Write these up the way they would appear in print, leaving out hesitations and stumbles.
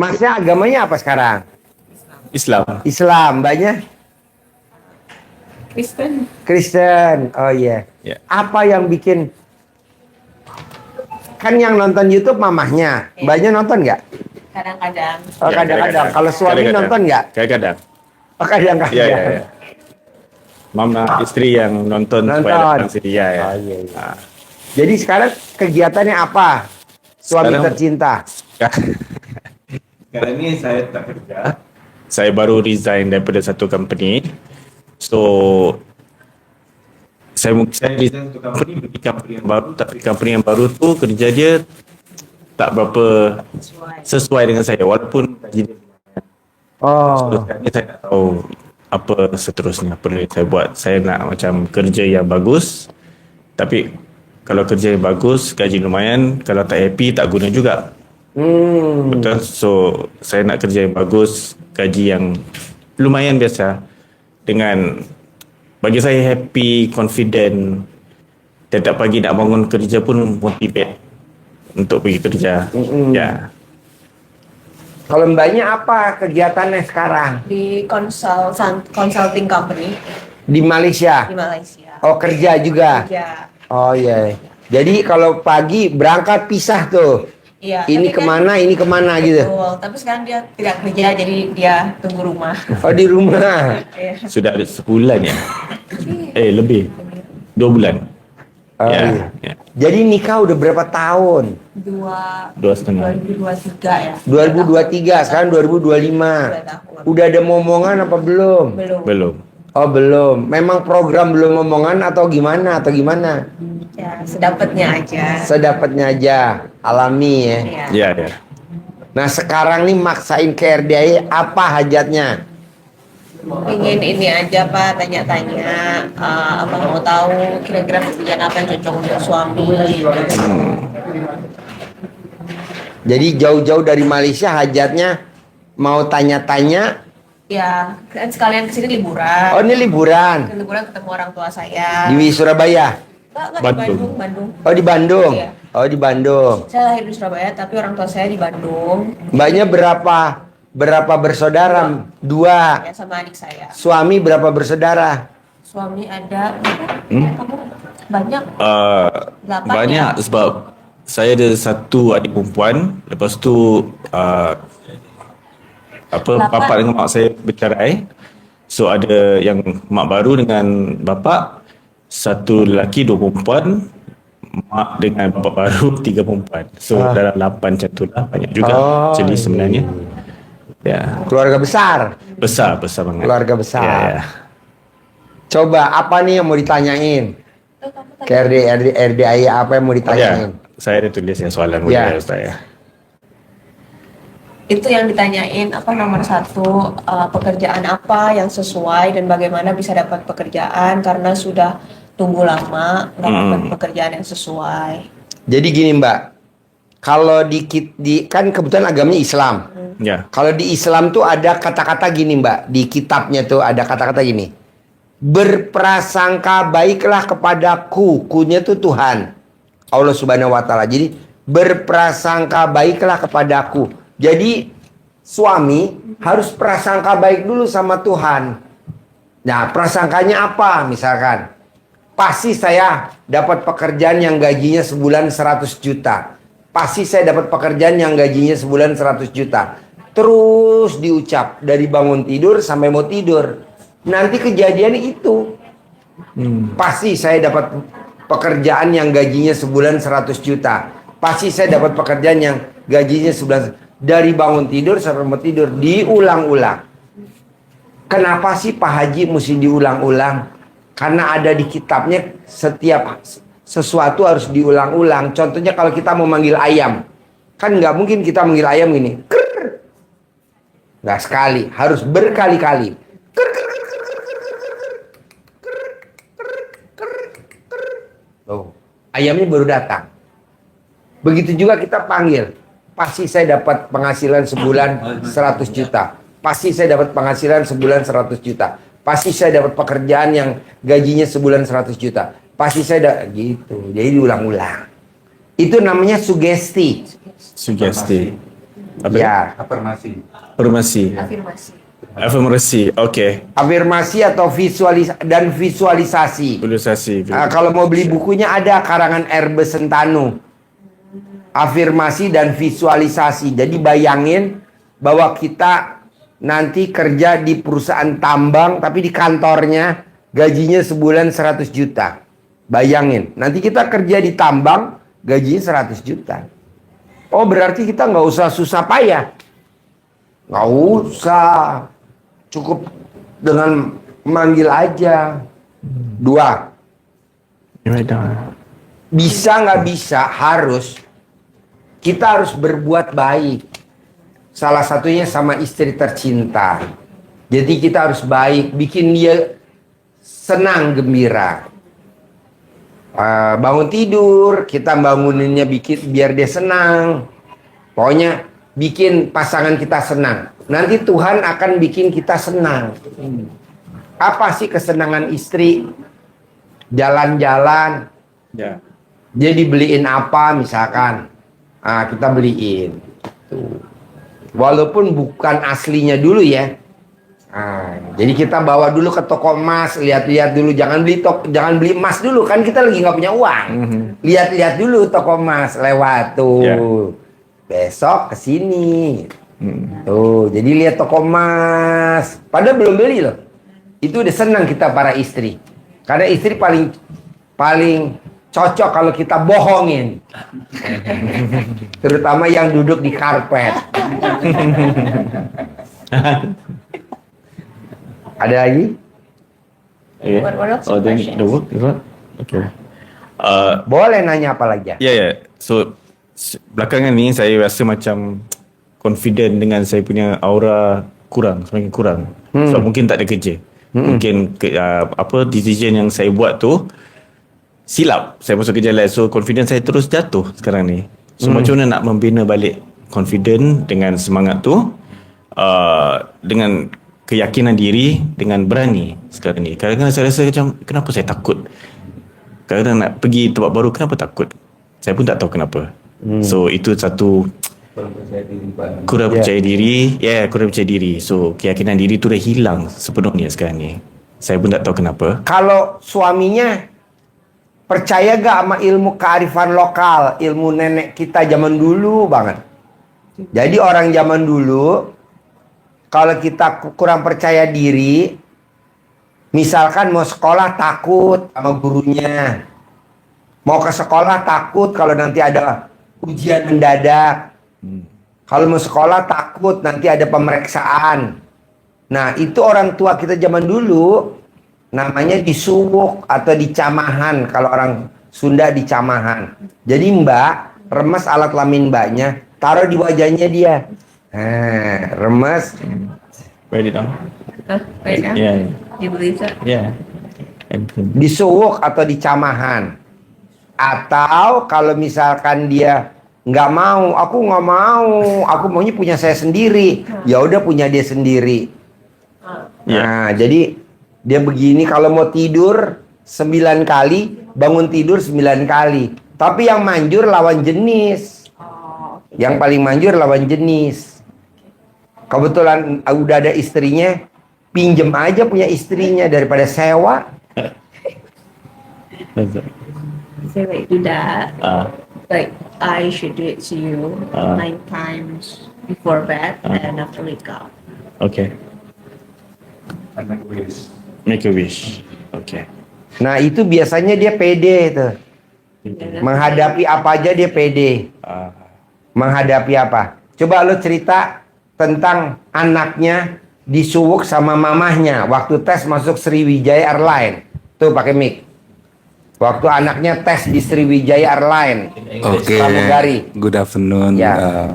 Masnya agamanya apa sekarang? Islam. Islam, mbaknya? Kristen. Kristen. Oh iya. Ya. Apa yang bikin? Kan yang nonton YouTube mamahnya, mbaknya nonton nggak? Kadang-kadang. Oh, Ya, kadang-kadang. Kalau suami Kadang-kadang. nonton nggak? Kadang-kadang. Oh, kadang-kadang. Ya. Mama istri yang nonton supaya datang sini ya. Oh, iya. Ah. Jadi sekarang kegiatannya apa? Suami Sekarang- tercinta. Sekarang ini saya tak kerja. Saya baru resign daripada satu company. So saya resign untuk company, pergi company yang baru, tapi company yang baru tu kerja dia tak berapa sesuai dengan saya walaupun gaji dia. So, Oh. sekarang ni saya tak tahu apa seterusnya apa yang saya buat. Saya nak macam kerja yang bagus, tapi kalau kerja yang bagus gaji lumayan, kalau tak happy tak guna juga. Betul. So saya nak kerja yang bagus, gaji yang lumayan biasa, dengan bagi saya happy, confident. Tiap pagi nak bangun kerja pun motivate untuk pergi kerja. Ya. Kalau mbaknya apa kegiatannya sekarang? Di consulting company Di Malaysia? di Malaysia. Oh, kerja juga? Kerja. Oh iya. Jadi kalau pagi berangkat pisah tuh. Iya. Ini tapi kan- kemana, ini kemana gitu. Betul. Tapi sekarang dia tidak kerja, jadi dia tunggu rumah. Oh, di rumah. Iya. Sudah ada sebulan ya? Lebih. 2 bulan. Oh, Ya, iya. ya. Jadi nikah udah berapa tahun? 2023 ya. 2023, sekarang 2025. 2 tahun. Udah ada momongan apa belum? Belum. Belum. Oh, belum. Memang program belum momongan atau gimana? Ya, sedapatnya aja. Sedapatnya aja, alami ya. Iya. Ya, ya. Nah, sekarang nih maksain ke RDI apa hajatnya? Ingin ini aja Pak, tanya-tanya apa mau tahu kira-kira pekerjaan apa yang cocok untuk suami gitu. Jadi jauh-jauh dari Malaysia hajatnya mau tanya-tanya. Ya, kan sekalian kesini liburan. Oh, ini liburan Liburan ketemu orang tua saya. di Surabaya. Enggak, di Bandung. Bandung. Oh, di Bandung. Iya. Oh, di Bandung. Saya lahir di Surabaya, tapi orang tua saya di Bandung. Mbaknya berapa? Berapa bersaudara? 2. Ya, sama adik saya. Suami berapa bersaudara? Suami ada kamu banyak. Delapan Banyak ya? sebab saya ada satu adik perempuan. Lepas tu Delapan. bapa dengan mak saya bercerai. So ada yang mak baru dengan bapa, satu lelaki, 2 perempuan. Mak dengan bapa baru, 3 perempuan. So dalam 8 macam tu lah, banyak juga. Jadi sebenarnya ya, Keluarga besar. besar banget. Keluarga besar. Ya. Coba apa nih yang mau ditanyain? Tuh, kamu tanya. Ke RDI apa yang mau ditanyain? Saya ada tulis yang soalan Ya. mulia Ustaz ya. Itu yang ditanyain apa nomor 1, pekerjaan apa yang sesuai dan bagaimana bisa dapat pekerjaan karena sudah tunggu lama nggak dapat pekerjaan yang sesuai. Jadi gini Mbak, kalau kan kebetulan agamanya Islam. Ya. Kalau di Islam tuh ada kata-kata gini Mbak, di kitabnya tuh ada kata-kata gini. Berprasangka baiklah kepadaku, kunya tuh Tuhan. Allah Subhanahu wa taala. Jadi berprasangka baiklah kepadaku. Jadi suami harus prasangka baik dulu sama Tuhan. Nah, prasangkanya apa? Misalkan pasti saya dapat pekerjaan yang gajinya sebulan 100 juta. Pasti saya dapat pekerjaan yang gajinya sebulan 100 juta. Terus diucap dari bangun tidur sampai mau tidur. Nanti kejadian itu. Pasti saya dapat pekerjaan yang gajinya sebulan 100 juta. Pasti saya dapat pekerjaan yang gajinya sebulan. Dari bangun tidur sampai mau tidur. Diulang-ulang. Kenapa sih Pak Haji mesti diulang-ulang? Karena ada di kitabnya setiap sesuatu harus diulang-ulang. Contohnya kalau kita mau manggil ayam. Kan nggak mungkin kita manggil ayam gini. Krr. Nggak sekali. Harus berkali-kali. Krr, krr, krr, krr, krr, krr, krr, krr, krr, krr. Tuh. Ayamnya baru datang. Begitu juga kita panggil. Pasti saya dapat penghasilan sebulan 100 juta. Pasti saya dapat penghasilan sebulan 100 juta. Pasti saya dapat pekerjaan yang gajinya sebulan 100 juta. Pasti saya gitu. Jadi diulang-ulang. Itu namanya sugesti. Sugesti. Apa? Ya, Afirmasi. Afirmasi. Afirmasi. Okay. afirmasi atau visualisasi. Visualisasi. Kalau mau beli bukunya ada karangan Herbe Sentanu. Afirmasi dan visualisasi. Jadi bayangin bahwa kita nanti kerja di perusahaan tambang tapi di kantornya gajinya sebulan 100 juta. Bayangin, nanti kita kerja di tambang gajinya 100 juta. Oh, berarti kita nggak usah susah payah. Nggak usah. Cukup dengan manggil aja. 2. Bisa nggak bisa, kita harus berbuat baik. Salah satunya sama istri tercinta. Jadi kita harus baik, bikin dia senang, gembira. Bangun tidur, kita banguninnya biar dia senang. Pokoknya bikin pasangan kita senang. Nanti Tuhan akan bikin kita senang. Apa sih kesenangan istri? Jalan-jalan. Ya. Dia dibeliin apa misalkan. Kita beliin. Tuh. Walaupun bukan aslinya dulu ya. Jadi kita bawa dulu ke toko emas, lihat-lihat dulu, jangan beli emas dulu, kan kita lagi nggak punya uang. Lihat-lihat dulu toko emas, lewat tuh. Yeah. Besok kesini. Tuh, jadi lihat toko emas. Padahal belum beli loh. Itu udah senang kita para istri. Karena istri paling cocok kalau kita bohongin. Terutama yang duduk di karpet. Ada lagi? Okay. What else Oh, then questions? the work is what? Okay. Boleh nanya apa lagi? Ya. So belakangan ni saya rasa macam confident dengan saya punya aura semakin kurang. Sebab mungkin tak ada kerja. Mungkin decision yang saya buat tu silap. Saya masuk kerja lain. So confidence saya terus jatuh sekarang ni. So macam mana nak membina balik confident dengan semangat tu, dengan keyakinan diri, dengan berani sekarang ni. Kadang-kadang saya rasa macam kenapa saya takut. Kadang-kadang nak pergi tempat baru, kenapa takut? Saya pun tak tahu kenapa. So itu satu kurang percaya diri. Kurang percaya diri. So keyakinan diri tu dah hilang sepenuhnya sekarang ni. Saya pun tak tahu kenapa. Kalau suaminya percaya gak sama ilmu kearifan lokal, ilmu nenek kita zaman dulu banget. Jadi orang zaman dulu, kalau kita kurang percaya diri, misalkan mau sekolah takut sama gurunya, mau ke sekolah takut kalau nanti ada ujian mendadak, kalau mau sekolah takut nanti ada pemeriksaan. Nah, itu orang tua kita zaman dulu namanya disuwuk atau dicamahan. Kalau orang Sunda dicamahan. Jadi mbak, remes alat kelamin mbaknya, taruh di wajahnya dia. Remes. Write it down. Right now? Yeah. Do you believe that? Yeah. Disuwuk atau dicamahan. Atau kalau misalkan dia nggak mau, aku nggak mau, aku maunya punya saya sendiri. Ya udah punya dia sendiri. Nah, jadi dia begini, kalau mau tidur 9 kali, bangun tidur 9 kali. Tapi yang manjur lawan jenis. Yang paling manjur lawan jenis. Kebetulan udah ada istrinya, pinjem aja punya istrinya daripada sewa. Say like do that. Ah. Like I should do it to you 9 times before bed and after wake up. Okay. And make a wish. Make a wish. Okay. Nah, itu biasanya dia pede tuh. Menghadapi apa aja dia pede. Menghadapi apa? Coba lo cerita tentang anaknya disuwuk sama mamahnya waktu tes masuk Sriwijaya Airline. Tuh pakai mic. Waktu anaknya tes di Sriwijaya Airline. Okay. Pramugari. Good afternoon. Ya.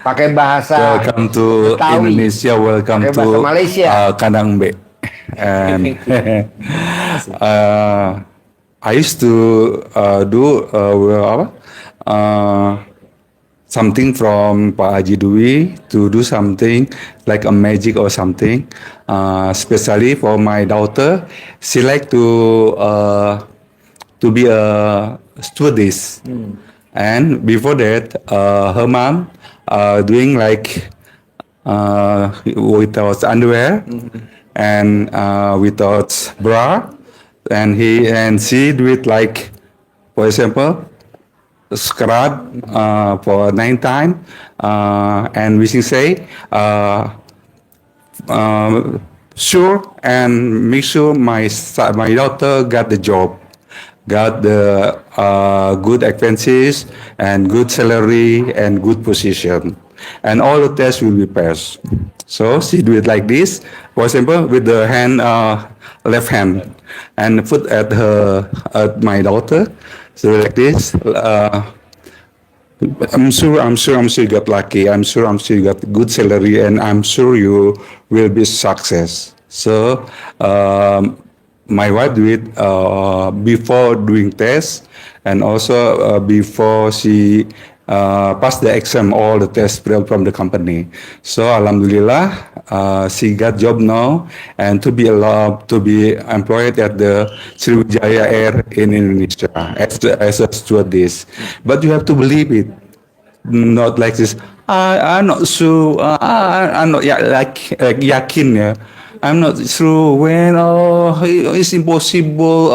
Pakai bahasa Welcome to Betawi. Indonesia. Welcome Pakai to bahasa Malaysia. Kadang Be. And I used to do something from Pak Haji Dwi to do something like a magic or something. Especially for my daughter, she like to be a stewardess. And before that, her mom doing like without underwear and without bra, and she do it like, for example, scrub for 9 times, and we should say sure and make sure my daughter got the job, got the good expenses and good salary and good position, and all the tests will be passed. So she do it like this, for example, with the hand, left hand, and put at my daughter, so like this. I'm sure you got lucky. I'm sure you got good salary, and I'm sure you will be success. So my wife do it before doing test, and also before she passed the exam, all the tests from the company. So alhamdulillah, she got job now, and to be allowed to be employed at the Sriwijaya Air in Indonesia as a stewardess. But you have to believe it, not like this. I'm not sure. I'm not like yakin, yeah. I'm not sure when. Oh, it's impossible.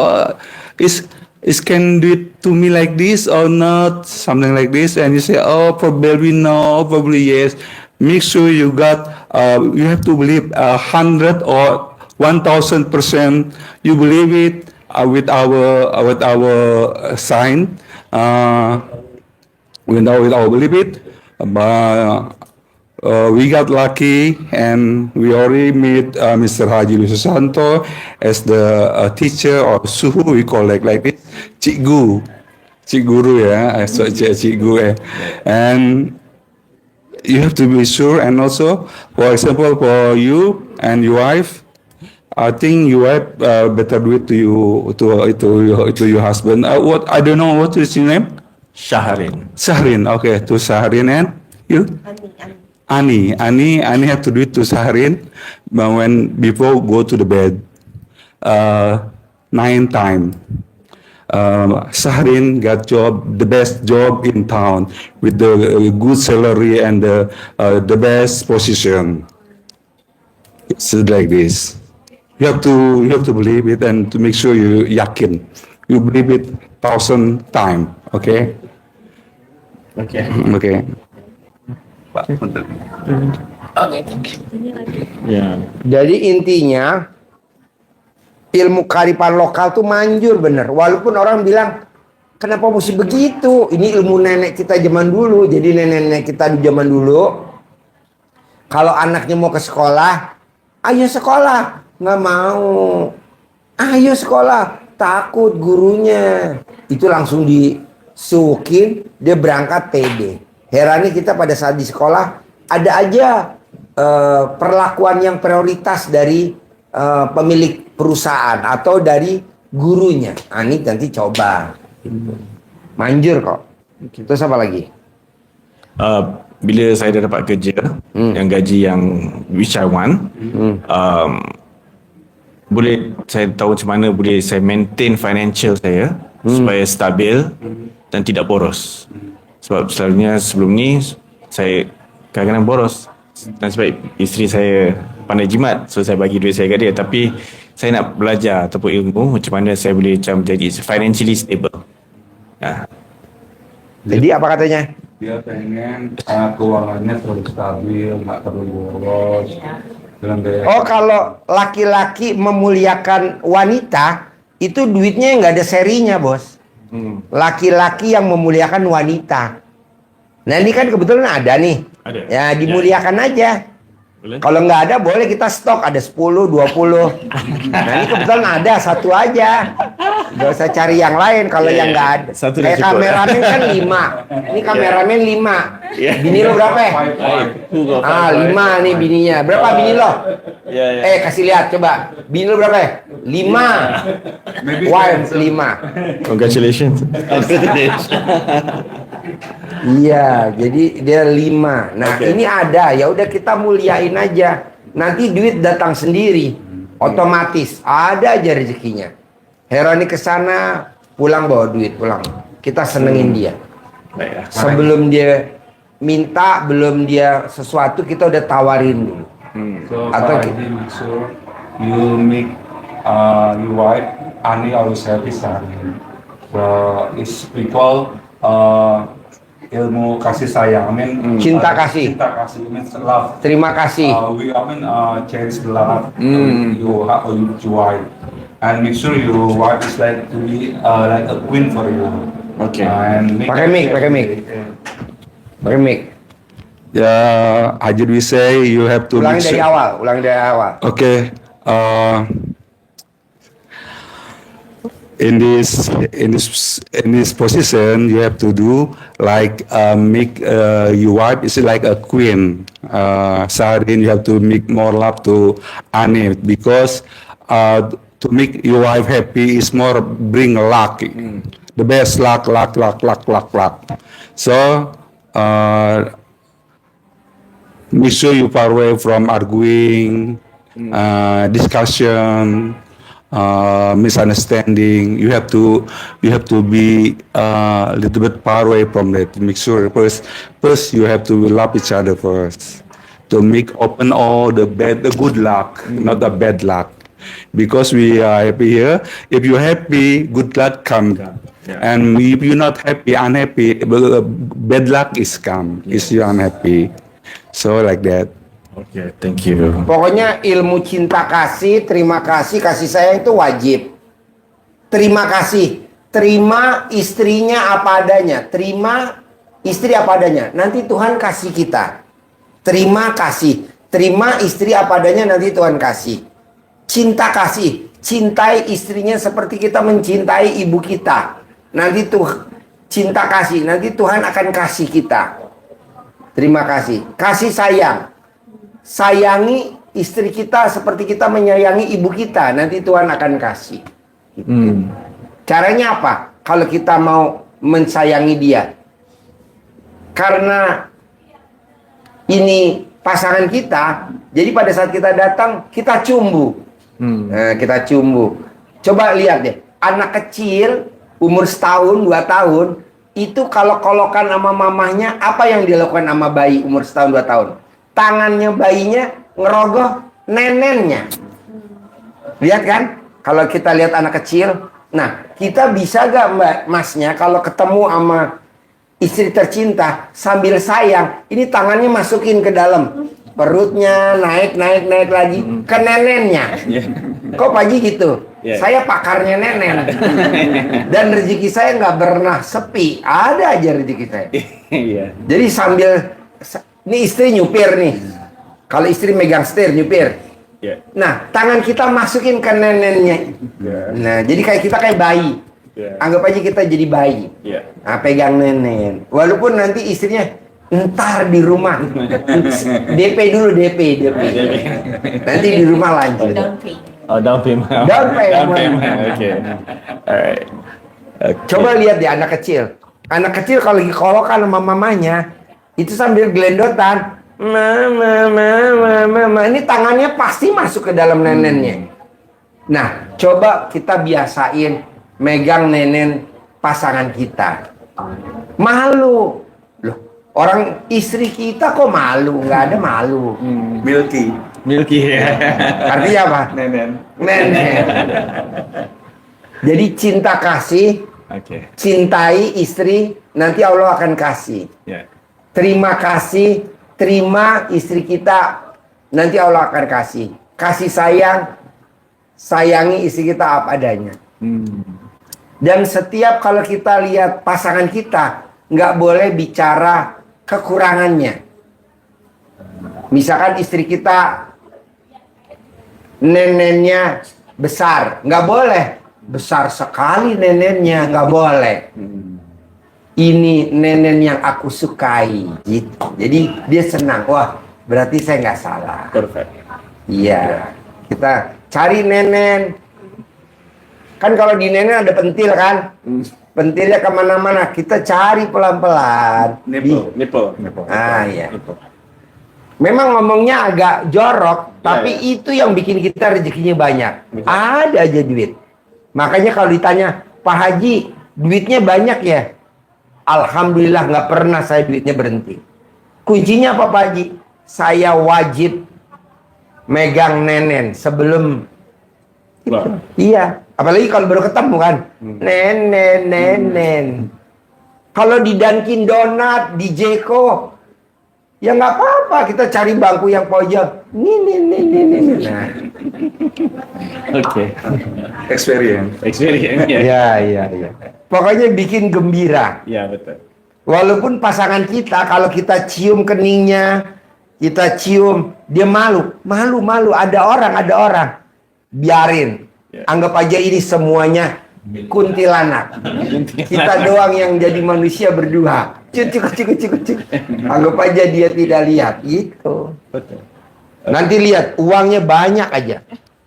It can do it to me like this or not, something like this, and you say, oh, probably no, probably yes. Make sure you got. You have to believe 100 or 1,000%. You believe it with our sign. We believe it, but we got lucky, and we already meet Mr. Haji Lususanto as the teacher or suhu, we call like this, cikgu, cik guru ya, so cikgu. And you have to be sure, and also, for example, for you and your wife, I think your wife better do it to your husband. What, I don't know, what is your name? Shahrin, okay, to Shahrin, and you? Ani have to do it to Shahrin before go to the bed 9 times. Shahrin got the best job in town with the good salary and the best position. It's like this. You have to believe it, and to make sure you yakin. You believe it 1,000 times. Okay. Okay. Ya. Jadi intinya ilmu kearifan lokal tuh manjur bener. Walaupun orang bilang kenapa mesti begitu? Ini ilmu nenek kita zaman dulu. Jadi nenek-nenek kita di zaman dulu, kalau anaknya mau ke sekolah, ayo sekolah, nggak mau. Ayo sekolah, takut gurunya. Itu langsung disukin, dia berangkat TD. Herannya kita pada saat di sekolah ada aja perlakuan yang prioritas dari pemilik perusahaan atau dari gurunya. Ini nanti coba. Manjur kok. Terus apa lagi? Bila saya dah dapat kerja yang gaji yang which I want, boleh saya tahu macam mana boleh saya maintain financial saya supaya stabil dan tidak boros. Sebab selalunya sebelum ni saya kadang-kadang boros, dan sebab isteri saya pandai jimat, so saya bagi duit saya kat dia. Tapi saya nak belajar ataupun ilmu macam mana saya boleh macam jadi financially stable. Jadi apa katanya? Dia pengen keuangannya terlalu stabil, nggak terlalu boros. Oh, kalau laki-laki memuliakan wanita, itu duitnya nggak ada serinya, bos. Laki-laki yang memuliakan wanita. Nah, ini kan kebetulan ada nih. Ada. Ya, dimuliakan aja. Boleh? Kalau nggak ada, boleh kita stok. Ada 10, 20. Nah, ini kebetulan ada. Satu aja. Nggak usah cari yang lain kalau yang nggak ada. Satu dah Kayak cukup. kameramen kan 5. Ini kameramen 5. Bini lo berapa? 5 nih bininya. Berapa bini lo? Kasih lihat coba. Bini lo berapa? 5. Wife 5. Congratulations. Iya, jadi dia 5. Nah, ini ada. Ya udah kita muliain aja. Nanti duit datang sendiri. Otomatis ada aja rezekinya. Heroni ke sana, pulang bawa duit pulang. Kita senengin dia. Baiklah. Sebelum dia minta, belum dia sesuatu kita udah tawarin dulu. So Atau Pak Haji, make sure you make your wife Ani always happy sehari. So it's people ilmu kasih sayang. I mean Cinta kasih. Cinta kasih means love. Terima kasih. We cherish the love you have for your wife, and make sure your wife is like to be like a queen for you. Okay. And Pakai mic, pakai mic. Pakai mic. Yeah, Haji we say you have to Ulangi dari awal, ulangi dari awal. Okay. In this position, you have to do like make your wife is like a queen. Sardin, you have to make more love to Ani because to make your wife happy is more bring luck, the best luck. So make sure you far away from arguing, discussion, misunderstanding. You have to be a little bit far away from that. Make sure first you have to love each other first. To make open all the good luck, not the bad luck. Because we are happy here. If you're happy, good luck come. Yeah. And if you're not happy, unhappy, bad luck is come. Is you unhappy. So like that. Okay, thank you. Pokoknya ilmu cinta kasih, terima kasih, kasih sayang itu wajib. Terima kasih. Terima istrinya apa adanya. Terima istri apa adanya. Nanti Tuhan kasih kita. Terima kasih. Terima istri apa adanya, nanti Tuhan kasih. Cinta kasih. Cintai istrinya seperti kita mencintai ibu kita. Nanti cinta kasih. Nanti Tuhan akan kasih kita. Terima kasih. Kasih sayang. Sayangi istri kita seperti kita menyayangi ibu kita. Nanti Tuhan akan kasih. Caranya apa? Kalau kita mau mensayangi dia. Karena ini pasangan kita. Jadi pada saat kita datang, kita cumbu. Nah, kita cumbu. Coba lihat deh. Anak kecil umur setahun, 2 tahun. Itu kalau kolokan sama mamahnya, apa yang dilakukan sama bayi umur setahun 2 tahun? Tangannya bayinya ngerogoh nenennya. Lihat kan? Kalau kita lihat anak kecil. Nah, kita bisa gak mbak masnya kalau ketemu sama istri tercinta sambil sayang, ini tangannya masukin ke dalam perutnya, naik lagi ke nenennya. Kok Pak Haji gitu? Saya pakarnya nenen. Dan rezeki saya nggak pernah sepi, ada aja rezeki saya. Jadi sambil ini istri nyupir nih. Kalau istri megang setir nyupir. Nah, tangan kita masukin ke nenennya. Nah, jadi kita kayak bayi. Anggap aja kita jadi bayi. Nah, pegang nenen. Walaupun nanti istrinya ntar di rumah. DP dulu, DP. Nanti di rumah lanjut. Down payment. Down payment. Okay. Alright. Coba lihat di anak kecil. Anak kecil kalau lagi kolokan sama mamanya, itu sambil gelendotan. Mama. Ini tangannya pasti masuk ke dalam nenennya. Nah, coba kita biasain megang nenen pasangan kita. Malu. Loh, orang istri kita kok malu? Nggak ada malu. Milky. Artinya apa? Nenen. Nenen. Jadi cinta kasih, cintai istri, nanti Allah akan kasih. Terima kasih, terima istri kita, nanti Allah akan kasih. Kasih sayang, sayangi istri kita apa adanya. Dan setiap kalau kita lihat pasangan kita, nggak boleh bicara kekurangannya. Misalkan istri kita nenennya besar, nggak boleh. Besar sekali nenennya, nggak boleh. Ini nenen yang aku sukai, gitu. Jadi dia senang. Wah, berarti saya nggak salah. Perfect. Iya, kita cari nenen. Kan kalau di nenen ada pentil kan? Pentilnya kemana-mana. Kita cari pelan-pelan. Nipple. Ah iya. Memang ngomongnya agak jorok, tapi itu yang bikin kita rezekinya banyak. Ada aja duit. Makanya kalau ditanya, Pak Haji, duitnya banyak ya? Alhamdulillah nggak pernah saya duitnya berhenti. Kuncinya apa Pak Haji? Saya wajib megang nenen sebelum Wah. iya, apalagi kalau baru ketemu kan. Nenen. Kalau di Dunkin Donat, di Jeko, ya nggak apa-apa. Kita cari bangku yang pojok. Nih. Nah, Oke. Experience. Experience ya. iya. Pokoknya bikin gembira. Ya, betul. Walaupun pasangan kita, kalau kita cium keningnya, kita cium, dia malu. Ada orang. Biarin. Ya. Anggap aja ini semuanya kuntilanak. Kita doang yang jadi manusia berdua. Cuk. Anggap aja dia tidak lihat. Gitu. Betul. Nanti lihat, uangnya banyak aja.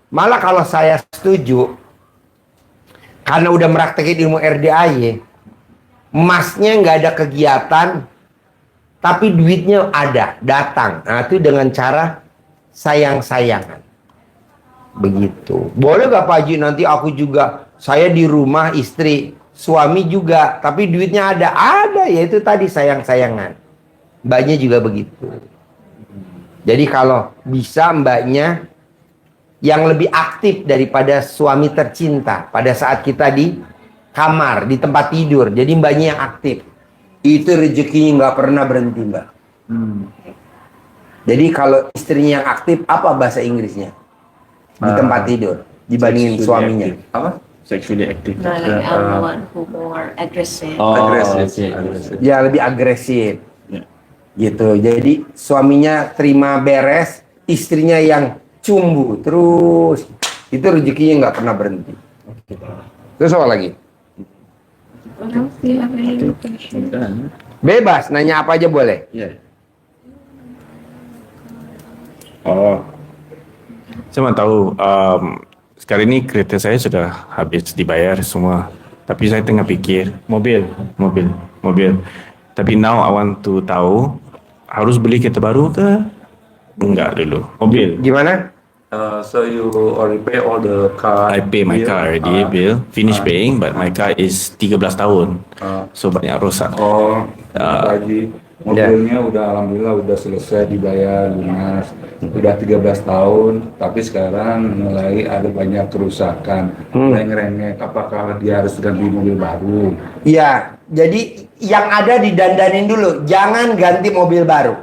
Malah kalau saya setuju, karena udah meraktekin ilmu RDAY, emasnya nggak ada kegiatan, tapi duitnya ada, datang. Nah, itu dengan cara sayang-sayangan. Begitu. Boleh gak Pak Haji, nanti aku juga, saya di rumah, istri, suami juga, tapi duitnya ada. Ada, yaitu tadi sayang-sayangan. Mbaknya juga begitu. Jadi kalau bisa mbaknya yang lebih aktif daripada suami tercinta pada saat kita di kamar, di tempat tidur. Jadi mbaknya yang aktif. Itu rezekinya nggak pernah berhenti, Mbak. Jadi kalau istrinya yang aktif, apa bahasa Inggrisnya? Di tempat tidur dibandingin Sexually suaminya. active. Apa? Sexually active. Nah, like I'm the one who more aggressive. Agresif. Oke. Ya lebih agresif. Ya. Gitu. Jadi suaminya terima beres, istrinya yang cumbu terus. Itu rezekinya nggak pernah berhenti. Terus apa lagi? What else do you have any question? Dan, Bebas, nanya apa aja boleh. ya. Oh, saya mau tahu. Sekarang ini kereta saya sudah habis dibayar semua. Tapi saya tengah pikir mobil. Tapi now I want to tahu harus beli kereta baru ke? Enggak dulu. Mobil. Gimana? So you already pay all the car. I pay my car already, bill. Finish paying, but my car is 13 tahun. So banyak rosak. Oh, lagi mobilnya udah alhamdulillah udah selesai dibayar lunas. Udah 13 tahun, tapi sekarang mulai ada banyak kerusakan. Rengek-rengek, apakah dia harus ganti mobil baru? Iya, jadi yang ada didandanin dulu. Jangan ganti mobil baru.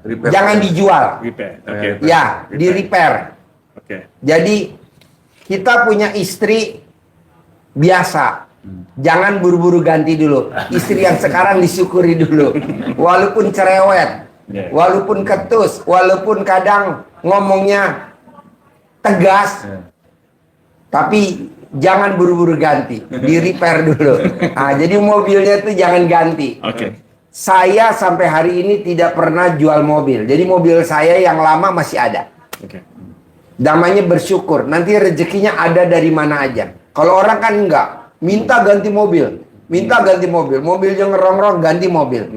Repair. Jangan dijual. Repair. Oke. Ya, di repair. Oke. Jadi kita punya istri biasa. Jangan buru-buru ganti dulu. Istri yang sekarang disyukuri dulu. Walaupun cerewet, Yeah. walaupun ketus, walaupun kadang ngomongnya tegas, tapi jangan buru-buru ganti. Di repair dulu. Nah, jadi mobilnya tuh jangan ganti. Oke. Saya sampai hari ini tidak pernah jual mobil. Jadi mobil saya yang lama masih ada. Oke. Namanya bersyukur. Nanti rezekinya ada dari mana aja. Kalau orang kan enggak. Minta ganti mobil. Mobilnya ngerongrong, ganti mobil.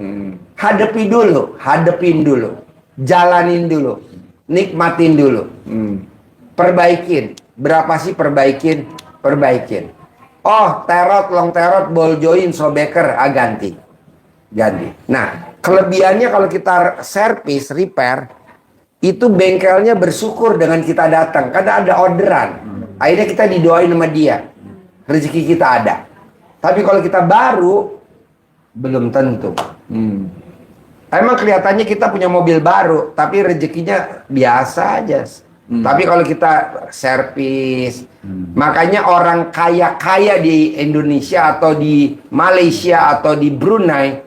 Hadepin dulu. Jalanin dulu. Nikmatin dulu. Perbaikin. Berapa sih perbaikin? Oh, long terot, ball joint, sobeker, ganti. Nah, kelebihannya kalau kita servis, repair, itu bengkelnya bersyukur dengan kita datang. Karena ada orderan. Akhirnya kita didoain sama dia. Rezeki kita ada. Tapi kalau kita baru, belum tentu. Emang kelihatannya kita punya mobil baru, tapi rezekinya biasa aja. Tapi kalau kita servis, makanya orang kaya-kaya di Indonesia atau di Malaysia atau di Brunei,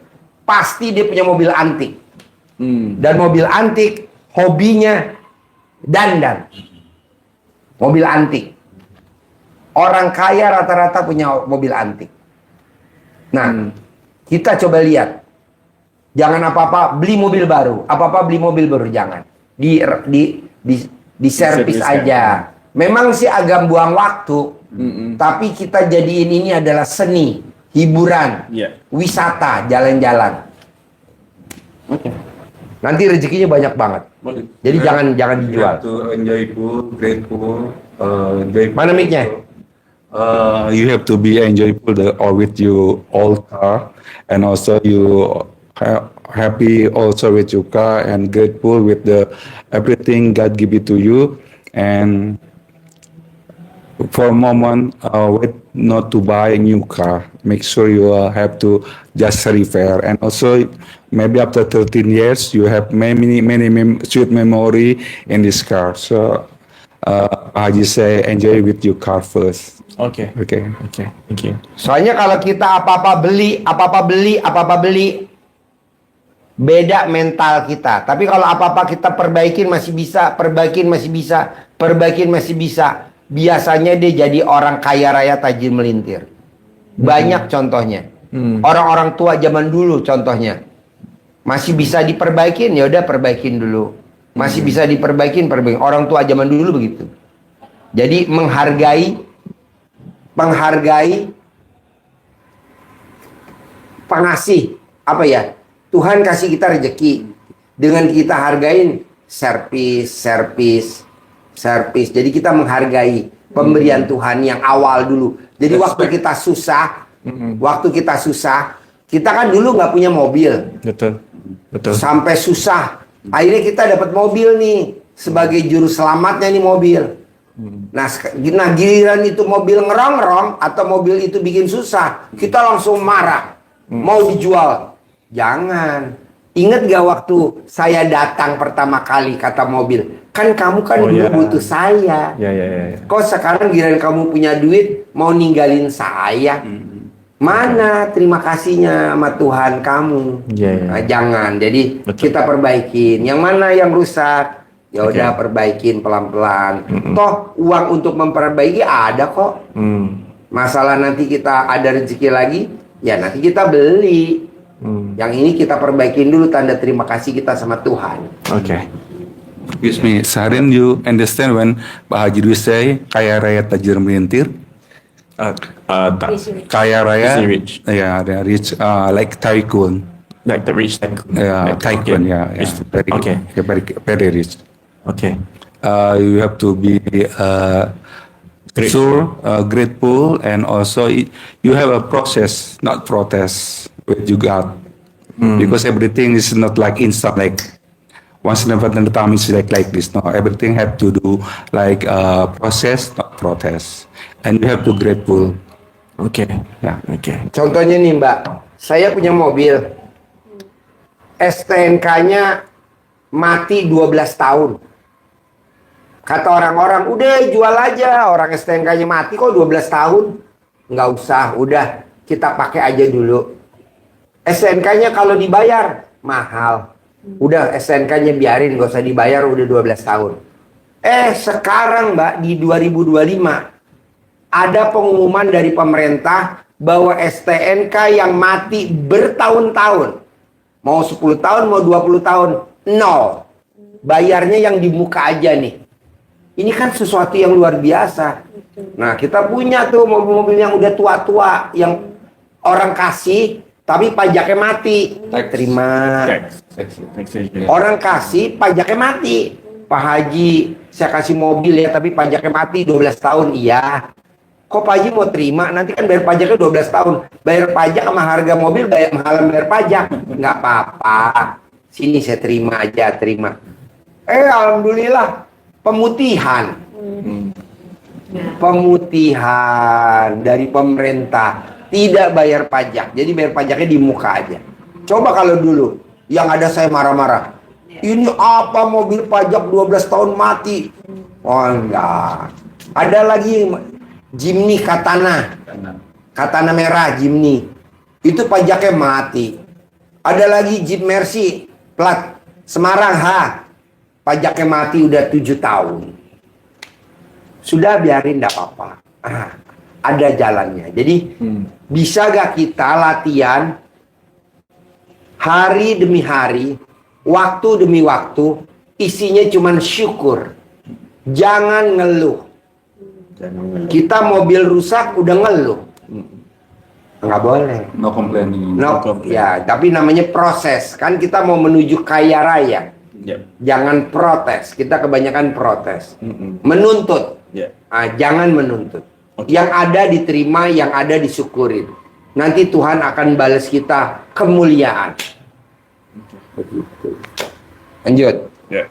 pasti dia punya mobil antik. Dan mobil antik, hobinya dandan. Mobil antik. Orang kaya rata-rata punya mobil antik. Nah, kita coba lihat. Jangan apa-apa beli mobil baru. Jangan. Di servis aja. Memang sih agak buang waktu. Tapi kita jadiin ini adalah seni, hiburan, wisata, jalan-jalan. Nanti rezekinya banyak banget. Jadi jangan dijual. To enjoy pool, great pool. Enjoy Mana mic-nya? You have to be enjoyable with you all car, and also you happy also with your car and grateful with the everything God give it to you. And for a moment, wait not to buy a new car. Make sure you have to just repair. And also, maybe after 13 years, you have many sweet memory in this car. So, Haji say, enjoy with your car first. Okay. Okay. Okay. Thank you. Soalnya kalau kita apa-apa beli, beda mental kita. Tapi kalau apa-apa kita perbaikin masih bisa. Biasanya dia jadi orang kaya raya tajir melintir. Banyak contohnya. Orang-orang tua zaman dulu contohnya. Masih bisa diperbaikin, ya udah perbaikin dulu. Masih bisa diperbaikin. Orang tua zaman dulu begitu. Jadi menghargai pengasih, apa ya? Tuhan kasih kita rezeki. Dengan kita hargain servis. Jadi kita menghargai pemberian Tuhan yang awal dulu. Jadi waktu kita susah, kita kan dulu nggak punya mobil. Betul. Sampai susah. Akhirnya kita dapat mobil nih. Sebagai juru selamatnya nih mobil. Nah giliran itu mobil ngerongrong atau mobil itu bikin susah, kita langsung marah. Mau dijual. Jangan. Ingat gak waktu saya datang pertama kali kata mobil, kan kamu kan dulu butuh saya. Ya. Kok sekarang giliran kamu punya duit mau ninggalin saya? Mana terima kasihnya sama Tuhan kamu? Nah, jangan. Jadi kita perbaikin. Yang mana yang rusak? Ya udah perbaikin pelan-pelan. Toh uang untuk memperbaiki ada kok. Masalah nanti kita ada rezeki lagi, ya nanti kita beli. Yang ini kita perbaikin dulu tanda terima kasih kita sama Tuhan. Okay. Excuse me, Sarin, you understand when Pak Haji Dwi say kaya raya tajir melintir? Tak. Kaya raya, Rich. yeah, they are rich, like tycoon. Like the rich tycoon. Yeah, Like, tycoon, okay. yeah. Very, Okay. very rich. Okay. You have to be sure, grateful, and also you have a process, not protest with you God, because everything is not like instant, like once in a time it's like this. No, everything have to do like process, not protest, and you have to grateful. Okay. Yeah. Okay. Contohnya nih Mbak, saya punya mobil, STNK-nya mati 12 tahun. Kata orang-orang, udah jual aja, orang STNK-nya mati kok 12 tahun. Nggak usah, udah kita pakai aja dulu. STNK-nya kalau dibayar, mahal. Udah STNK-nya biarin, nggak usah dibayar, udah 12 tahun. Sekarang Mbak, di 2025, ada pengumuman dari pemerintah bahwa STNK yang mati bertahun-tahun, mau 10 tahun, mau 20 tahun, nol. Bayarnya yang di muka aja nih. Ini kan sesuatu yang luar biasa. Nah, kita punya tuh mobil-mobil yang udah tua-tua, yang orang kasih, tapi pajaknya mati. Terima. Orang kasih, pajaknya mati. Pak Haji, saya kasih mobil ya, tapi pajaknya mati 12 tahun. Iya. Kok Pak Haji mau terima? Nanti kan bayar pajaknya 12 tahun. Bayar pajak sama harga mobil, bayar pajak. Nggak apa-apa. Sini saya terima aja, terima. Alhamdulillah. Pemutihan. Pemutihan dari pemerintah. Tidak bayar pajak. Jadi bayar pajaknya di muka aja. Coba kalau dulu yang ada saya marah-marah. Ini apa mobil pajak 12 tahun mati? Oh enggak. Ada lagi Jimny Katana. Katana merah Jimny. Itu pajaknya mati. Ada lagi Jeep Mercy plat Semarang H. Pajaknya mati udah 7 tahun. Sudah biarin enggak apa-apa. Ada jalannya. Jadi bisa gak kita latihan hari demi hari, waktu demi waktu, isinya cuman syukur. Jangan ngeluh. Kita mobil rusak udah ngeluh. Nggak boleh. No complaining. Ya, tapi namanya proses. Kan kita mau menuju kaya raya. Jangan protes. Kita kebanyakan protes. Menuntut. Jangan menuntut. Yang ada diterima, yang ada disyukurin. Nanti Tuhan akan balas kita kemuliaan. Lanjut. Ya.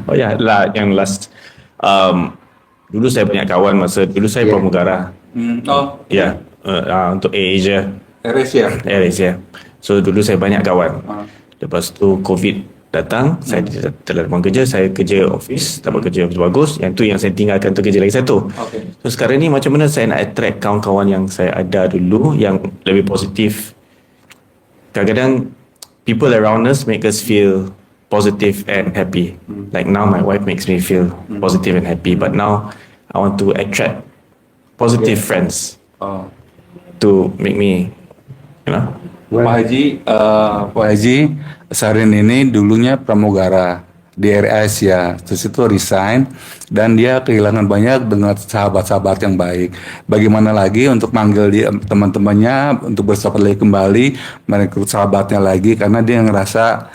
Oh ya, lah yang last. Dulu saya punya kawan dulu saya Yeah. pramugara. Oh, Ya, untuk Asia. Asia. So dulu saya banyak kawan. Ah. Lepas tu COVID datang, saya tidak dapat kerja, saya kerja office, dapat kerja bagus. Yang tu yang saya tinggalkan untuk kerja lagi satu. Okay. So sekarang ni macam mana saya nak attract kawan-kawan yang saya ada dulu yang lebih positif. Kadang-kadang people around us make us feel positive and happy. Like now my wife makes me feel positive and happy, but now I want to attract positive friends Oh. to make me, you know. Pak Haji, Sarin ini dulunya pramugara di Air Asia, terus itu resign dan dia kehilangan banyak dengan sahabat-sahabat yang baik. Bagaimana lagi untuk manggil dia teman-temannya untuk bersahabat lagi kembali, merekrut sahabatnya lagi karena dia ngerasa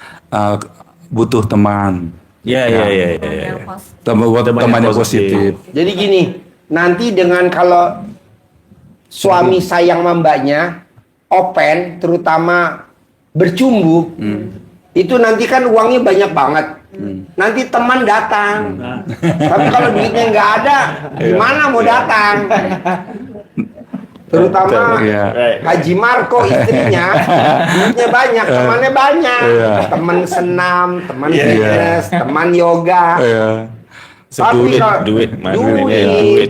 butuh teman. Ya. Yang pos- Teman yang positif. Jadi gini, nanti dengan kalau suami sayang sama mbaknya, open, terutama bercumbu, itu nanti kan uangnya banyak banget. Nanti teman datang. Tapi kalau duitnya nggak ada, gimana mau datang? Terutama Iya. Haji Marco istrinya, duitnya banyak, temannya banyak. Iya. Teman senam, teman Iya. fitness, teman yoga. Iya. So, duit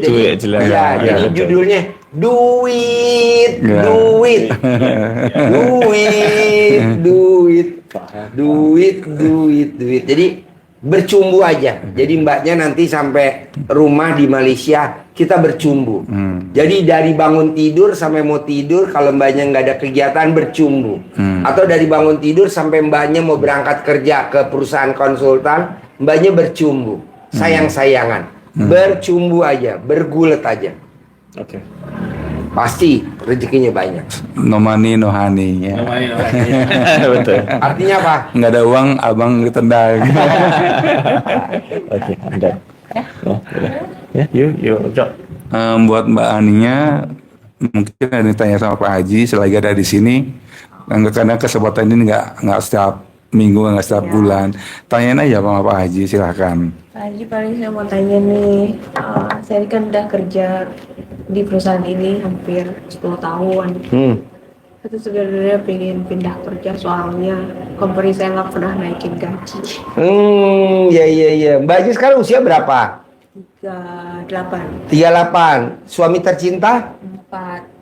tu jelas. Ya, jadi betul. judulnya duit, Ya. duit, duit. Jadi bercumbu aja. Jadi mbaknya nanti sampai rumah di Malaysia kita bercumbu. Jadi dari bangun tidur sampai mau tidur, kalau mbaknya nggak ada kegiatan bercumbu. Atau dari bangun tidur sampai mbaknya mau berangkat kerja ke perusahaan konsultan, mbaknya bercumbu. Sayang-sayangan, bercumbu aja, bergulet aja. Oke. Pasti rezekinya banyak. No money, no honey. Ya. Betul. Artinya apa? Nggak ada uang, abang ditendang. Oke, anda. Ya, you job. Buat Mbak Aninya, mungkin ada yang tanya sama Pak Haji selagi ada di sini. Karena kesempatan ini nggak setiap minggu, nggak setiap bulan. Tanyain aja sama Pak Haji, silahkan. Pak Haji, paling saya mau tanya nih, saya kan udah kerja di perusahaan ini hampir 10 tahun. Itu sebenarnya pengen pindah kerja soalnya company saya nggak pernah naikin gaji. Iya. Mbaknya sekarang usia berapa? 38, 38. Suami tercinta?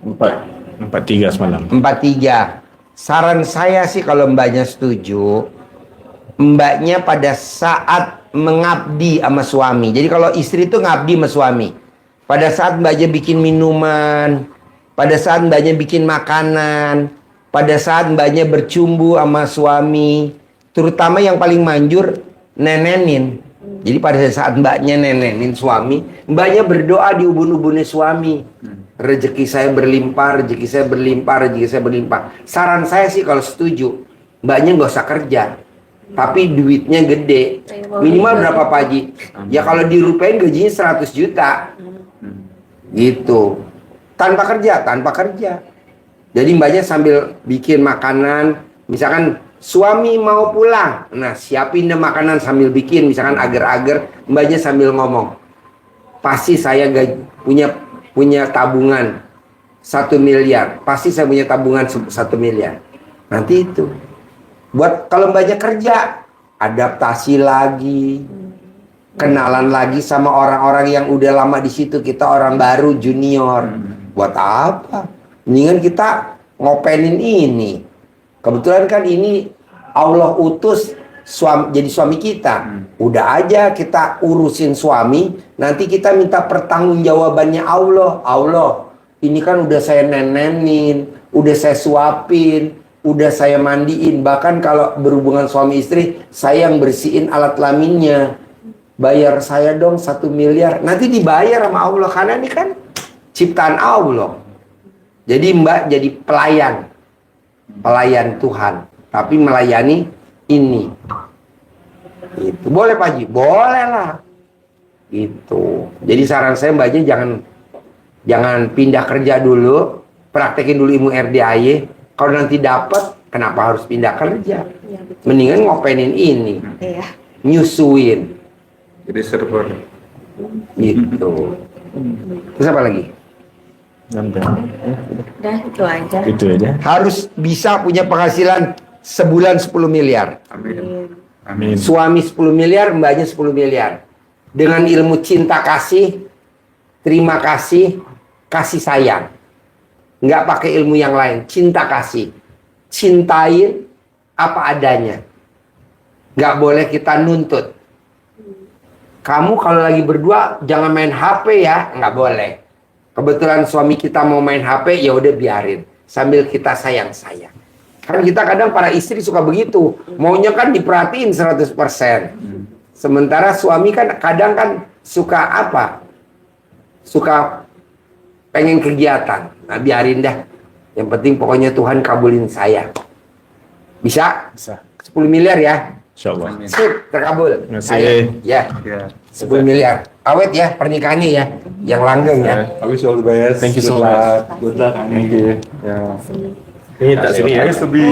43 semalam. 43. Saran saya sih kalau mbaknya setuju, mbaknya pada saat mengabdi sama suami. Jadi kalau istri itu ngabdi sama suami. Pada saat mbaknya bikin minuman, pada saat mbaknya bikin makanan, pada saat mbaknya bercumbu sama suami, terutama yang paling manjur nenenin. Jadi pada saat mbaknya nenenin suami, mbaknya berdoa di ubun-ubunnya suami. Rezeki saya berlimpah, rezeki saya berlimpah, rezeki saya berlimpah. Saran saya sih kalau setuju, mbaknya nggak usah kerja, tapi duitnya gede. Minimal berapa Pak Haji? Ya kalau dirupain gajinya 100 juta. Gitu. Tanpa kerja. Jadi mbaknya sambil bikin makanan, misalkan suami mau pulang, nah siapin deh makanan sambil bikin, misalkan agar-agar, mbaknya sambil ngomong, pasti saya punya tabungan 1 miliar, pasti saya punya tabungan 1 miliar. Nanti itu buat kalau mbaknya kerja, adaptasi lagi, kenalan lagi sama orang-orang yang udah lama di situ. Kita orang baru, junior. Buat apa? Mendingan kita ngopenin ini. Kebetulan kan ini Allah utus jadi suami kita. Udah aja kita urusin suami, nanti kita minta pertanggungjawabannya Allah. Allah, ini kan udah saya nenenin, udah saya suapin, udah saya mandiin. Bahkan kalau berhubungan suami istri, saya yang bersihin alat kelaminnya. Bayar saya dong 1 miliar. Nanti dibayar sama Allah, karena ini kan ciptaan Allah. Jadi mbak jadi pelayan Tuhan, tapi melayani ini. Itu boleh Pak Haji? Boleh lah. Gitu. Jadi saran saya mbaknya jangan pindah kerja dulu, praktekin dulu ilmu RDAY, Kalau nanti dapat, kenapa harus pindah kerja? Iya, betul. Mendingan ngopenin ini, Iya. nyusuin, Jadi server. gitu. Terus apa lagi? Udah itu aja. Itu aja. Harus bisa punya penghasilan sebulan 10 miliar. Amin. Amin. Suami 10 miliar, mbaknya 10 miliar. Dengan ilmu cinta kasih, terima kasih, kasih sayang. Nggak pakai ilmu yang lain, cinta kasih. Cintain apa adanya. Nggak boleh kita nuntut. Kamu kalau lagi berdua jangan main HP ya, nggak boleh. Kebetulan suami kita mau main HP, ya udah biarin. Sambil kita sayang-sayang. Kan kita kadang para istri suka begitu. Maunya kan diperhatiin 100%. Sementara suami kan kadang kan suka apa? Suka pengen kegiatan. Nah biarin dah. Yang penting pokoknya Tuhan kabulin saya. Bisa? Bisa. 10 miliar ya? InsyaAllah. Sip, terkabul. Terima kasih. Saya, ya, Yeah. 10 miliar. Awet ya pernikahannya ya. Yang langgeng ya. I wish you all the best. Thank you so Good much. luck. Good luck. Thank you. Yeah. Ini tak sini I ya. used to be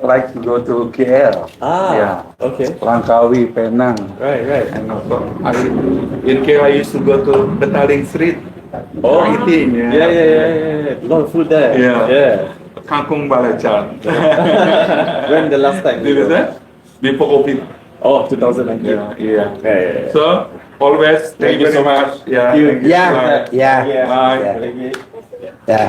like to go to KL. Yeah. Okay. Langkawi, Penang. Right. And also, in KL I used to go to Betaling Street. Oh, Eating, yeah. A lot of food there. Yeah. Kangkung Balacan. When the last time? Did you that? Before COVID. Oh, 2019. Yeah. Yeah. So always thank you so much. Yeah. Thank you. Ya, ya, Bye. ya.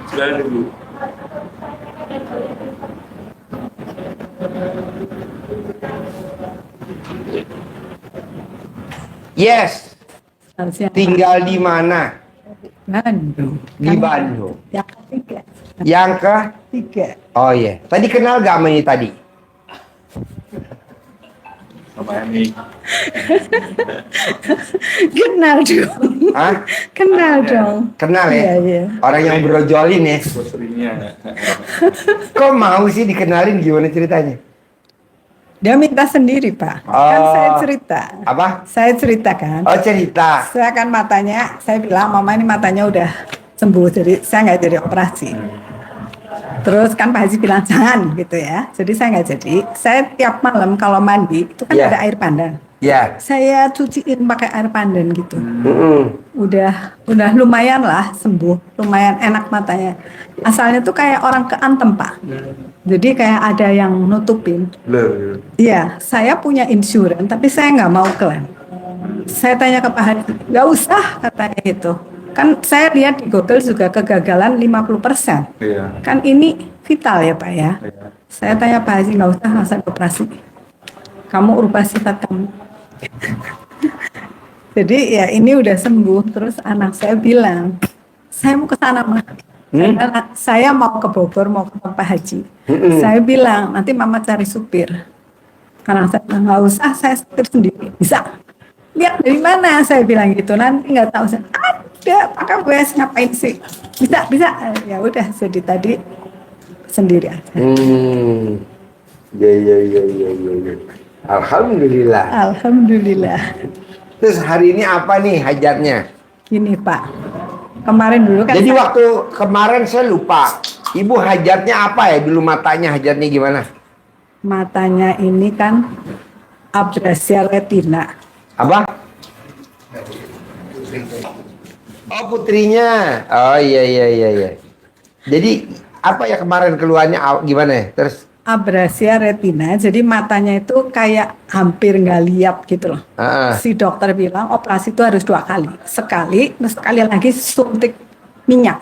Sudah dulu. Yes. Harusnya Tinggal di mana? Bandung. Di Bandung. Yang ketiga. Yang ke? Tiga. Oh iya. Tadi kenal gak sama ini tadi? Sama ini. Kenal dong. Hah? Kenal dong. Kenal ya? Iya, iya. Orang yang brojolin ya. Istrinya. Kok mau sih dikenalin, gimana ceritanya? Dia minta sendiri, Pak. Kan Oh. saya cerita. Apa? Saya cerita kan. Oh cerita. Saya kan matanya, saya bilang, Mama ini matanya udah sembuh, jadi saya nggak jadi operasi. Terus kan Pak Haji bilang jangan gitu ya. Jadi saya nggak jadi. Saya tiap malam kalau mandi itu kan Iya. ada air pandan. Ya. Saya cuciin pakai air pandan gitu. Mm-mm. Udah lumayan lah sembuh, lumayan enak matanya. Asalnya tuh kayak orang keantem, Pak. Jadi kayak ada yang nutupin. Blur. Iya, saya punya insurance tapi saya nggak mau klaim. Saya tanya ke Pak Haji, nggak usah katanya gitu. Kan saya lihat di Google juga kegagalan 50%. Iya. Kan ini vital ya Pak ya. Iya. Saya tanya Pak Haji, nggak usah masa operasi. Kamu ubah sifat kamu. Jadi ya ini udah sembuh. Terus anak saya bilang, saya mau ke sana Mah. Karena saya mau ke Bogor, mau ke Pak Haji. Saya bilang, nanti Mama cari supir. Karena saya bilang, nggak usah, saya supir sendiri. Bisa. Lihat dari mana? Saya bilang gitu. Nanti nggak tahu. Saya, ada, pakai WS ngapain sih? Bisa. Ya udah, jadi tadi sendiri aja. Ya. Alhamdulillah. Alhamdulillah. Terus hari ini apa nih hajatnya? Gini Pak, kemarin dulu kan Jadi saya- waktu kemarin saya lupa. Ibu hajatnya apa ya? Dulu matanya hajatnya gimana? matanya ini kan abrasia retina. Apa? Oh putrinya. Oh iya. Jadi apa ya kemarin keluarnya gimana ya? Terus Abrasia retina, jadi matanya itu kayak hampir nggak lihat gitu loh. Si dokter bilang operasi itu harus 2 kali. Sekali, terus sekali lagi suntik minyak.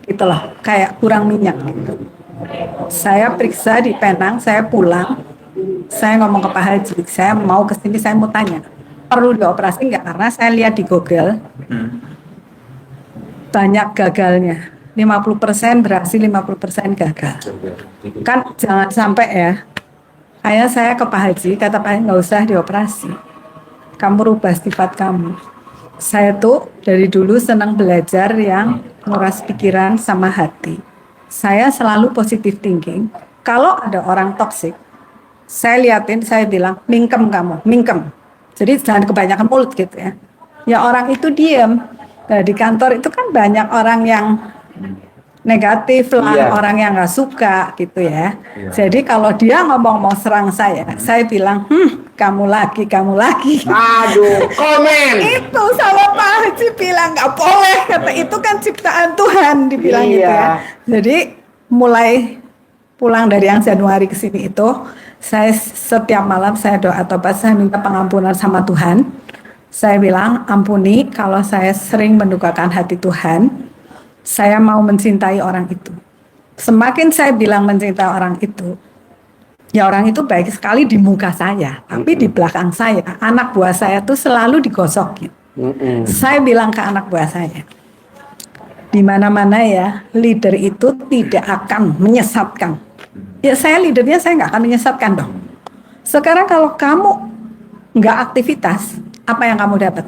Gitu loh, kayak kurang minyak gitu. Saya periksa di Penang, saya pulang. Saya ngomong ke Pak Haji, saya mau ke sini, saya mau tanya. Perlu dioperasi nggak? Karena saya lihat di Google, banyak gagalnya. 50% berhasil, 50% gagal. Kan jangan sampai ya. Kayak saya ke Pak Haji, kata Pak Haji nggak usah dioperasi. Kamu rubah sifat kamu. Saya tuh dari dulu senang belajar yang nguras pikiran sama hati. Saya selalu positive thinking. Kalau ada orang toksik, saya liatin, saya bilang, mingkem kamu, mingkem. Jadi jangan kebanyakan mulut gitu ya. Ya orang itu diem. Nah, di kantor itu kan banyak orang yang negatif lah, Iya. orang yang nggak suka gitu ya. Jadi kalau dia ngomong mau serang saya bilang, kamu lagi, kamu lagi. Aduh, komen. Itu sama Pak Haji bilang nggak boleh, kata itu kan ciptaan Tuhan, dibilang gitu Iya. ya. Jadi mulai pulang dari yang Januari ke sini itu, saya setiap malam saya doa tobat, saya minta pengampunan sama Tuhan. Saya bilang, ampuni kalau saya sering mendukakan hati Tuhan. Saya mau mencintai orang itu. Semakin saya bilang mencintai orang itu, ya orang itu baik sekali di muka saya, tapi di belakang saya, anak buah saya tuh selalu digosokin. Saya bilang ke anak buah saya, di mana-mana ya, leader itu tidak akan menyesatkan. Ya saya leadernya, saya nggak akan menyesatkan dong. Sekarang kalau kamu nggak aktivitas, apa yang kamu dapat?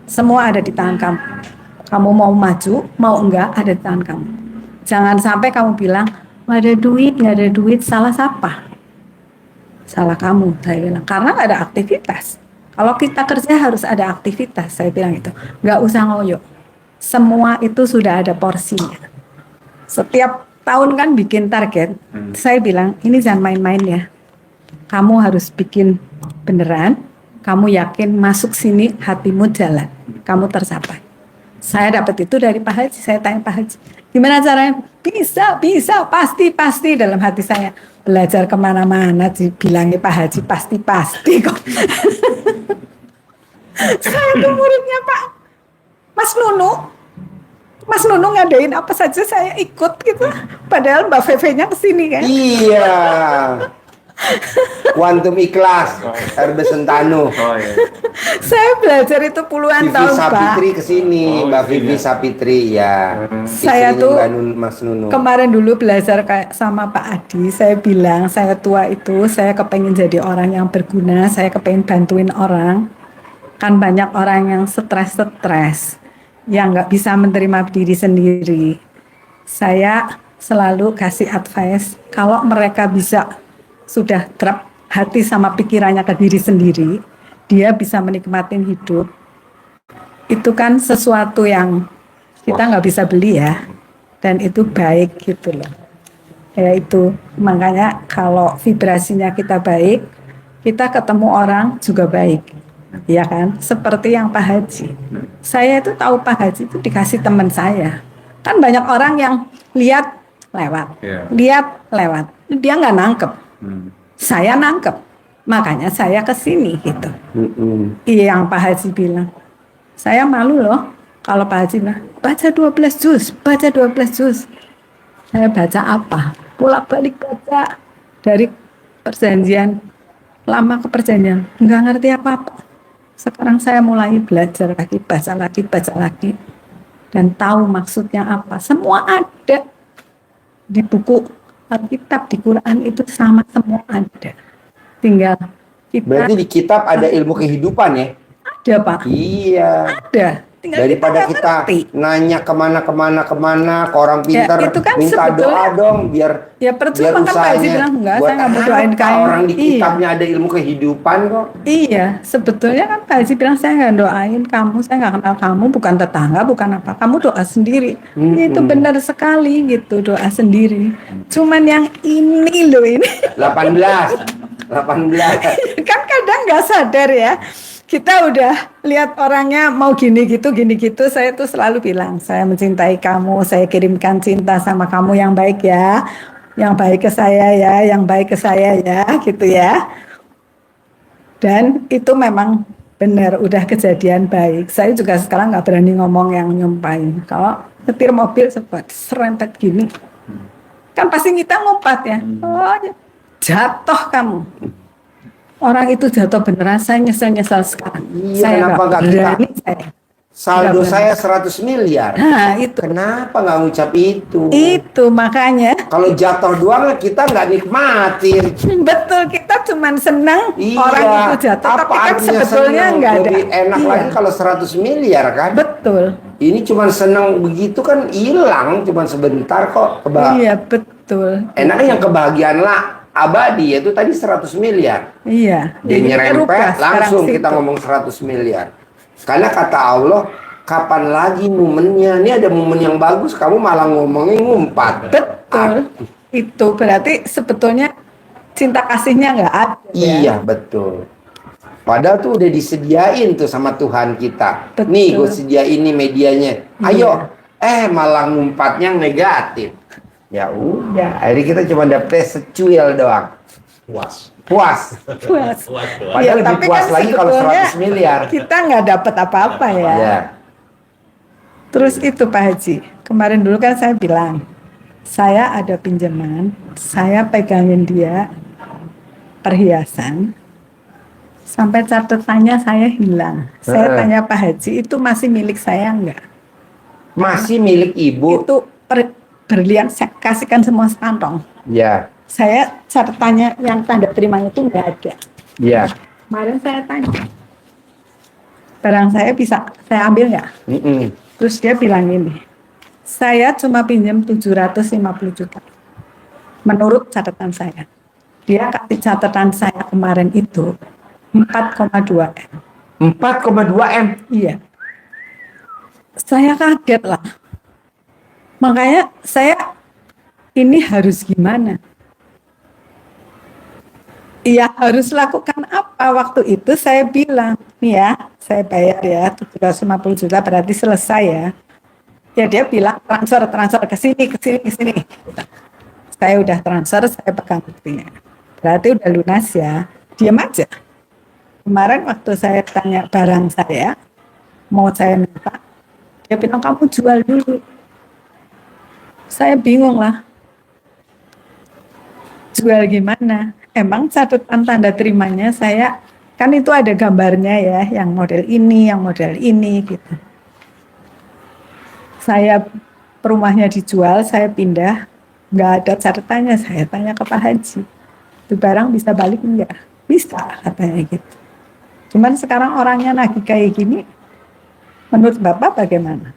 Semua ada di tangan kamu. Kamu mau maju, mau enggak, ada di tangan kamu. Jangan sampai kamu bilang, nggak ada duit, salah siapa? Salah kamu, saya bilang. Karena nggak ada aktivitas. Kalau kita kerja harus ada aktivitas, saya bilang itu. Nggak usah ngoyo. Semua itu sudah ada porsinya. Setiap tahun kan bikin target, saya bilang, ini jangan main-main ya. Kamu harus bikin beneran, kamu yakin masuk sini, hatimu jalan, kamu tercapai. Saya dapat itu dari Pak Haji. Saya tanya Pak Haji, gimana caranya? Bisa, pasti dalam hati saya. Belajar kemana-mana, bilangnya Pak Haji pasti kok. Saya tuh muridnya Pak Mas Nunu. Mas Nunu ngadain apa saja saya ikut gitu. Padahal Mbak Feve-nya kesini kan. Iya. Kuantum ikhlas, Herbe Sentano. Saya belajar itu puluhan Vivi tahun Pak. Sapitri kesini, Mbak Vivi Sapitri ya. Saya Istrinya tuh Mbak Mas Nunu. kemarin dulu belajar kayak sama Pak Adi, saya bilang saya tua itu, saya kepengen jadi orang yang berguna, saya kepengen bantuin orang. Kan banyak orang yang stres, yang nggak bisa menerima diri sendiri. Saya selalu kasih advice, kalau mereka bisa sudah drop hati sama pikirannya ke diri sendiri, dia bisa menikmatin hidup. Itu kan sesuatu yang kita nggak bisa beli ya, dan itu baik gitu loh. Ya itu, makanya kalau vibrasinya kita baik, kita ketemu orang juga baik, ya kan? Seperti yang Pak Haji. Saya itu tahu Pak Haji itu dikasih teman saya. Kan banyak orang yang lihat lewat, dia nggak nangkep. Saya nangkep, makanya saya kesini gitu. Iya yang Pak Haji bilang. Saya malu loh kalau Pak Haji bilang, baca 12 juz. Saya baca apa? Bolak-balik baca dari perjanjian lama ke perjanjian. Nggak ngerti apa-apa. Sekarang saya mulai belajar lagi, baca lagi. Dan tahu maksudnya apa. Semua ada di buku Alkitab, di Quran itu sama semua ada. Tinggal kita Berarti di kitab ada ilmu kehidupan ya? ada Pak. Iya. Ada. Tinggal Daripada nggak kita ngerti. nanya kemana ke orang pintar, itu kan minta doa sebetulnya- dong biar Ya percuma kan Pak Haji usahanya. bilang enggak, Buat saya nggak mau doain apa? kamu. Orang di Iya. kitabnya ada ilmu kehidupan kok. Iya, sebetulnya kan Pak Haji bilang saya nggak doain kamu, saya nggak kenal kamu, bukan tetangga, bukan apa. Kamu doa sendiri. Itu benar sekali gitu, doa sendiri. Cuman yang ini loh ini, 18. kan kadang nggak sadar ya. Kita udah lihat orangnya mau gini gitu, saya tuh selalu bilang, saya mencintai kamu, saya kirimkan cinta sama kamu yang baik ya. Yang baik ke saya ya, yang baik ke saya ya, gitu ya. Dan itu memang benar, udah kejadian baik. Saya juga sekarang nggak berani ngomong yang nyumpahin. Kalau nyetir mobil serempet gini, kan pasti kita ngumpat ya. Oh, jatuh kamu. Orang itu jatuh beneran, saya nyesel sekarang. Iya, Saya kenapa nggak berani saya. Saldo Nggak saya 100 miliar. Nah, itu. Kenapa nggak ngucap itu? Itu makanya. Kalau jatuh doang kita nggak nikmatin. Betul, kita cuman senang Iya. orang itu jatuh, tapi Apa kan artinya sebetulnya seneng? nggak ada. Lebih enak Iya. lagi kalau 100 miliar kan? Betul. Ini cuman seneng begitu kan hilang, cuman sebentar kok. Iya, betul. Enaknya yang kebahagiaan lah abadi, yaitu tadi 100 miliar. Iya. Dia Jadi nyerempet, berubah sekarang langsung kita situ. ngomong 100 miliar. Karena kata Allah, kapan lagi momennya? Ini ada momen yang bagus, kamu malah ngomongin ngumpat. Betul. Itu berarti sebetulnya cinta kasihnya nggak ada. Iya, betul. Padahal tuh udah disediain tuh sama Tuhan kita. Betul. Nih, gue sediain nih medianya. Ayo. Malah ngumpatnya yang negatif. Ya udah, akhirnya kita cuma dapet secuil doang. Puas. Puas. Padahal lebih puas lagi kalau sebetulnya 100 miliar. Kita nggak dapat apa-apa ya. Ya. Terus itu Pak Haji, kemarin dulu kan saya bilang, saya ada pinjaman, saya pegangin dia perhiasan, sampai catatannya saya hilang. Saya tanya Pak Haji, itu masih milik saya enggak? Masih milik ibu. Itu berlian saya kasihkan semua sekantong. Ya. Saya catatannya yang tanda terimanya itu enggak ada. Ya. Kemarin saya tanya, barang saya bisa saya ambil nggak? Terus dia bilang ini, saya cuma pinjam 750 juta. Menurut catatan saya. Dia kasih catatan saya kemarin itu 4,2 M. 4,2 M. Iya. Saya kaget lah. Makanya saya ini harus gimana? Iya, harus lakukan apa? Waktu itu saya bilang, nih ya, saya bayar ya 750 juta berarti selesai ya. Ya dia bilang transfer ke sini. Saya udah transfer, saya pegang buktinya. Berarti udah lunas ya. Diam aja. Kemarin waktu saya tanya barang saya, mau saya minta, dia bilang kamu jual dulu. Saya bingung lah. Jual gimana? Emang catatan tanda terimanya saya, kan itu ada gambarnya ya, yang model ini gitu. Saya rumahnya dijual, saya pindah, nggak ada catatannya. Saya tanya ke Pak Haji, itu barang bisa balik enggak? Bisa, katanya gitu. Cuman sekarang orangnya nagih kayak gini, menurut Bapak bagaimana?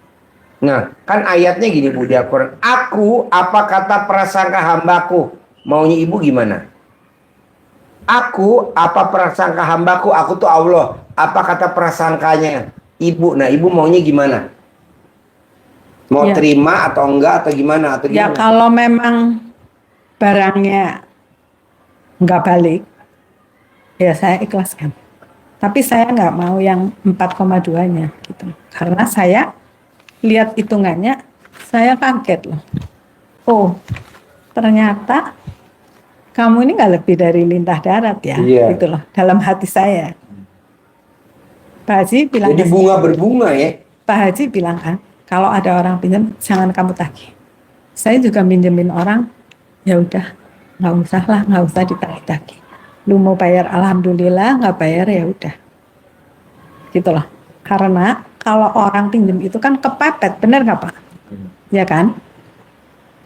Nah, kan ayatnya gini Bu di Al-Quran. Aku apa kata prasangka hambaku? Maunya ibu gimana? Aku apa prasangka hambaku? Aku tuh Allah. Apa kata prasangkanya ibu? Nah, ibu maunya gimana? Mau Ya. terima atau enggak atau gimana? Atau Ya gimana? kalau memang barangnya nggak balik, ya saya ikhlaskan. Tapi saya nggak mau yang 4,2-nya gitu. Karena saya lihat hitungannya, saya kaget loh. Oh, ternyata kamu ini nggak lebih dari lintah darat ya, Iya. gitu loh. Dalam hati saya. Pak Haji bilang, Jadi bunga berbunga ya. Pak Haji bilang kan, kalau ada orang pinjam, jangan kamu tagih. Saya juga minjemin orang, ya udah, nggak usah ditagih-tagih. Lu mau bayar, alhamdulillah, nggak bayar ya udah. Gitu loh. Karena kalau orang pinjam itu kan kepepet, benar nggak Pak? Ya kan?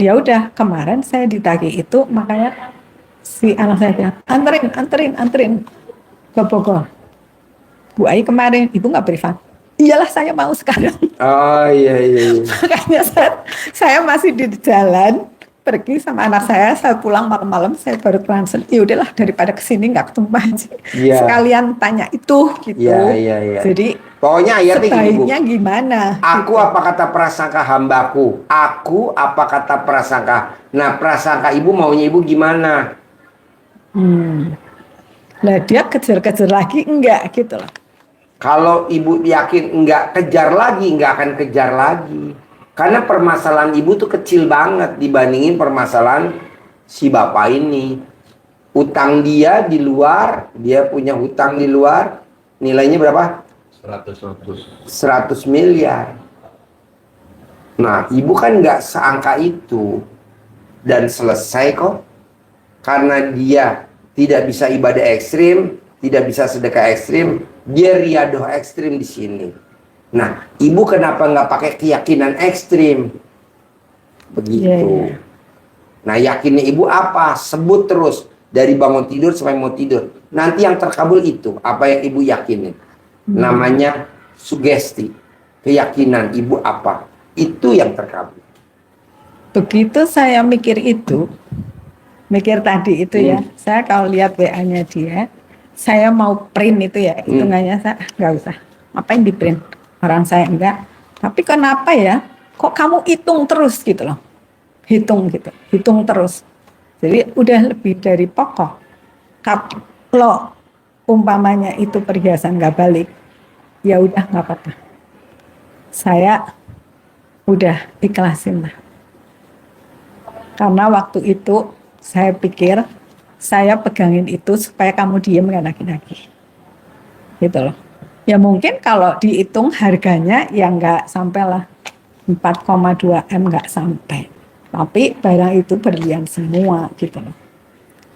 Ya udah, kemarin saya ditagih itu, makanya si anak saya bilang, anterin ke Bogor. Bu Ai kemarin, ibu nggak beri fan. Iyalah saya mau sekarang. Oh iya. Makanya saya masih di jalan, pergi sama anak saya pulang malam-malam, saya baru transfer. Ya udahlah daripada kesini nggak ketemu Pak Haji. Iya. Sekalian tanya itu gitu. Iya. Jadi Pokoknya ayatnya gini Bu. sebaiknya gimana? Aku apa kata prasangka hambaku? Aku apa kata prasangka? Nah, prasangka ibu maunya ibu gimana? Lah dia kejar-kejar lagi enggak gitu loh. Kalau ibu yakin enggak kejar lagi, enggak akan kejar lagi. Karena permasalahan ibu tuh kecil banget dibandingin permasalahan si bapak ini. Utang dia di luar, dia punya hutang di luar, nilainya berapa? 100 miliar. Nah, ibu kan nggak seangka itu. Dan selesai kok. Karena dia tidak bisa ibadah ekstrim, tidak bisa sedekah ekstrim, dia riadoh ekstrim di sini. Nah, ibu kenapa nggak pakai keyakinan ekstrim? Begitu. Iya. Nah, yakinnya ibu apa? Sebut terus dari bangun tidur sampai mau tidur. Nanti yang terkabul itu apa yang ibu yakinin. Namanya sugesti. Keyakinan ibu apa? Itu yang terkabul. Begitu saya mikir itu, mikir tadi itu ya, saya kalau lihat WA-nya dia, saya mau print itu ya, hitungannya saya nggak usah. Ngapain di print? Orang saya enggak. Tapi kenapa ya? Kok kamu hitung terus gitu loh? Hitung gitu, hitung terus. Jadi udah lebih dari pokok. Kalau umpamanya itu perhiasan nggak balik, ya udah nggak apa-apa. Saya udah ikhlasin lah. Karena waktu itu saya pikir saya pegangin itu supaya kamu diem nggak lagi-lagi. Gitu loh. Ya mungkin kalau dihitung harganya ya nggak sampai lah 4,2 M nggak sampai. Tapi barang itu berlian semua gitu loh.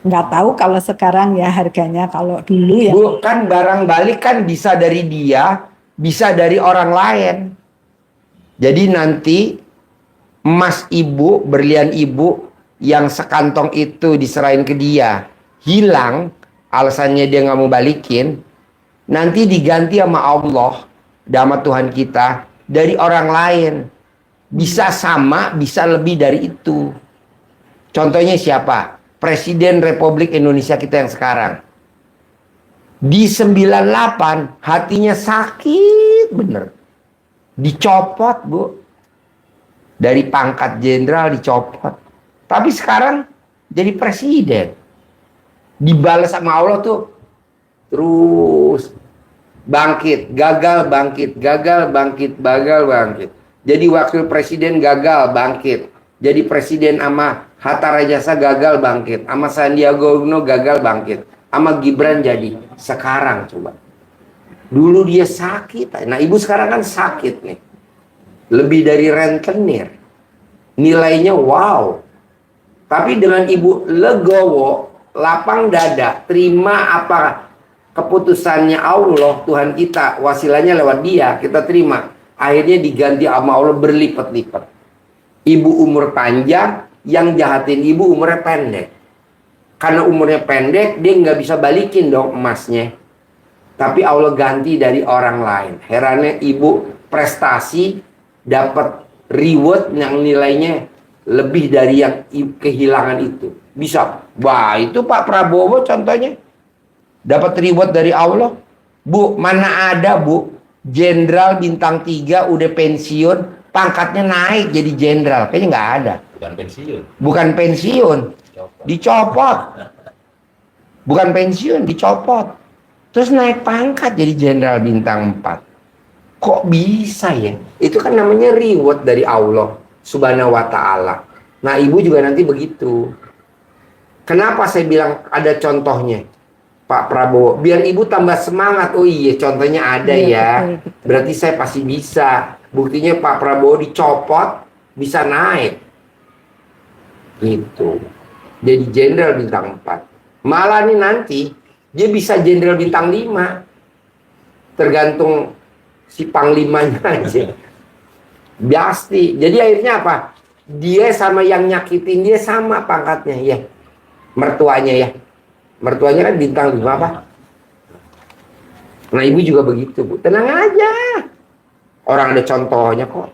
Nggak tahu kalau sekarang ya harganya kalau dulu ya. Bu, kan barang balik kan bisa dari dia, bisa dari orang lain. Jadi nanti emas ibu, berlian ibu yang sekantong itu diserahin ke dia, hilang, alasannya dia nggak mau balikin, nanti diganti sama Allah, sama Tuhan kita, dari orang lain. Bisa sama, bisa lebih dari itu. Contohnya siapa? Presiden Republik Indonesia kita yang sekarang. Di 98 hatinya sakit bener. Dicopot, Bu. Dari pangkat jenderal dicopot. Tapi sekarang jadi presiden. Dibalas sama Allah tuh terus bangkit, gagal bangkit, gagal bangkit, gagal bangkit. Jadi wakil presiden gagal bangkit. Jadi presiden sama Hatta Rajasa gagal bangkit. Sama Sandiaga Uno gagal bangkit. Sama Gibran jadi. Sekarang coba. Dulu dia sakit. Nah ibu sekarang kan sakit nih. Lebih dari rentenir. Nilainya wow. Tapi dengan ibu legowo, lapang dada, terima apa keputusannya Allah, Tuhan kita, wasilanya lewat dia, kita terima. Akhirnya diganti sama Allah berlipat-lipat. Ibu umur panjang, yang jahatin ibu umurnya pendek. Karena umurnya pendek, dia nggak bisa balikin dong emasnya. Tapi Allah ganti dari orang lain. Herannya ibu prestasi dapat reward yang nilainya lebih dari yang kehilangan itu. Bisa. Wah, itu Pak Prabowo contohnya. Dapat reward dari Allah. Bu, mana ada Bu, jenderal bintang 3 udah pensiun, pangkatnya naik jadi jenderal. Kayaknya nggak ada. Bukan pensiun. Bukan pensiun. Dicopot. Bukan pensiun, dicopot. Terus naik pangkat jadi jenderal bintang 4. Kok bisa ya? Itu kan namanya reward dari Allah Subhanahu wa ta'ala. Nah ibu juga nanti begitu. Kenapa saya bilang ada contohnya Pak Prabowo? Biar ibu tambah semangat. Oh iya contohnya ada ya. Betul, betul. Berarti saya pasti bisa. Buktinya Pak Prabowo dicopot bisa naik. Gitu. Jadi jenderal bintang 4. Malah nih nanti dia bisa jenderal bintang 5. Tergantung si panglimanya aja. Pasti. Jadi akhirnya apa? Dia sama yang nyakitin dia sama pangkatnya ya. Mertuanya ya. Mertuanya kan bintang 5 apa? Nah ibu juga begitu Bu. Tenang aja. Orang ada contohnya kok.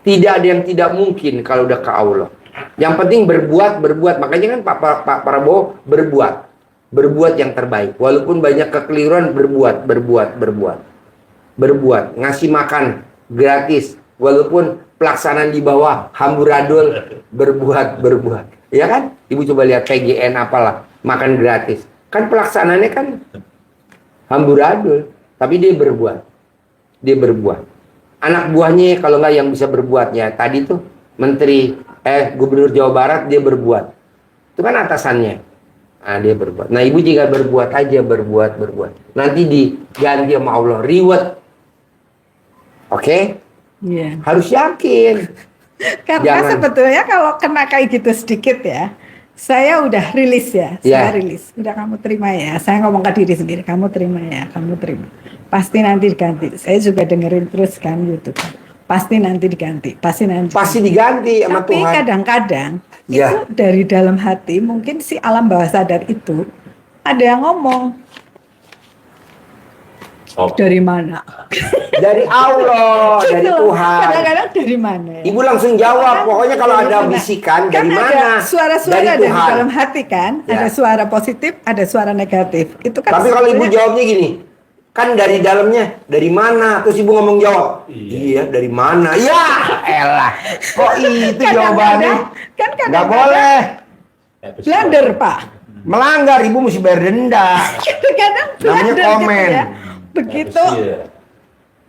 Tidak ada yang tidak mungkin kalau udah ke Allah. Yang penting berbuat. Makanya kan Pak Prabowo berbuat yang terbaik. Walaupun banyak kekeliruan berbuat. Ngasih makan gratis. Walaupun pelaksanaan di bawah hamburadul berbuat. Ya kan? Ibu coba lihat PGN apalah. Makan gratis. Kan pelaksanaannya kan hamburadul. Tapi dia berbuat. Anak buahnya kalau nggak yang bisa berbuat ya. Tadi tuh Gubernur Jawa Barat dia berbuat. Itu kan atasannya. Nah, dia berbuat. Nah, ibu juga berbuat aja, berbuat. Nanti diganti sama Allah reward. Oke? Iya. Harus yakin. Karena Jangan. sebetulnya kalau kena kayak gitu sedikit ya, saya udah rilis ya, saya Ya. rilis. Udah kamu terima ya. Saya ngomong ke diri sendiri, kamu terima ya, kamu terima. pasti nanti diganti. Saya juga dengerin terus kan gitu kan. Pasti nanti diganti, pasti nanti. Pasti diganti sama Tapi Tuhan. kadang-kadang Ya. itu dari dalam hati mungkin si alam bawah sadar itu ada yang ngomong dari mana? Dari Allah, dari Gitu loh. Tuhan. Kadang-kadang dari mana? Ya? Ibu langsung jawab, pokoknya kalau Dari ada mana? bisikan Kan dari ada mana? suara-suara Dari dari Tuhan. dalam hati kan, Ya. ada suara positif, ada suara negatif. Itu kan Tapi kalau ibu sebetulnya- jawabnya gini, kan dari dalamnya, dari mana? Terus ibu ngomong jawab, iya dari mana? Ya elah, kok itu Kadang-kadang- jawabannya? kan Nggak kadang-kadang boleh, blunder Pak. melanggar, ibu mesti bayar denda. Kadang-kadang Namanya blunder komen. gitu ya.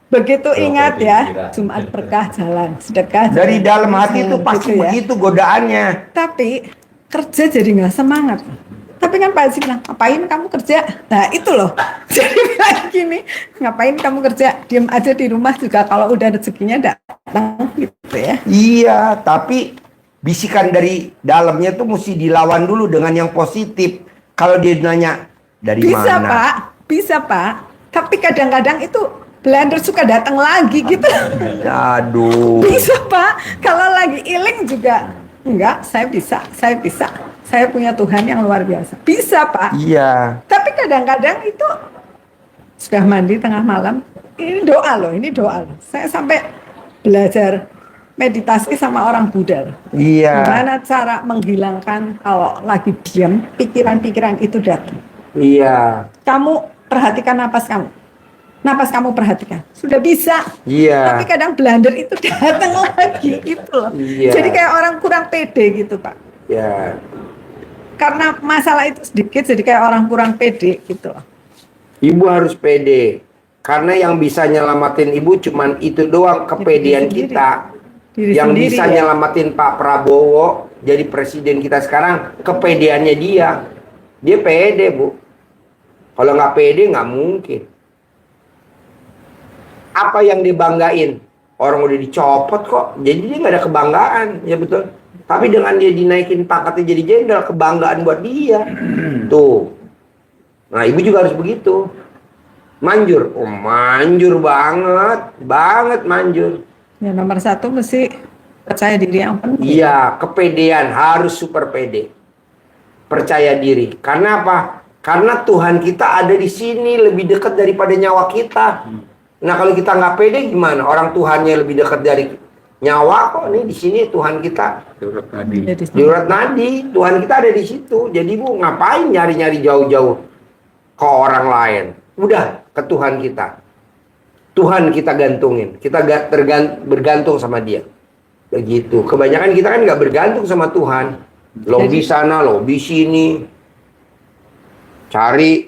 Begitu ingat ya, Jumat berkah jalan, sedekah Dari jalan, dalam hati itu jalan, pasti gitu ya. begitu godaannya. Tapi kerja jadi nggak semangat. Tapi kan Pak Haji bilang, ngapain kamu kerja? Nah itu loh. Jadi bilang gini, ngapain kamu kerja? Diem aja di rumah juga kalau udah rezekinya datang gitu ya. Iya, tapi bisikan dari dalamnya tuh mesti dilawan dulu dengan yang positif. Kalau dia nanya dari Bisa mana? Pak, bisa Pak. Tapi kadang-kadang itu blunder suka datang lagi gitu. Aduh. Bisa Pak, kalau lagi iling juga. Enggak, saya bisa, saya bisa. Saya punya Tuhan yang luar biasa. Bisa Pak. Iya. Tapi kadang-kadang itu sudah mandi tengah malam. Ini doa loh, ini doa loh. Saya sampai belajar meditasi sama orang Buddha loh. Iya. Gimana cara menghilangkan kalau lagi diam, pikiran-pikiran itu datang. Iya. Kamu perhatikan napas kamu. Napas kamu perhatikan. Sudah bisa. Iya. Tapi kadang blunder itu datang lagi gitu loh. Iya. Jadi kayak orang kurang pede gitu Pak. Ya. Karena masalah itu sedikit jadi kayak orang kurang pede gitu loh. Ibu harus pede. Karena yang bisa nyelamatin ibu cuman itu doang, kepedean Diri sendiri. kita. Diri Yang sendiri, bisa ya. nyelamatin Pak Prabowo jadi presiden kita sekarang, kepedeannya dia. Dia pede, Bu. Kalau nggak pede nggak mungkin. Apa yang dibanggain? Orang udah dicopot kok. Jadi dia nggak ada kebanggaan, ya betul. Tapi dengan dia dinaikin pangkatnya jadi jenderal, kebanggaan buat dia. Tuh. Nah, ibu juga harus begitu. Manjur. Oh, manjur banget. Banget manjur. Ya nomor satu mesti percaya diri yang penuh. Iya, kepedean. Harus super pede. Percaya diri. Karena apa? Karena Tuhan kita ada di sini lebih dekat daripada nyawa kita. Nah, kalau kita nggak pede gimana? Orang Tuhannya lebih dekat dari nyawa kok. Nih di sini Tuhan kita. Jadi, Di urat nadi, Tuhan kita ada di situ. Jadi Bu, ngapain nyari-nyari jauh-jauh ke orang lain? Udah ke Tuhan kita. Tuhan kita gantungin. Kita bergantung sama dia. Begitu. Kebanyakan kita kan nggak bergantung sama Tuhan. Lobby sana, lobby sini. Cari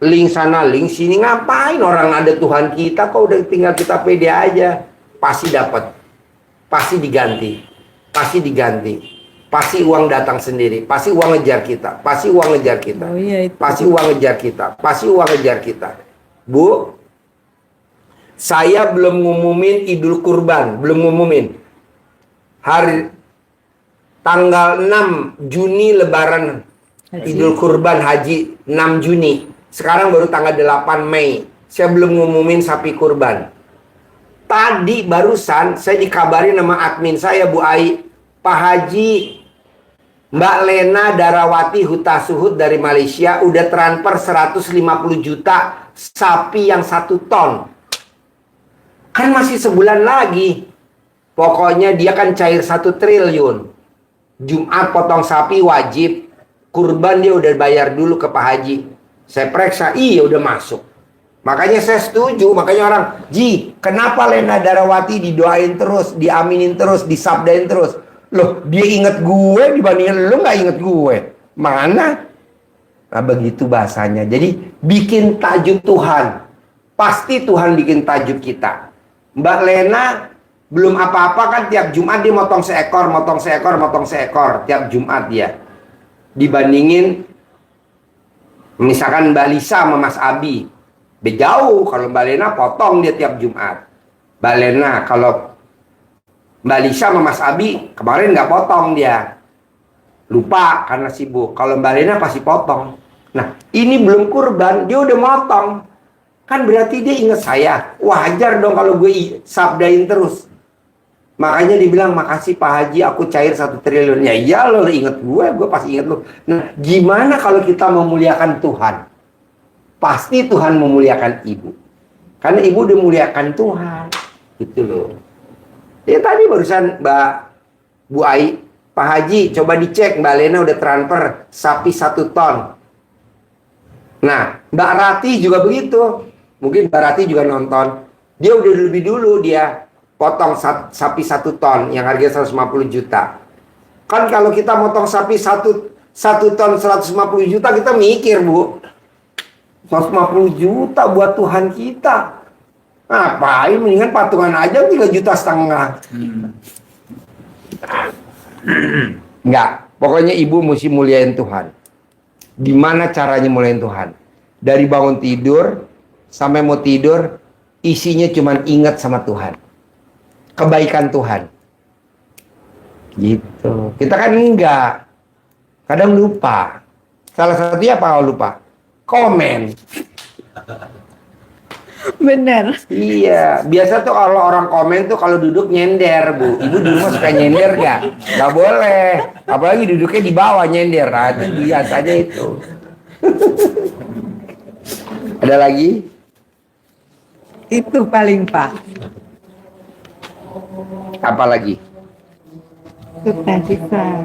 link sana, link sini. Ngapain orang ada Tuhan kita? Kok udah tinggal kita pede aja. Pasti dapat. Pasti diganti. Pasti diganti. Pasti uang datang sendiri. Pasti uang ngejar kita. Pasti uang ngejar kita. Oh iya itu. Pasti uang ngejar kita. Pasti uang ngejar kita. Bu, saya belum ngumumin Idul Kurban. Belum ngumumin. Hari tanggal 6 Juni Lebaran. Haji. Idul Kurban Haji 6 Juni. Sekarang baru tanggal 8 Mei. Saya belum ngumumin sapi kurban. Tadi barusan saya dikabarin sama admin saya Bu Ai, Pak Haji, Mbak Lena Darawati Hutasuhud dari Malaysia udah transfer 150 juta sapi yang 1 ton. Kan masih sebulan lagi. Pokoknya dia kan cair 1 triliun. Jumat potong sapi wajib. Kurban dia udah bayar dulu ke Pak Haji. Saya periksa, iya udah masuk. Makanya saya setuju. Makanya orang, Ji, kenapa Lena Darawati didoain terus, diaminin terus, disabdain terus? Loh, dia inget gue dibandingin lu nggak inget gue. Mana? Nah, begitu bahasanya. Jadi, bikin tajuk Tuhan. Pasti Tuhan bikin tajuk kita. Mbak Lena belum apa-apa kan tiap Jumat dia motong seekor, motong seekor, motong seekor. Tiap Jumat dia. Dibandingin misalkan Mbak Lisa sama Mas Abi. Jauh kalau Mbak Lena potong dia tiap Jumat. Mbak Lena kalau Mbak Lisa sama Mas Abi kemarin nggak potong dia. Lupa karena sibuk. Kalau Mbak Lena pasti potong. Nah ini belum kurban dia udah motong. Kan berarti dia ingat saya. Wajar dong kalau gue sabdain terus. Makanya dibilang, makasih Pak Haji, aku cair 1 triliun. Ya iya lo inget gue pasti inget lo. Nah, gimana kalau kita memuliakan Tuhan? Pasti Tuhan memuliakan ibu. Karena ibu dimuliakan Tuhan. Gitu loh. Ya tadi barusan Bu Ai, Pak Haji coba dicek Mbak Lena udah transfer sapi 1 ton. Nah, Mbak Rati juga begitu. Mungkin Mbak Rati juga nonton. Dia udah lebih dulu dia potong sapi 1 ton yang harganya 150 juta. Kan kalau kita motong sapi 1 ton 150 juta, kita mikir, Bu. 150 juta buat Tuhan kita. Ngapain, mendingan patungan aja 3,5 juta. Enggak, pokoknya ibu mesti muliain Tuhan. Gimana caranya muliain Tuhan? Dari bangun tidur sampai mau tidur, isinya cuman ingat sama Tuhan. Kebaikan Tuhan. Gitu. Kita kan enggak. Kadang lupa. Salah satunya apa kalau lupa? Komen. Bener. Iya, biasa tuh kalau orang komen tuh kalau duduk nyender, Bu. Ibu di rumah suka nyender gak? Gak boleh. Apalagi duduknya di bawah nyender. Nah, itu biasanya itu. Ada lagi? Itu paling Pak. Apa lagi? Itu tadi Pak.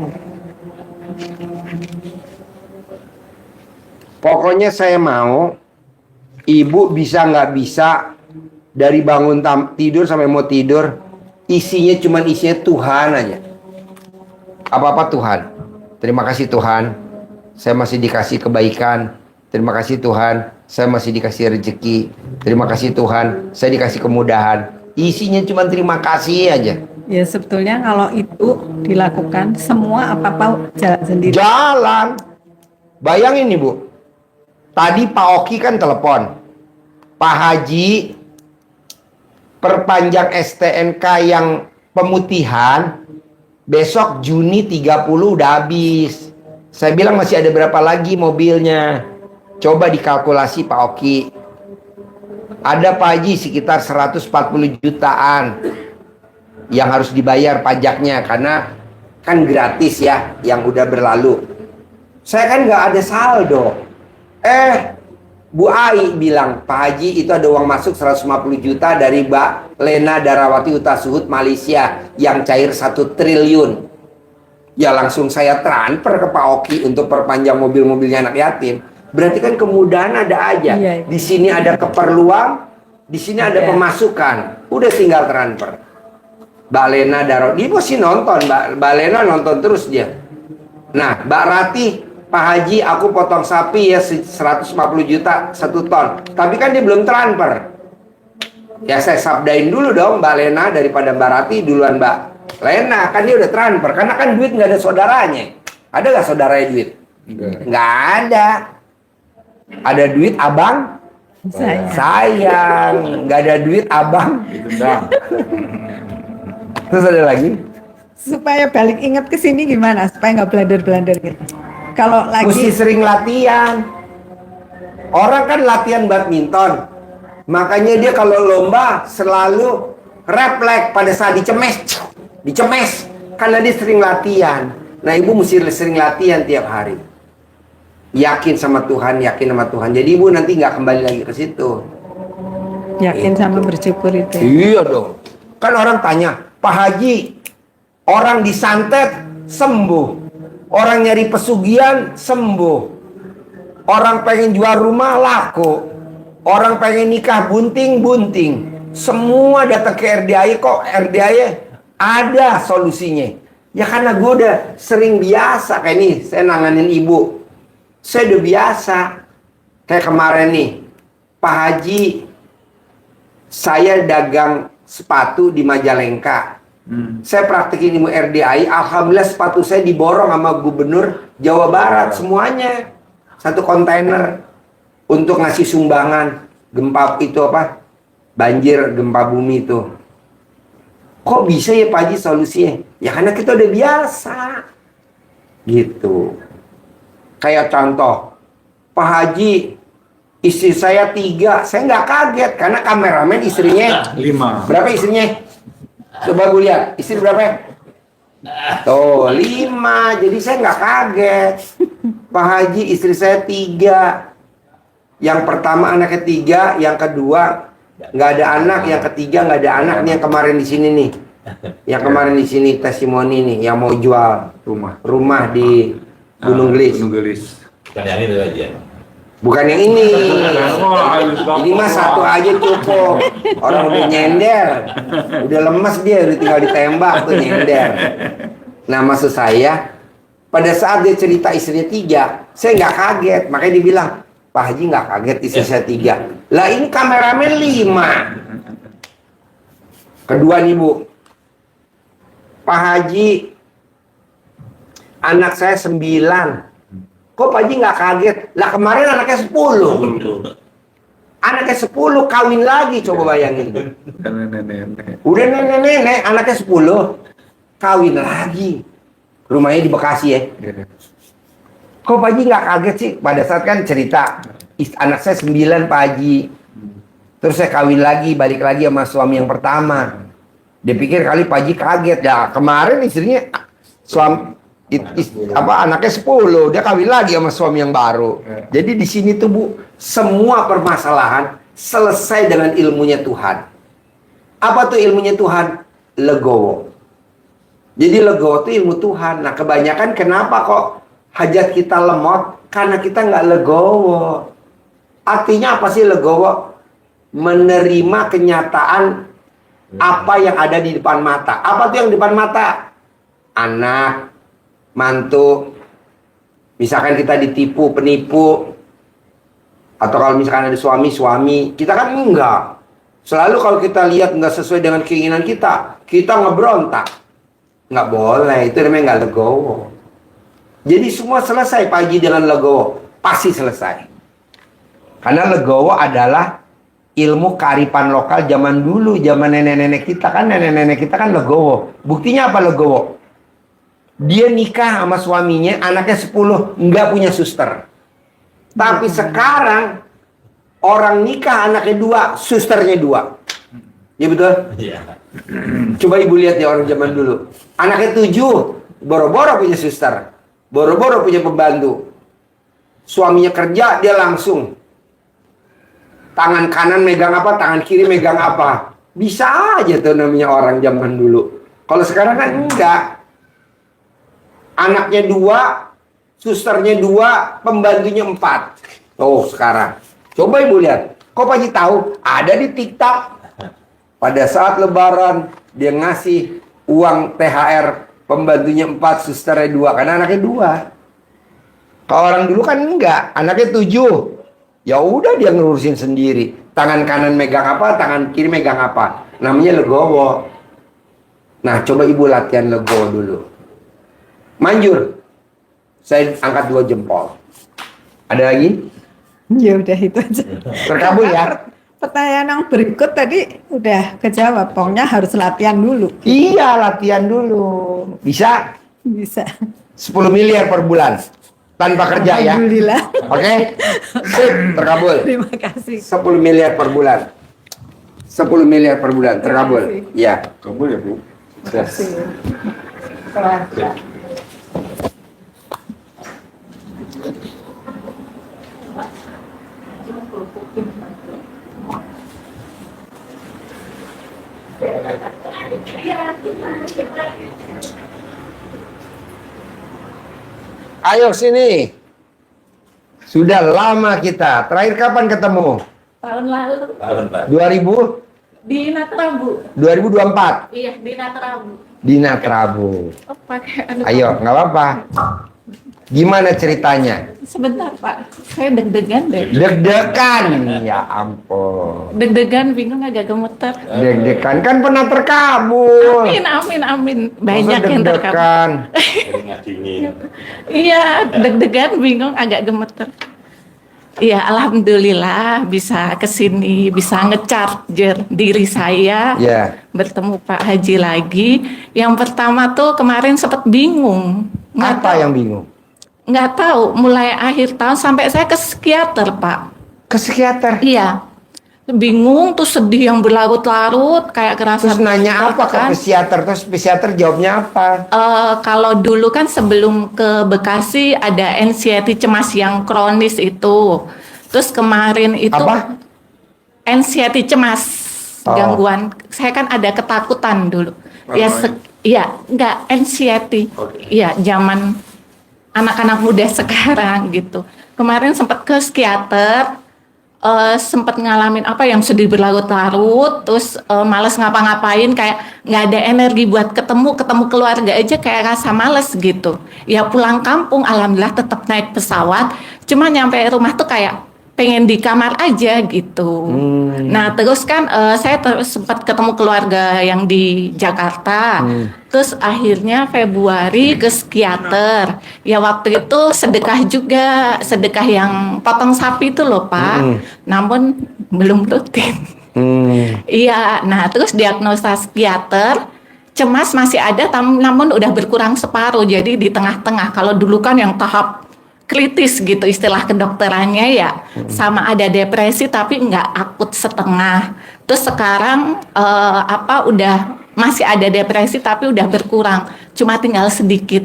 Pokoknya saya mau ibu bisa nggak bisa dari bangun tidur sampai mau tidur isinya Tuhan aja. Apa-apa Tuhan. Terima kasih Tuhan. Saya masih dikasih kebaikan. Terima kasih Tuhan, saya masih dikasih rezeki. Terima kasih Tuhan, saya dikasih kemudahan. Isinya cuma terima kasih aja. Ya sebetulnya kalau itu dilakukan semua apa-apa jalan sendiri. Jalan. Bayangin nih Bu. Tadi Pak Oki kan telepon. Pak Haji perpanjang STNK yang pemutihan besok Juni 30 udah habis. Saya bilang masih ada berapa lagi mobilnya. Coba dikalkulasi Pak Oki. Ada Pak Haji sekitar 140 jutaan yang harus dibayar pajaknya karena kan gratis ya yang udah berlalu. Saya kan nggak ada saldo. Bu Ai bilang, Pak Haji itu ada uang masuk 150 juta dari Mbak Lena Darawati Utasuhud Malaysia yang cair 1 triliun. Ya langsung saya transfer ke Pak Oki untuk perpanjang mobil-mobilnya anak yatim. Berarti kan kemudahan ada aja. Iya. Di sini ada keperluan, di sini ada pemasukan. Udah tinggal transfer. Mbak Lena Darawati, dia pasti nonton. Mbak Lena nonton terus dia. Nah, Mbak Rati, Pak Haji, aku potong sapi ya 150 juta 1 ton. Tapi kan dia belum transfer. Ya saya sabdain dulu dong Mbak Lena daripada Mbak Rati duluan Mbak Lena. Kan dia udah transfer. Karena kan duit nggak ada saudaranya. Ada nggak saudaranya duit? Nggak ada. Ada duit abang? Sayang. Nggak ada duit abang? Terus ada lagi? Supaya balik ingat ke sini gimana? Supaya nggak blunder-blunder gitu. Kalau Mesti lagi sering latihan. Orang kan latihan badminton. Makanya dia kalau lomba selalu refleks pada saat dicemes. Karena dia sering latihan. Nah ibu mesti sering latihan tiap hari. Yakin sama Tuhan. Jadi ibu nanti nggak kembali lagi ke situ. yakin sama bersyukur itu. Iya dong. Kan orang tanya, Pak Haji, orang disantet sembuh. Orang nyari pesugihan sembuh. Orang pengen jual rumah laku. Orang pengen nikah bunting. Semua datang ke RDAI kok. RDAI ada solusinya. Ya karena gue udah sering biasa. Kayak nih saya nanganin ibu. Saya udah biasa. Kayak kemarin nih, Pak Haji, saya dagang sepatu di Majalengka. Saya praktekin ilmu RDAI. Alhamdulillah sepatu saya diborong sama Gubernur Jawa Barat semuanya. 1 kontainer untuk ngasih sumbangan gempa itu apa? Banjir gempa bumi itu. Kok bisa ya Pak Haji solusinya? Ya karena kita udah biasa. Gitu. Kayak contoh, Pak Haji, Istri saya 3, saya nggak kaget karena kameramen istrinya 5. berapa istrinya? Coba gue lihat, istri berapa? Tuh 5, jadi saya nggak kaget. Pak Haji, istri saya 3. Yang pertama anaknya 3, yang kedua nggak ada anak, yang ketiga nggak ada anak. Nih yang kemarin di sini nih, yang kemarin di sini testimoni nih, yang mau jual rumah di Gunung Gelis. Gunung Gelis. Bukan yang ini. Ini mah satu aja cukup. Orang udah nyender, udah lemes dia, udah tinggal ditembak tuh nyender. Nah maksud saya, pada saat dia cerita istrinya 3, saya nggak kaget. Makanya dia bilang, Pak Haji nggak kaget istri saya 3. Lah ini kameramen 5. Kedua nih Bu, Pak Haji, anak saya 9. Kok Pak Haji nggak kaget? Lah kemarin anaknya 10. Anaknya 10 kawin lagi, coba bayangin. Udah nenek-nenek, anaknya 10 kawin lagi. Rumahnya di Bekasi ya. Kok Pak Haji nggak kaget sih? Pada saat kan cerita, anak saya 9 Pak Haji. Terus saya kawin lagi, balik lagi sama suami yang pertama. Dia pikir kali Pak Haji kaget. Ya kemarin istrinya anaknya 10, dia kawin lagi sama suami yang baru. Jadi di sini tuh Bu, semua permasalahan selesai dengan ilmunya Tuhan. Apa tuh ilmunya Tuhan? Legowo. Jadi legowo itu ilmu Tuhan. Nah kebanyakan kenapa kok hajat kita lemot? Karena kita nggak legowo. Artinya apa sih legowo? Menerima kenyataan apa yang ada di depan mata. Apa tuh yang di depan mata? Anak, mantu, misalkan kita ditipu, penipu, atau kalau misalkan ada suami, kita kan enggak. Selalu kalau kita lihat enggak sesuai dengan keinginan kita ngebrontak. Enggak boleh, itu namanya enggak legowo. Jadi semua selesai Pak Haji dengan legowo, pasti selesai. Karena legowo adalah ilmu kearifan lokal zaman dulu, zaman nenek-nenek kita kan, legowo. Buktinya apa legowo? Dia nikah sama suaminya, anaknya 10, nggak punya suster. Tapi sekarang, orang nikah anaknya 2, susternya 2. Iya betul? Iya. Coba ibu lihat ya orang zaman dulu. Anaknya 7, boro-boro punya suster. Boro-boro punya pembantu. Suaminya kerja, dia langsung. Tangan kanan megang apa, tangan kiri megang apa. Bisa aja tuh namanya orang zaman dulu. Kalau sekarang kan enggak. Anaknya 2, susternya 2, pembantunya 4. Tuh sekarang. Coba ibu lihat. Kok Pak Haji tahu? Ada di TikTok. Pada saat lebaran, dia ngasih uang THR. Pembantunya 4, susternya 2. Karena anaknya 2. Kalau orang dulu kan enggak. Anaknya 7. Ya udah dia ngurusin sendiri. Tangan kanan megang apa, tangan kiri megang apa. Namanya legowo. Nah coba ibu latihan legowo dulu. Manjur, saya angkat 2 jempol. Ada lagi? Ya udah itu aja. Terkabul ya? Pertanyaan yang berikut tadi udah kejawab. Pokoknya harus latihan dulu. Iya, latihan dulu. Bisa? Bisa. 10 miliar per bulan. Tanpa kerja ya? Alhamdulillah. Oke? Sip, terkabul. Terima kasih. 10 miliar per bulan. 10 miliar per bulan, terkabul. Iya. Kabul ya Bu. Yes. Ayo sini. Sudah lama kita. Terakhir kapan ketemu? Tahun lalu 2000? di Natrabu. 2024. Iya, di Natrabu. Di Natrabu. Oh, pakai anu. Ayo, nggak apa-apa. Gimana ceritanya? Sebentar, Pak. Saya deg-degan deh. Deg-degan. Ya ampun. Deg-degan, bingung agak gemeter. Deg-degan kan pernah terkabul. Amin. Banyak Masa yang terkabul. deg-degan? Iya, deg-degan, bingung, agak gemeter. Iya, alhamdulillah bisa kesini, bisa nge-charger diri saya, Ya. bertemu Pak Haji lagi. Yang pertama tuh kemarin sempat bingung. Apa yang bingung? Nggak tahu, mulai akhir tahun sampai saya ke psikiater, Pak. Ke psikiater. Iya, bingung tuh, sedih yang berlarut-larut, kayak kerasa Terus nanya apa ke kan. psikiater? Terus psikiater jawabnya apa? Kalau dulu kan sebelum ke Bekasi ada anxiety cemas yang kronis itu. Terus kemarin itu Apa? anxiety cemas, Oh. gangguan. Saya kan ada ketakutan dulu. Ya, iya, enggak anxiety. Iya, zaman anak-anak muda sekarang gitu. Kemarin sempat ke psikiater, sempat ngalamin apa yang sedih berlarut-larut, terus males ngapa-ngapain, kayak nggak ada energi buat ketemu keluarga aja, kayak rasa males gitu. Ya pulang kampung, alhamdulillah tetap naik pesawat, cuma nyampe rumah tuh kayak pengen di kamar aja gitu. Nah terus kan saya sempat ketemu keluarga yang di Jakarta. Terus akhirnya Februari ke psikiater. Ya waktu itu sedekah juga, sedekah yang potong sapi itu loh Pak. Namun belum rutin. Iya, nah terus diagnosa psikiater, cemas masih ada, namun udah berkurang separuh. Jadi di tengah-tengah. Kalau dulu kan yang tahap kritis gitu istilah kedokterannya ya, sama ada depresi tapi nggak akut setengah. Terus sekarang udah masih ada depresi tapi udah berkurang, cuma tinggal sedikit.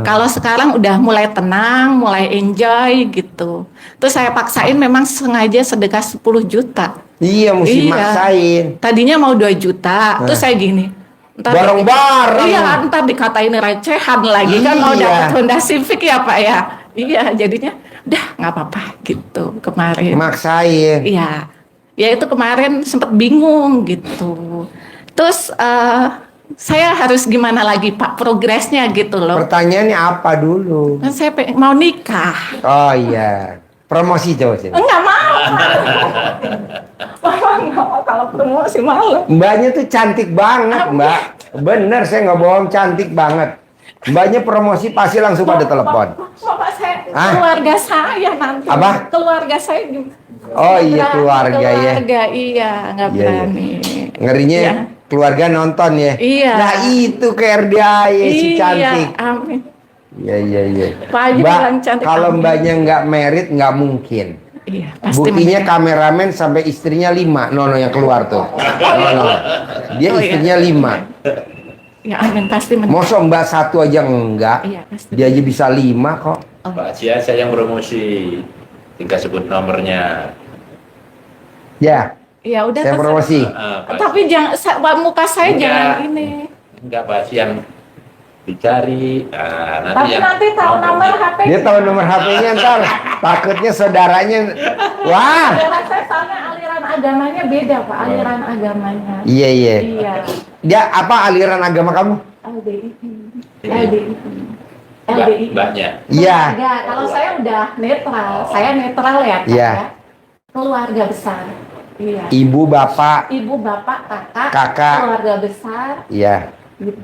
Kalau sekarang udah mulai tenang, mulai enjoy gitu. Terus saya paksain, memang sengaja sedekah 10 juta. Iya, mesti maksain. Tadinya mau 2 juta, terus saya gini. Bareng-bareng. Iya, ntar dikatain recehan lagi kan, mau Iya. dapat Honda Civic ya Pak ya. Iya, jadinya udah nggak apa-apa gitu kemarin. Maksain. Iya, ya itu kemarin sempat bingung gitu. Terus saya harus gimana lagi Pak progresnya gitu loh. Pertanyaannya apa dulu? Kan saya mau nikah. Oh iya. Promosi coba sini. Enggak mau. Mama nggak mau kalau promosi malu. Mbaknya tuh cantik banget, Mbak. Bener, saya nggak bohong, cantik banget. Mbaknya promosi pasti langsung pada telepon. Bapak saya, Ah? keluarga saya nanti. Apa? Keluarga saya juga. Oh iya, Nggak berani, keluarga ya. Keluarga, iya, nggak Iya, iya. berani. Ngerinya Iya. keluarga nonton ya. Iya. Nah itu ke RDAY si cantik. Iya, amin. Iya. Pak Haji Mbak, bilang cantik, kalau amin. mbaknya nggak merit nggak mungkin. Iya, pasti Buktinya menang. kameramen sampai istrinya 5. Nono yang keluar tuh. Nono. Dia Oh, iya. istrinya 5. Ya amin, pasti menang. Masa mbak satu aja enggak? Iya, pasti. Dia aja bisa 5 kok. Pak Cia, saya yang promosi. Tinggal sebut nomornya. Ya, Ya udah. saya terserah. promosi. Pak Tapi jangan muka saya Enggak. jangan ini. Enggak, Pak Cia yang dicari. Nah, Tapi nanti tahu nomor HP. Dia tahu nomor HP-nya ntar. Takutnya saudaranya. Wah. Saudara saya soalnya aliran agamanya beda Pak, aliran agamanya. Iya. Iya. Dia apa aliran agama kamu? LDI. Ini. LDI. LDI. Mbaknya. Iya. Enggak, kalau saya udah netral. Saya netral ya, Kak, Iya. ya. Keluarga besar. Iya. Ibu, bapak, Ibu, bapak, kakak, Kakak. keluarga besar. iya. Gitu.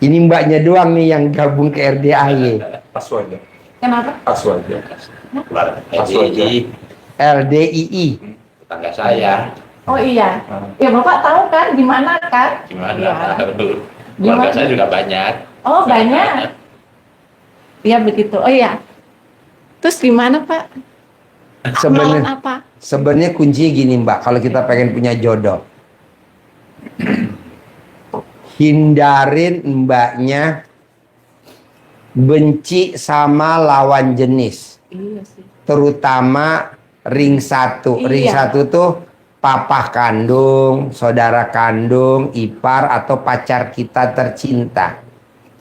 Ini mbaknya doang nih yang gabung ke RDAY. Password. Kenapa? Password. Keluarga Password, LDI, LDII. tetangga saya. Oh iya. Ya Bapak tahu kan di mana kan? Gimana? Iya. Keluarga Gimana? saya juga banyak. Oh banyak. Iya begitu. Oh iya. Terus gimana Pak? Amalan Sebenarnya apa? sebenarnya kuncinya gini mbak. Kalau kita pengen punya jodoh, hindarin mbaknya benci sama lawan jenis. Iya sih. Terutama ring 1. Ring Iya. 1 tuh papa kandung, saudara kandung, ipar atau pacar kita tercinta.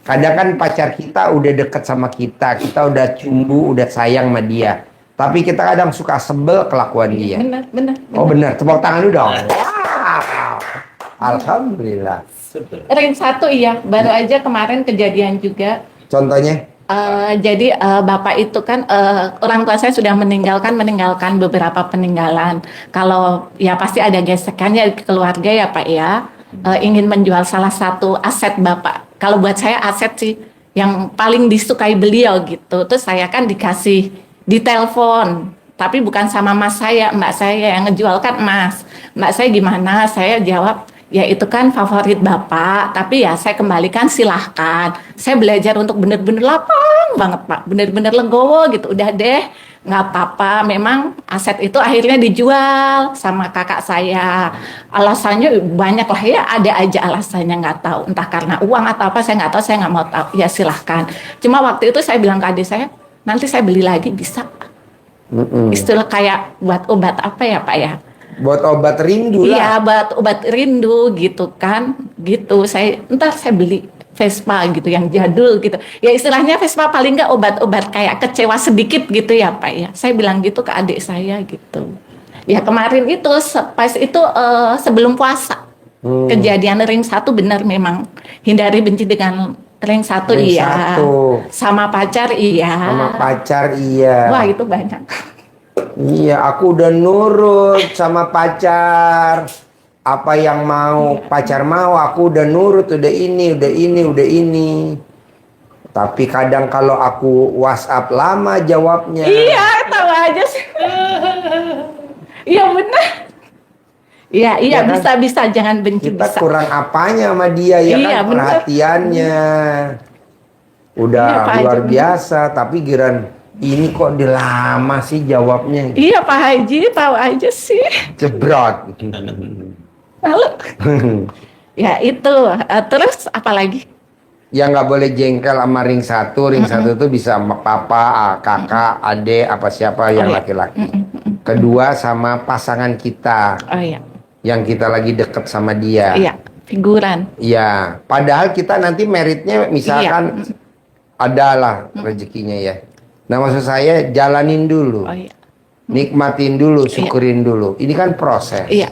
Kadang kan pacar kita udah deket sama kita udah cumbu, udah sayang sama dia. Tapi kita kadang suka sebel kelakuan dia. Benar. Oh benar, tepuk tangan dulu dong. Wow. Alhamdulillah. Ring 1 iya, baru aja kemarin kejadian juga. Contohnya? Jadi bapak itu kan orang tua saya sudah meninggalkan beberapa peninggalan. Kalau ya pasti ada gesekannya di keluarga ya Pak ya. Ingin menjual salah satu aset bapak. Kalau buat saya aset sih yang paling disukai beliau gitu. Terus saya kan dikasih di telepon. Tapi bukan sama mas saya, mbak saya yang ngejual kan mas. Mbak saya gimana? Saya jawab ya itu kan favorit Bapak, tapi ya saya kembalikan silahkan. Saya belajar untuk benar-benar lapang banget Pak, benar-benar legowo gitu. Udah deh, nggak apa-apa. Memang aset itu akhirnya dijual sama kakak saya. Alasannya banyak lah ya, ada aja alasannya nggak tahu. Entah karena uang atau apa, saya nggak tahu, saya nggak mau tahu. Ya silahkan. Cuma waktu itu saya bilang ke adik saya, nanti saya beli lagi bisa. Istilah kayak buat obat apa ya Pak ya? Buat obat rindu lah. Iya, buat obat rindu gitu kan, gitu. Ntar saya beli Vespa gitu yang jadul gitu. Ya istilahnya Vespa paling nggak obat-obat kayak kecewa sedikit gitu ya Pak ya. Saya bilang gitu ke adik saya gitu. Ya kemarin itu pas itu sebelum puasa kejadian ring 1 benar memang hindari benci dengan ring 1 Ring iya. 1. Sama pacar iya. Sama pacar iya. Wah itu banyak. Iya, aku udah nurut sama pacar. Apa yang mau pacar mau, aku udah nurut, udah ini. Tapi kadang kalau aku WhatsApp lama jawabnya. Iya, tahu aja sih. Iya benar. Iya, Ya kan? bisa jangan benci Kita bisa. kurang apanya sama dia ya Iya, kan, bener. perhatiannya. Udah Iya, Pak luar Haji, biasa, tapi giran ini kok dilama sih jawabnya. Iya Pak Haji, tahu aja sih. Cebrot. Lalu, ya itu. Terus apa lagi? Ya nggak boleh jengkel sama ring 1. Ring 1 itu bisa sama papa, kakak, adik, apa siapa yang iya. laki-laki. Kedua sama pasangan kita Oh iya, yang kita lagi deket sama dia. iya figuran. Iya, padahal kita nanti meritnya misalkan adalah rezekinya ya. Nah maksud saya jalanin dulu, Oh iya, nikmatin dulu, syukurin dulu. Ini kan proses. iya,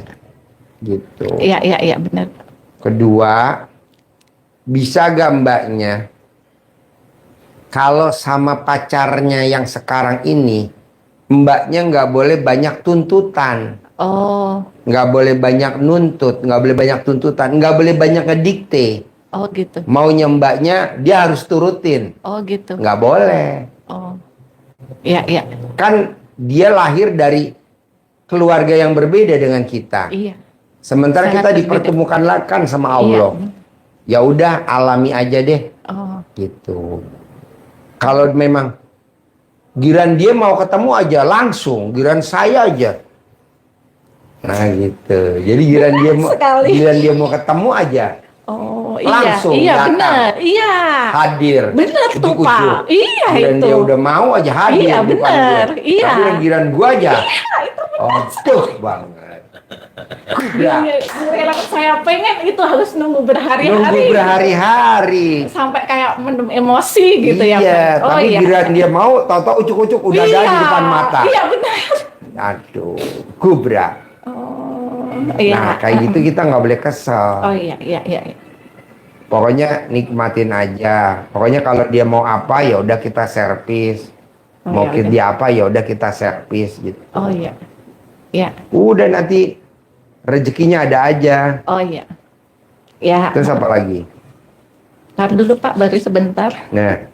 Gitu. iya benar. Kedua, bisa gak mbaknya kalau sama pacarnya yang sekarang ini, mbaknya nggak boleh banyak tuntutan, Oh, nggak boleh banyak nuntut, nggak boleh banyak tuntutan, nggak boleh banyak ngedikte. oh gitu, Maunya mbaknya dia harus turutin, oh gitu. nggak boleh. Oh, iya, Kan dia lahir dari keluarga yang berbeda dengan kita. iya. Sementara Sangat kita berbeda. dipertemukan kan sama Allah. Ya udah alami aja deh, Oh, gitu. Kalau memang giran dia mau ketemu aja langsung, giran saya aja. Nah gitu. Jadi giran Sekali. dia mau ketemu aja, oh langsung iya datang. benar, iya. hadir. Bener tuh, Ujuk-ujuk. Pak. Iya, Giran itu. dia udah mau aja hadir. Iya, di depan bener. gua. Iya. Tapi yang giran gua aja. Iya, itu Oh, tuh banget. Ya, Iya, saya pengen itu harus nunggu nunggu berhari-hari. berhari-hari. Sampai kayak mendem emosi gitu ya. Iya, Pak. Oh tapi iya. giran dia mau, tau-tau ucuk-ucuk udah ada di depan mata. Iya benar. Aduh, gubrak. Oh iya. Nah, kayak gitu kita nggak boleh kesel. Oh iya. Pokoknya nikmatin aja. Pokoknya kalau dia mau apa ya udah kita servis. Oh, Mau iya, dia apa ya udah kita servis gitu. Oh iya. Iya. Udah nanti rezekinya ada aja. Oh iya. Ya. Terus apa lagi? Ntar dulu Pak, baru sebentar. Nah,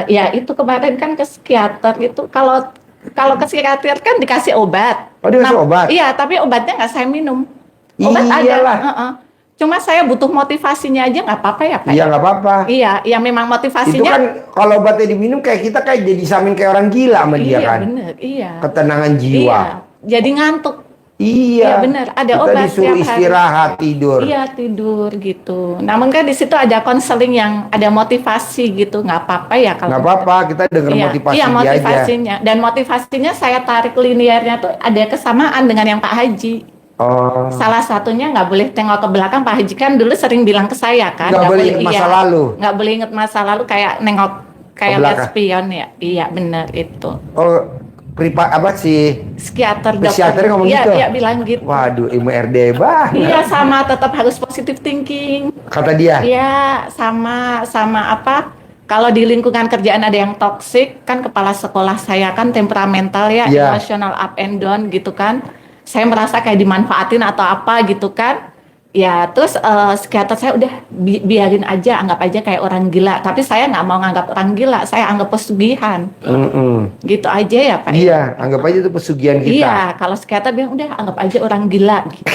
Ya itu kemarin kan ke psikiater itu kalau ke psikiater kan dikasih obat. Oh, dikasih obat? Iya, tapi obatnya nggak saya minum. Obat Iyalah. ada. Cuma saya butuh motivasinya aja nggak apa-apa ya Pak. iya nggak apa-apa. Iya, ya memang Itu motivasinya. kan kalau obatnya diminum kayak kita kayak jadi samin kayak orang gila sama dia Iya kan. bener, iya. Ketenangan jiwa. Iya, jadi ngantuk. Iya. Iya, benar. Ada kita obat disuruh tiap hari. istirahat tidur. Iya tidur gitu. Namun kan di situ ada konseling yang ada motivasi gitu, nggak apa-apa ya kalau. Nggak apa-apa, kita denger Iya, motivasi iya dia aja. motivasinya. Dan motivasinya saya tarik linearnya tuh ada kesamaan dengan yang Pak Haji. Oh. Salah satunya nggak boleh tengok ke belakang. Pak Haji kan dulu sering bilang ke saya kan. Nggak boleh ingat masa lalu. Nggak boleh ingat masa lalu kayak nengok kayak belakang. lihat spion ya. Iya benar itu. Oh, apa sih? Psikiater Psikiater ngomong iya, gitu? Iya bilang gitu. Waduh, ilmu RD banget. Iya sama tetap harus positive thinking. Kata dia. Iya sama apa? Kalau di lingkungan kerjaan ada yang toksik kan kepala sekolah saya kan temperamental ya, Iya. emotional up and down gitu kan. Saya merasa kayak dimanfaatin atau apa gitu kan. Ya, terus psikiater saya udah biarin aja, anggap aja kayak orang gila. Tapi saya nggak mau nganggap orang gila, saya anggap pesugihan. Gitu aja ya Pak. Iya, anggap aja itu pesugihan kita. Iya, kalau psikiater bilang udah anggap aja orang gila gitu.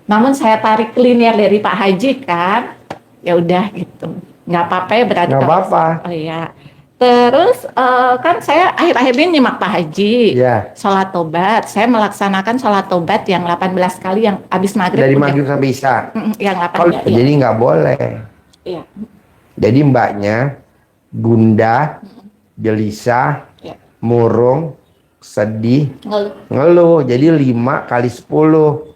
Namun saya tarik linear dari Pak Haji kan, ya udah gitu. Nggak apa-apa ya berarti. Nggak apa-apa. Oh iya. Terus kan saya akhir-akhir ini nyimak Pak Haji, Iya. sholat tobat. Saya melaksanakan sholat tobat yang 18 kali yang habis maghrib. Dari udah. maghrib sampai isya. Yang 8 Kalau ya. jadi nggak boleh. Iya. Jadi mbaknya gundah, gelisah, Iya. murung, sedih, Ngeluh. ngeluh. Jadi 5 kali 10,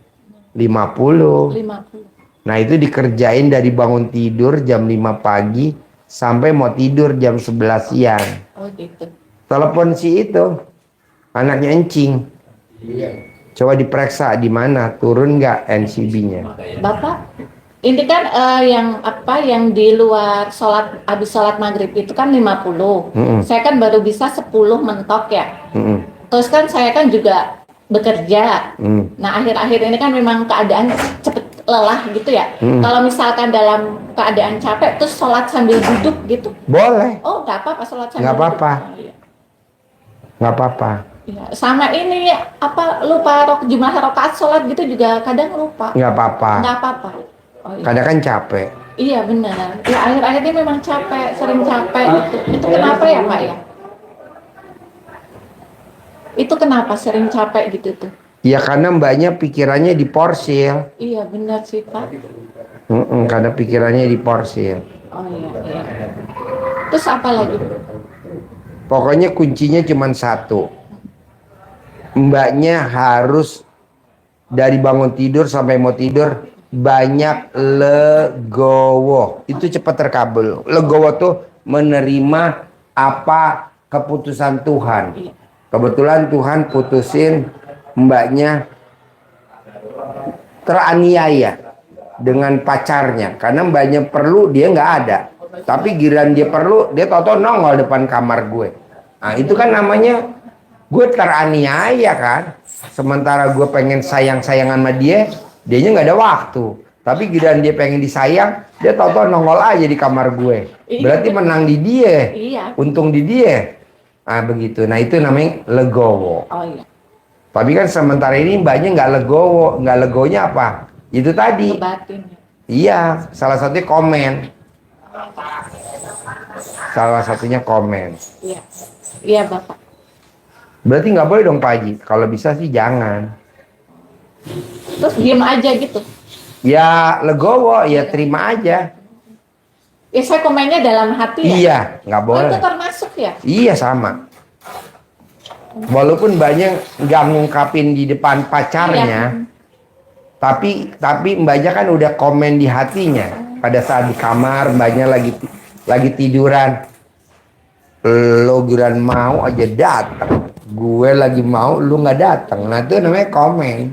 50. 50. Nah itu dikerjain dari bangun tidur jam 5 pagi sampai mau tidur jam 11 siang. Oh gitu. Telepon si itu, anaknya encing. Coba diperiksa di mana, turun nggak NCB-nya? Bapak, ini kan yang di luar sholat, habis sholat maghrib itu kan 50. Saya kan baru bisa 10 mentok ya. Terus kan saya kan juga bekerja. Nah akhir-akhir ini kan memang keadaan cepet lelah gitu ya. Kalau misalkan dalam keadaan capek terus sholat sambil duduk gitu. Boleh, Oh nggak apa-apa sholat sambil Nggak apa-apa. duduk. Oh, iya. nggak apa-apa. Iya. Sama ini lupa jumlah rakaat sholat gitu juga kadang lupa. Nggak apa-apa. Nggak apa-apa. Oh, iya. Kadang kan capek. Iya benar. Ya akhir-akhir ini memang capek, sering capek gitu. Itu kenapa ya Pak ya? Itu kenapa sering capek gitu tuh? Ya karena mbaknya pikirannya diporsil. Iya benar sih Pak. Karena pikirannya diporsil. Oh iya iya. Terus apa lagi? Pokoknya kuncinya cuma satu. Mbaknya harus dari bangun tidur sampai mau tidur banyak legowo. Itu cepat terkabul. Legowo tuh menerima apa keputusan Tuhan. Iya. Kebetulan Tuhan putusin mbaknya teraniaya dengan pacarnya. Karena mbaknya perlu, dia nggak ada. Tapi giliran dia perlu, dia tau-tau nongol depan kamar gue. Nah itu kan namanya gue teraniaya kan. Sementara gue pengen sayang-sayangan sama dia, dianya nggak ada waktu. Tapi giliran dia pengen disayang, dia tau-tau nongol aja di kamar gue. Berarti menang di dia. Iya. Untung di dia. Nah begitu. Nah itu namanya legowo. Oh iya. Tapi kan sementara ini mbaknya nggak legowo. Nggak legonya apa? Itu tadi. Kebatin. Iya, salah satunya komen. Salah satunya komen. Iya. Iya Bapak. Berarti nggak boleh dong Pak Haji. Kalau bisa sih jangan. Terus diem aja gitu. Ya legowo, ya terima aja. Ya saya komennya dalam hati ya. Iya, nggak Oh, boleh. itu termasuk ya. Iya sama. Walaupun banyak nggak ngungkapin di depan pacarnya, tapi mbaknya kan udah komen di hatinya. Pada saat di kamar mbaknya lagi tiduran, lo giliran mau aja datang, gue lagi mau lu nggak datang. Nah itu namanya komen.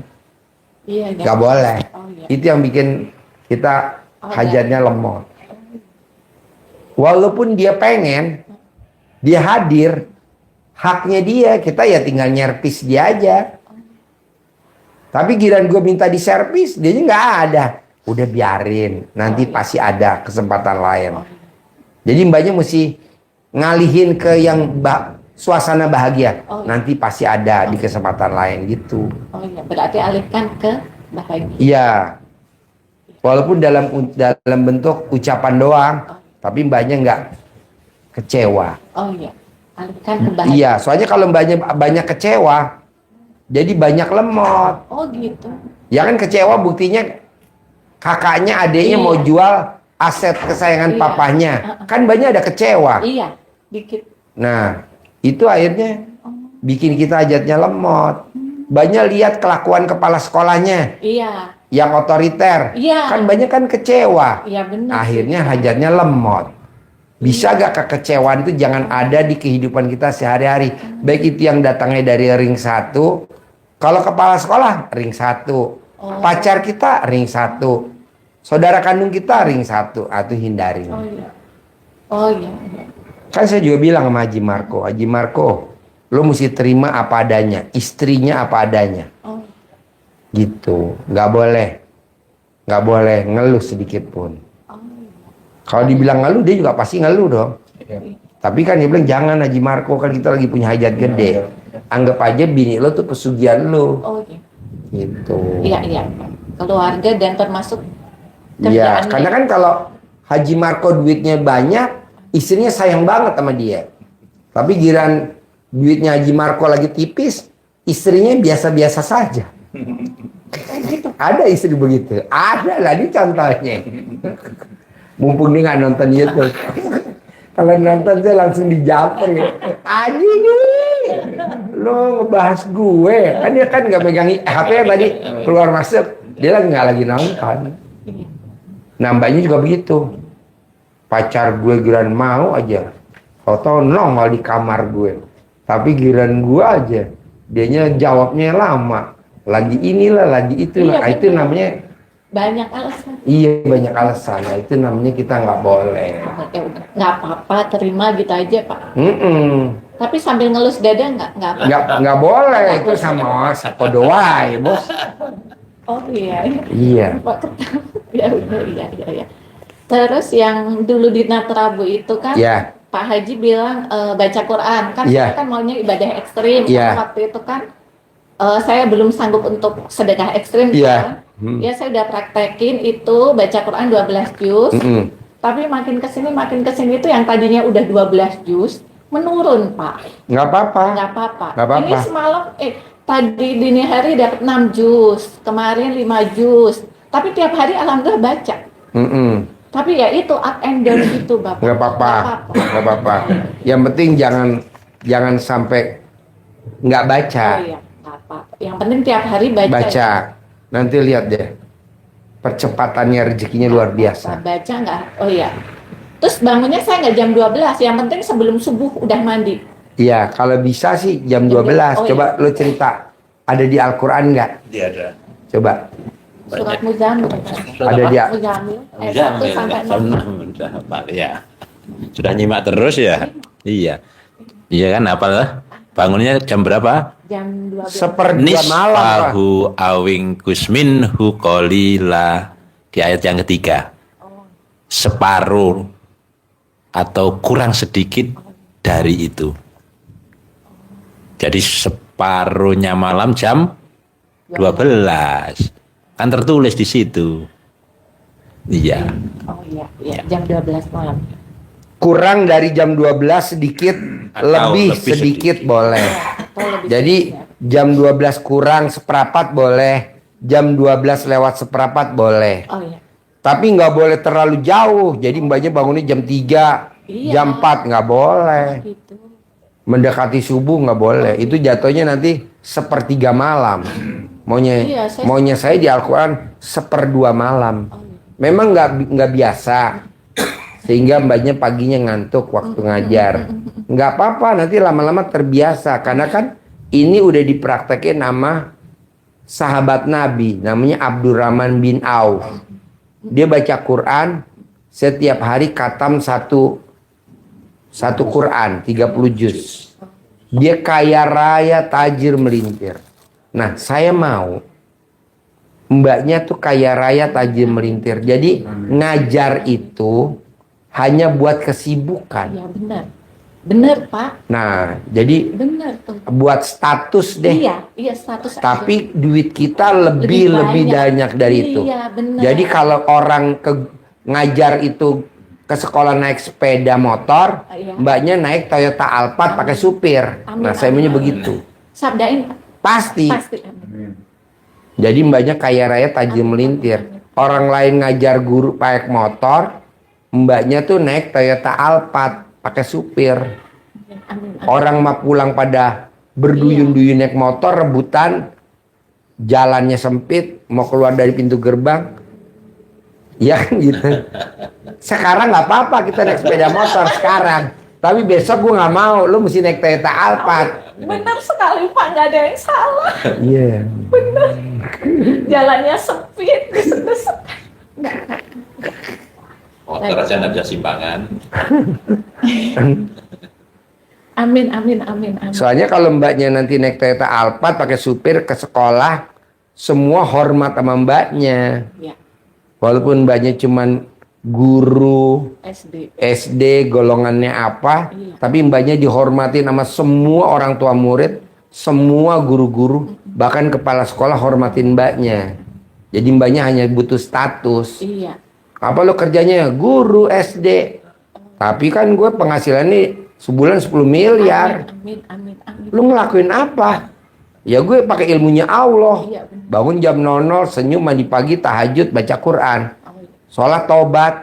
Iya. Nggak boleh. Oh, iya. Itu yang bikin kita Oh, hajatnya lemot. Walaupun dia pengen, dia hadir, haknya dia, kita ya tinggal nyerpis dia aja. Tapi giliran gue minta diservis, dia nggak ada. Udah biarin, nanti pasti ada kesempatan lain. Jadi mbaknya mesti ngalihin ke yang suasana bahagia. Nanti pasti ada di kesempatan lain gitu. Oh iya, berarti alihkan ke bahagia. Iya. Walaupun dalam bentuk ucapan doang, tapi mbaknya nggak kecewa. Oh iya, alihkan ke bahagia. Iya, soalnya kalau mbaknya banyak kecewa, jadi banyak lemot. Oh gitu. Ya kan kecewa buktinya kakaknya, adiknya mau jual aset kesayangan Iya. papahnya. Kan mbaknya ada kecewa. Iya, dikit. Nah, itu akhirnya bikin kita hajatnya lemot. Banyak lihat kelakuan kepala sekolahnya Iya, yang otoriter. Iya. Kan banyak kan kecewa. iya benar. Akhirnya hajatnya lemot. Bisa gak kekecewaan itu jangan ada di kehidupan kita sehari-hari. Baik itu yang datangnya dari ring 1. Kalau kepala sekolah ring 1. Pacar kita ring 1. Saudara kandung kita ring 1. Atau hindarin. Oh iya. Oh iya. Kan saya juga bilang sama Haji Marco, Haji Marco, lo mesti terima apa adanya, istrinya apa adanya. Oh. Gitu, nggak boleh. Nggak boleh ngeluh sedikit pun. Oh, Kalau dibilang ngeluh, dia juga pasti ngeluh dong. Tapi kan dia bilang, jangan Haji Marco, kan kita lagi punya hajat gede. Anggap aja bini lo tuh pesugihan lo. oh iya. Gitu. Iya, iya. Keluarga dan termasuk Iya, kerjaannya. karena kan kalau Haji Marco duitnya banyak, istrinya sayang banget sama dia. Tapi giran duitnya Haji Marco lagi tipis, istrinya biasa-biasa saja. Ada istri begitu. Ada lah, ini contohnya. Mumpung dia nggak nonton YouTube. Kalau nonton saya langsung dijamper ya. Aji nih, lo ngebahas gue. Kan dia kan nggak megang HP tadi keluar masuk. Dia lagi nggak lagi nonton. Nah mbaknya juga begitu. Pacar gue giran mau aja. Tau-tau nongol di kamar gue. Tapi giran gue aja. Dianya jawabnya lama. Lagi inilah, lagi itulah. Iya, Itu betul. namanya, Banyak alasan. iya banyak alasan. Nah, itu namanya kita nggak boleh. Ya udah, nggak apa-apa, terima gitu aja Pak. Tapi sambil ngelus dada nggak apa-apa. Nggak boleh. Itu sama kodoai, bos. Oh iya. Iya. Pak ketawa. Ya udah, iya. Terus yang dulu di Natrabu itu kan Ya. Pak Haji bilang baca Quran kan, Iya. saya kan maunya ibadah ekstrim. Iya. Karena waktu itu kan saya belum sanggup untuk sedekah ekstrim. Iya. Kan? Ya saya udah praktekin itu baca Quran 12 juz. Tapi makin kesini itu yang tadinya udah 12 juz menurun Pak. Nggak apa-apa. Nggak apa-apa. Nggak apa-apa. Ini semalam tadi dini hari dapat 6 juz, kemarin 5 juz. Tapi tiap hari alhamdulillah baca. Tapi ya itu up and down gitu Bapak. Nggak apa-apa. Nggak apa-apa. Yang penting jangan sampai nggak baca. Oh iya, nggak apa-apa. Yang penting tiap hari baca. Baca. Nanti lihat deh. Percepatannya rezekinya luar biasa. Baca nggak? Oh iya. Terus bangunnya saya nggak jam 12. Yang penting sebelum subuh udah mandi. Iya, kalau bisa sih jam 12. Oh, Coba iya. lo cerita. Ada di Al-Quran nggak? Dia ada. Coba. Surat Muzammil. Ada dia. Muzammil. Jangan, 1 sampai 6. sudah hafal ya. Sudah nyimak terus ya. Iya. Iya kan hafal lah. Bangunnya jam berapa? Jam 12. Sepertiga malam, Pak. Nisfahu awing kusminhu qalila. Di ayat yang ketiga. Separuh atau kurang sedikit dari itu. Jadi separuhnya malam jam 12. Kan tertulis di situ. Iya. Oh iya, jam 12 malam. Kurang dari jam 12 sedikit, Atau lebih lebih sedikit sedikit. boleh. Atau lebih Jadi sedikit, jam 12 kurang seperempat boleh. Jam 12 lewat seperempat boleh. Oh iya. Tapi nggak boleh terlalu jauh. Jadi mbaknya bangunnya jam 3, Iya. jam 4 nggak boleh. Gitu. Mendekati subuh nggak boleh. Itu jatuhnya nanti sepertiga malam. Iya, Maunya saya di Al-Quran 1/2 malam. Oh, iya. Memang nggak biasa. Sehingga mbaknya paginya ngantuk waktu ngajar. Nggak apa-apa, nanti lama-lama terbiasa. Karena kan ini udah dipraktekin nama sahabat Nabi. Namanya Abdurrahman bin Auf. Dia baca Quran setiap hari khatam satu Quran 30 juz. Dia kaya raya tajir melintir. Nah saya mau mbaknya tuh kaya raya tajir melintir. Jadi ngajar itu hanya buat kesibukan. Ya benar. Benar, Pak. Nah jadi Benar tuh. buat status deh. Iya status aja. Tapi duit kita lebih banyak dari itu. Iya, benar. Jadi kalau orang ngajar itu ke sekolah naik sepeda motor, Iya. mbaknya naik Toyota Alphard pakai supir. Amin, Nah, saya maunya amin. begitu. Sabdain, Pak. Pasti. Pasti. Amin. Jadi mbaknya kaya raya tajir melintir. Orang lain ngajar guru pakai motor, mbaknya tuh naik Toyota Alphard pakai supir. Amin. Orang mah pulang pada berduyun-duyun naik motor, rebutan, jalannya sempit, mau keluar dari pintu gerbang. Ya kan gitu. Sekarang nggak apa-apa kita naik sepeda motor sekarang. Tapi besok gue nggak mau, lu mesti naik Toyota Alphard. Benar sekali, Pak. Nggak ada yang salah. Iya. Jalannya sempit, desek-desek. Motor aja nggak bisa simpangan. Amin. Soalnya kalau mbaknya nanti naik Toyota Alphard pakai supir ke sekolah, semua hormat sama mbaknya. Ya. Walaupun mbaknya cuman guru SD. SD golongannya apa, tapi mbaknya dihormati sama semua orang tua murid, semua guru-guru, bahkan kepala sekolah hormatin mbaknya. Jadi mbaknya hanya butuh status. Iya. Apa lo kerjanya? Guru SD. Tapi kan gue penghasilannya sebulan 10 miliar. Amin, amin, amin. Lu ngelakuin apa? Ya gue pakai ilmunya Allah. Iya, benar. Bangun jam 00, senyum, mandi pagi, tahajud, baca Quran. Sholat taubat.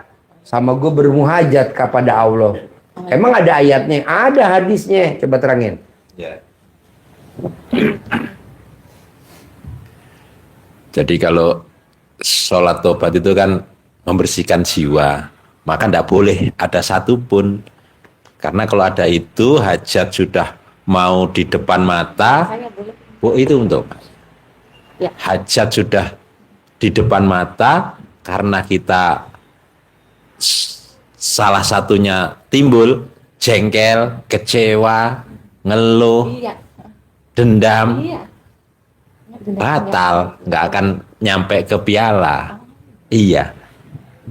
Sama gue bermuhajat kepada Allah. Emang ada ayatnya? Ada hadisnya. Coba terangin. Ya. Jadi kalau sholat tobat itu kan membersihkan jiwa, maka tidak boleh ada satupun. Karena kalau ada itu, hajat sudah mau di depan mata, Saya boleh. oh itu untuk Ya. hajat sudah di depan mata, karena kita salah satunya timbul jengkel, kecewa, ngeluh, Iya. dendam, Iya. batal, nggak akan nyampe ke piala. Iya,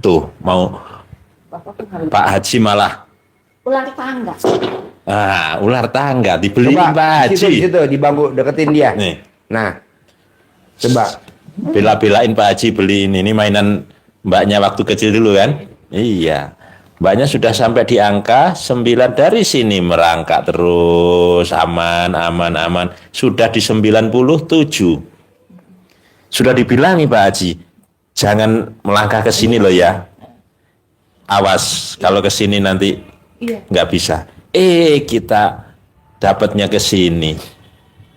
tuh mau Bapak pun harus Pak Haji malah ular tangga. ular tangga dibeli Coba Pak di situ, Haji. di situ, di bangku deketin dia. Nih, Nah, coba. bela-belain Pak Haji beli ini mainan mbaknya waktu kecil dulu kan? Iya. Mbaknya sudah sampai di angka 9 dari sini merangkak terus aman aman aman. Sudah di 97. Sudah dibilangi Pak Haji, jangan melangkah ke sini loh ya. Awas kalau ke sini nanti Iya. nggak bisa. Kita dapatnya ke sini.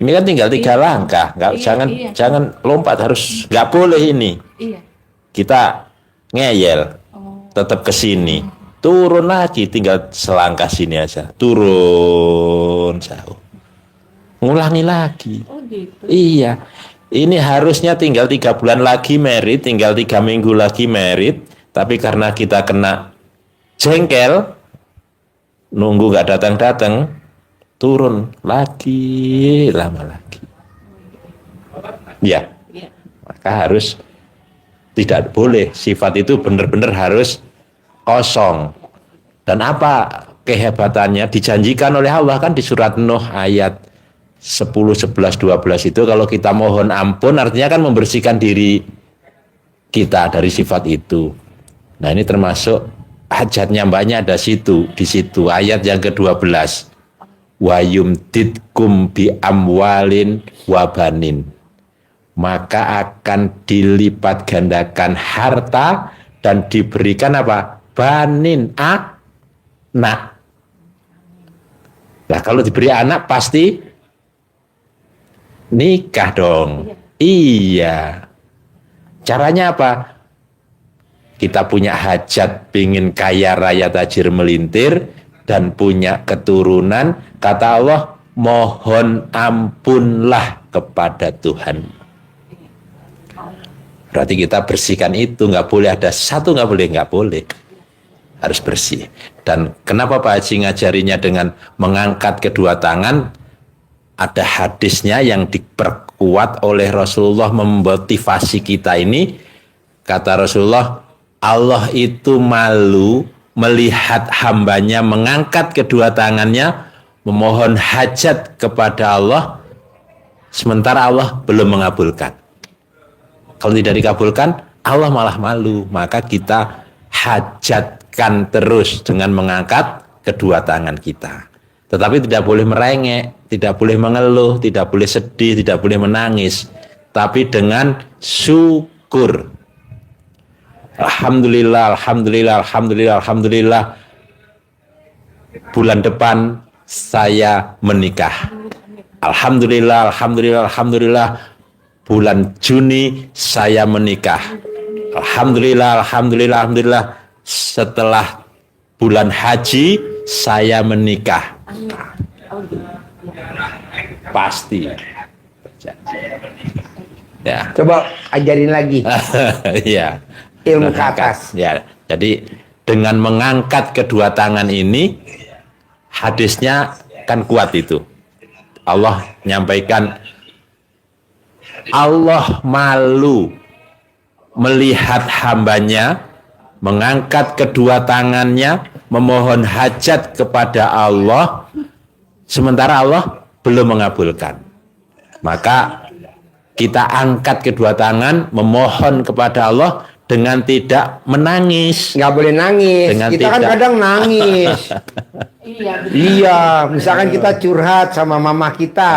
Ini kan tinggal 3 langkah, nggak Iya, jangan iya. jangan lompat, harus nggak boleh ini. Iya. Kita ngeyel, tetap ke sini, turun lagi, tinggal selangkah sini aja, turun jauh, ngulangi lagi. Oh gitu. Iya, ini harusnya tinggal 3 bulan lagi merit, tinggal 3 minggu lagi merit, tapi karena kita kena jengkel, nunggu nggak datang-datang, turun lagi, lama lagi. Ya, Iya. maka harus tidak boleh, sifat itu benar-benar harus kosong. Dan apa kehebatannya? Dijanjikan oleh Allah kan di surat Nuh ayat 10, 11, 12 itu, kalau kita mohon ampun artinya kan membersihkan diri kita dari sifat itu. Nah, ini termasuk hajatnya mbaknya ada di situ ayat yang ke-12. Wa yumdidkum bi amwalin wa banin. Maka akan dilipat gandakan harta dan diberikan apa? Banin, anak. Nah, kalau diberi anak pasti nikah dong. Iya. Caranya apa? Kita punya hajat, pingin kaya raya tajir melintir dan punya keturunan, kata Allah, mohon ampunlah kepada Tuhan. Berarti kita bersihkan itu, nggak boleh ada satu, nggak boleh, harus bersih. Dan kenapa Pak Haji ngajarinya dengan mengangkat kedua tangan? Ada hadisnya yang diperkuat oleh Rasulullah memotivasi kita ini. Kata Rasulullah, Allah itu malu melihat hambanya mengangkat kedua tangannya memohon hajat kepada Allah, sementara Allah belum mengabulkan. Kalau tidak dikabulkan, Allah malah malu. Maka kita hajatkan terus dengan mengangkat kedua tangan kita. Tetapi tidak boleh merengek, tidak boleh mengeluh, tidak boleh sedih, tidak boleh menangis. Tapi dengan syukur. Alhamdulillah, alhamdulillah, alhamdulillah, alhamdulillah. Bulan depan saya menikah. Alhamdulillah, alhamdulillah, alhamdulillah. Bulan Juni saya menikah. Alhamdulillah, alhamdulillah, alhamdulillah. Setelah bulan haji saya menikah. Pasti terjadi. Ya. Coba ajarin lagi Ya. ilmu ke atas. Ya. Jadi dengan mengangkat kedua tangan ini, hadisnya kan kuat itu. Allah menyampaikan, Allah malu melihat hambanya mengangkat kedua tangannya memohon hajat kepada Allah sementara Allah belum mengabulkan. Maka kita angkat kedua tangan memohon kepada Allah dengan tidak menangis. Nggak boleh nangis. Dengan Kita kan tidak. kadang nangis. Iya, betul. Iya, misalkan kita curhat sama mama kita,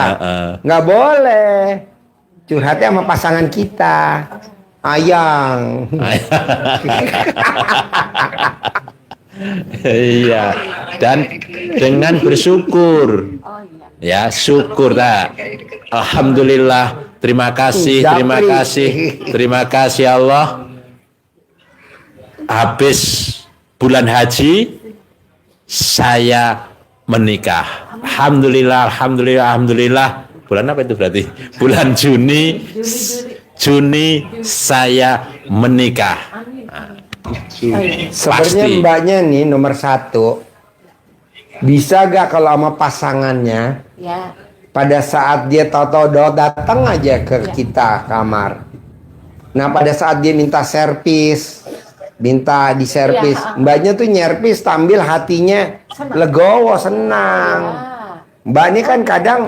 nggak boleh. Curhatnya sama pasangan kita, Ayang. Iya, dan dengan bersyukur. Ya, syukur tak. Alhamdulillah, terima kasih, terima Japri. kasih, terima kasih Allah. Habis bulan haji, saya menikah. Alhamdulillah, alhamdulillah, alhamdulillah. Bulan apa itu berarti? Bulan Juni. Juni saya menikah. Sebenarnya Pasti. mbaknya nih nomor 1. Bisa gak kalau sama pasangannya Ya. pada saat dia tahu-tahu datang aja ke kita kamar. Nah pada saat dia minta servis, minta diservis, Iya. mbaknya tuh nyervis sambil hatinya legowo, senang. Ya. Mbak ini kan kadang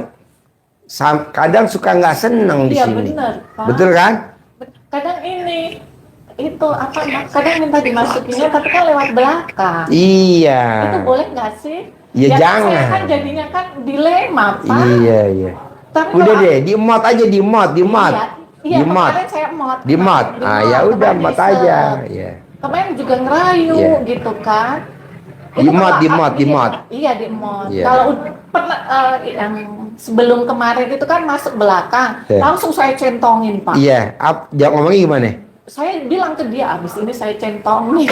suka nggak senang di Iya, sini. bener, Pak. Betul kan? Kadang ini itu apa? Kadang minta dimasukinnya tapi kan lewat belakang. Iya. Itu boleh nggak sih? Ya, Saya jangan. kan jadinya kan dilema, Pak. Iya, iya. Tapi Udah kalau- deh, di-mod aja, di-mod. Iya, Di-mod. kemarin saya mod. Di-mod. Ah, ya udah kemarin mod bisa. aja. Iya. Kemarin juga ngerayu Iya. gitu kan. Di-mod, kalau- di-mod, iya, di-mod. Iya, di-mod. Iya. Kalau pernah yang sebelum kemarin itu kan masuk belakang, Iya. langsung saya centongin, Pak. Iya, jangan ngomongnya gimana? Saya bilang ke dia, abis ini saya centongin.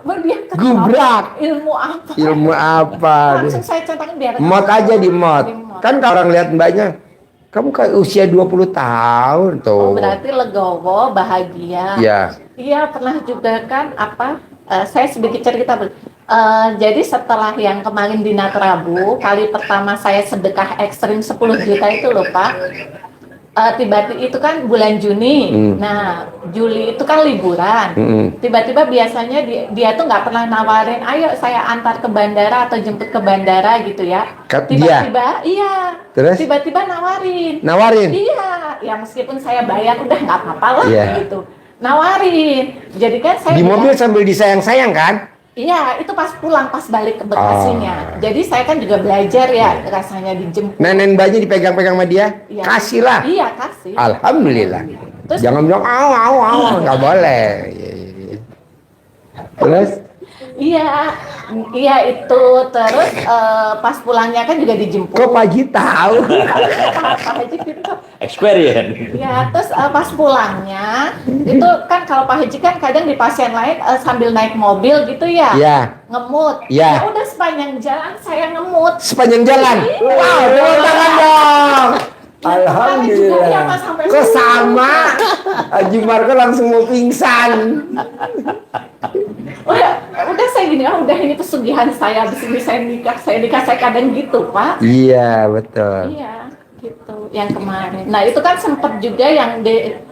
Baru dia ketawa, Gubrak. Ilmu apa? Ilmu apa? Langsung saya centongin biar Mod aja di-mod. Di-mod. Kan kalau orang lihat mbaknya, kamu kan usia 20 tahun Oh, tuh. berarti legowo, bahagia. Iya. Iya, pernah juga kan saya sedikit cerita. Jadi setelah yang kemarin di Natrabu, kali pertama saya sedekah ekstrim 10 juta itu loh, Pak. Tiba-tiba itu kan bulan Juni. Nah, Juli itu kan liburan. Tiba-tiba biasanya dia tuh nggak pernah nawarin, ayo saya antar ke bandara atau jemput ke bandara gitu ya. Tiba-tiba, iya. Terus? Tiba-tiba nawarin. Nawarin? Iya, ya meskipun saya bayar udah nggak apa-apa lah Iya. gitu. Nawarin. Jadi kan saya Di bilang, mobil sambil disayang-sayang kan? iya, itu pas pulang, pas balik ke Bekasinya. Jadi saya kan juga belajar ya rasanya dijemput. Nenek mbaknya dipegang-pegang sama dia? Iya. Kasihlah. Iya, kasih. Alhamdulillah. Terus- Jangan bilang nggak boleh. Iya, iya, iya. Terus? Iya itu terus pas pulangnya kan juga dijemput. Kok Pak Haji tahu? Pak Haji gitu. Experience. Ya, terus pas pulangnya itu kan kalau Pak Haji kan kadang di pasien lain sambil naik mobil gitu ya. Iya. Ngemut. Ya. Ya udah sepanjang jalan saya ngemut. Sepanjang jalan. Wow, tepuk tangan dong. Alhamdulillah. Juga, ya, Mas, sampai Kok subuh. sama? Haji Marco langsung mau pingsan. Udah saya gini, udah ini pesugihan saya, abis ini saya nikah saya kadang gitu, Pak. Iya, betul. Iya, gitu. Yang kemarin. Nah, itu kan sempet juga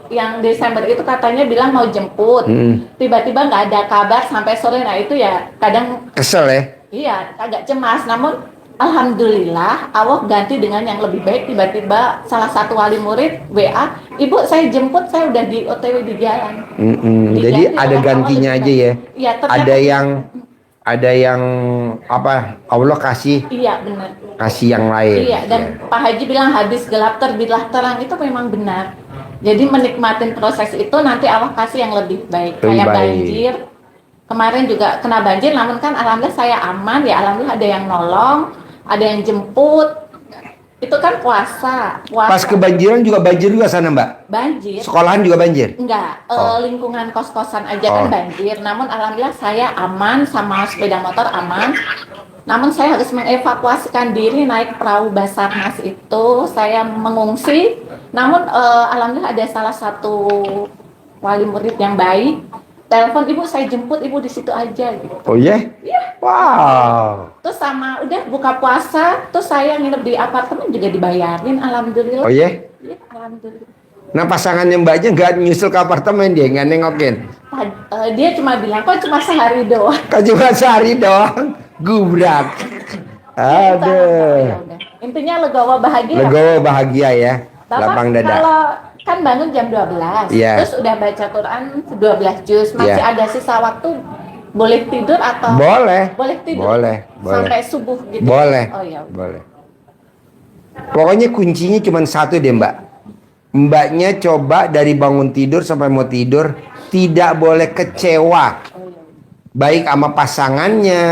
yang Desember itu katanya bilang mau jemput. Tiba-tiba nggak ada kabar sampai sore. Nah, itu ya kadang Kesel ya? iya agak cemas. Namun alhamdulillah Allah ganti dengan yang lebih baik. Tiba-tiba salah satu wali murid WA, "Ibu, saya jemput, saya udah di OTW di jalan." Jadi Diganti ada oleh gantinya Allah aja lebih ya. baik. Iya, ternyata- Ada yang apa? Allah kasih Iya, benar. yang lain. Iya, dan Pak Haji bilang habis gelap terbitlah terang, itu memang benar. Jadi menikmatin proses itu nanti Allah kasih yang lebih baik. Lebih Kayak baik. banjir. Kemarin juga kena banjir, namun kan alhamdulillah saya aman ya, alhamdulillah ada yang nolong, ada yang jemput. Itu kan puasa. Pas kebanjiran juga banjir juga sana, Mbak. banjir. Sekolahan juga banjir. Enggak, Oh. lingkungan kos-kosan aja Oh. kan banjir. Namun alhamdulillah saya aman, sama sepeda motor aman. Namun saya harus mengevakuasikan diri naik perahu Basarnas itu. Saya mengungsi. Namun alhamdulillah ada salah satu wali murid yang baik. Telepon, "Ibu, saya jemput, Ibu di situ aja." Gitu. Oh iya? Iya. Wow. Terus sama udah buka puasa, terus saya nginep di apartemen juga dibayarin, alhamdulillah. Oh iya? Iya, alhamdulillah. Nah pasangannya mbaknya nggak nyusul ke apartemen, dia nggak nengokin. Dia cuma bilang kok cuma sehari doang. Kan cuma sehari doang, gubrak. Ya Aduh. udah. Intinya legowo bahagia. Legowo bahagia ya, Bapak lapang dada. kalau kan bangun jam 12, Iya. terus udah baca Quran 12 juz, masih Iya. ada sisa waktu, boleh tidur atau Boleh. boleh tidur? Boleh. Sampai subuh gitu? Boleh. Oh iya. Boleh. Pokoknya kuncinya cuma satu deh mbak. Mbaknya coba dari bangun tidur sampai mau tidur tidak boleh kecewa. Baik sama pasangannya,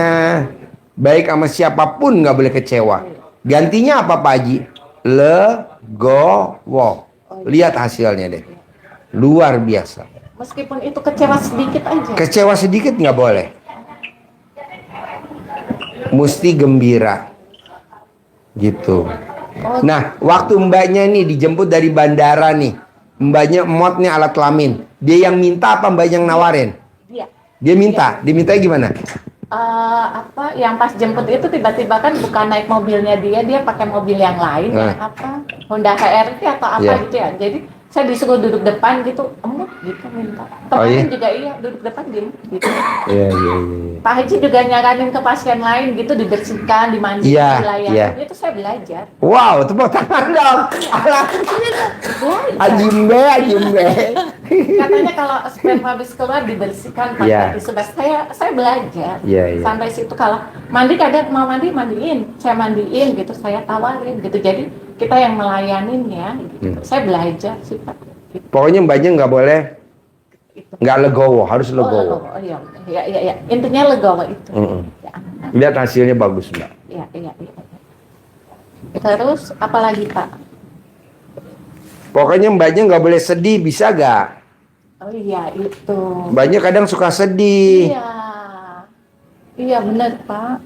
baik sama siapapun nggak boleh kecewa. Gantinya apa Pak Haji? Legowo. Lihat hasilnya deh. Luar biasa. Meskipun itu kecewa sedikit aja. Kecewa sedikit nggak boleh. Mesti gembira. Gitu. Nah, waktu mbaknya nih dijemput dari bandara nih. Mbaknya emot nih alat kelamin. Dia yang minta apa mbak yang nawarin? Iya. Dia minta. Dimintanya gimana? Apa yang pas jemput itu tiba-tiba kan bukan naik mobilnya dia pakai mobil yang lain Nah. apa Honda HRV atau apa Iya. gitu ya. Jadi saya disuruh duduk depan gitu, emut gitu minta. Oh, Kemarin iya? juga iya duduk depan gitu. Iya, iya, Pak Haji juga nyaranin ke pasien lain gitu dibersihkan, dimandiin, Iya, dilayani. iya. Itu saya belajar. Wow, tepuk tangan dong. Ajimbe, ajimbe. Katanya kalau sperma habis keluar dibersihkan pakai Iya. tisu basah. Saya belajar. Iya, iya. Sampai situ kalau mandi kadang mau mandiin, saya mandiin gitu, saya tawarin gitu. Jadi kita yang melayanin ya. Gitu. Saya belajar sih Pak. Gitu. Pokoknya mbaknya nggak boleh nggak legowo, harus legowo. Oh, iya. Iya. Intinya legowo itu. Mm-mm. Ya, Lihat hasilnya bagus mbak. iya. Terus apalagi Pak? Pokoknya mbaknya nggak boleh sedih, bisa gak? Oh iya itu. Mbaknya kadang suka sedih. Iya. Iya benar Pak.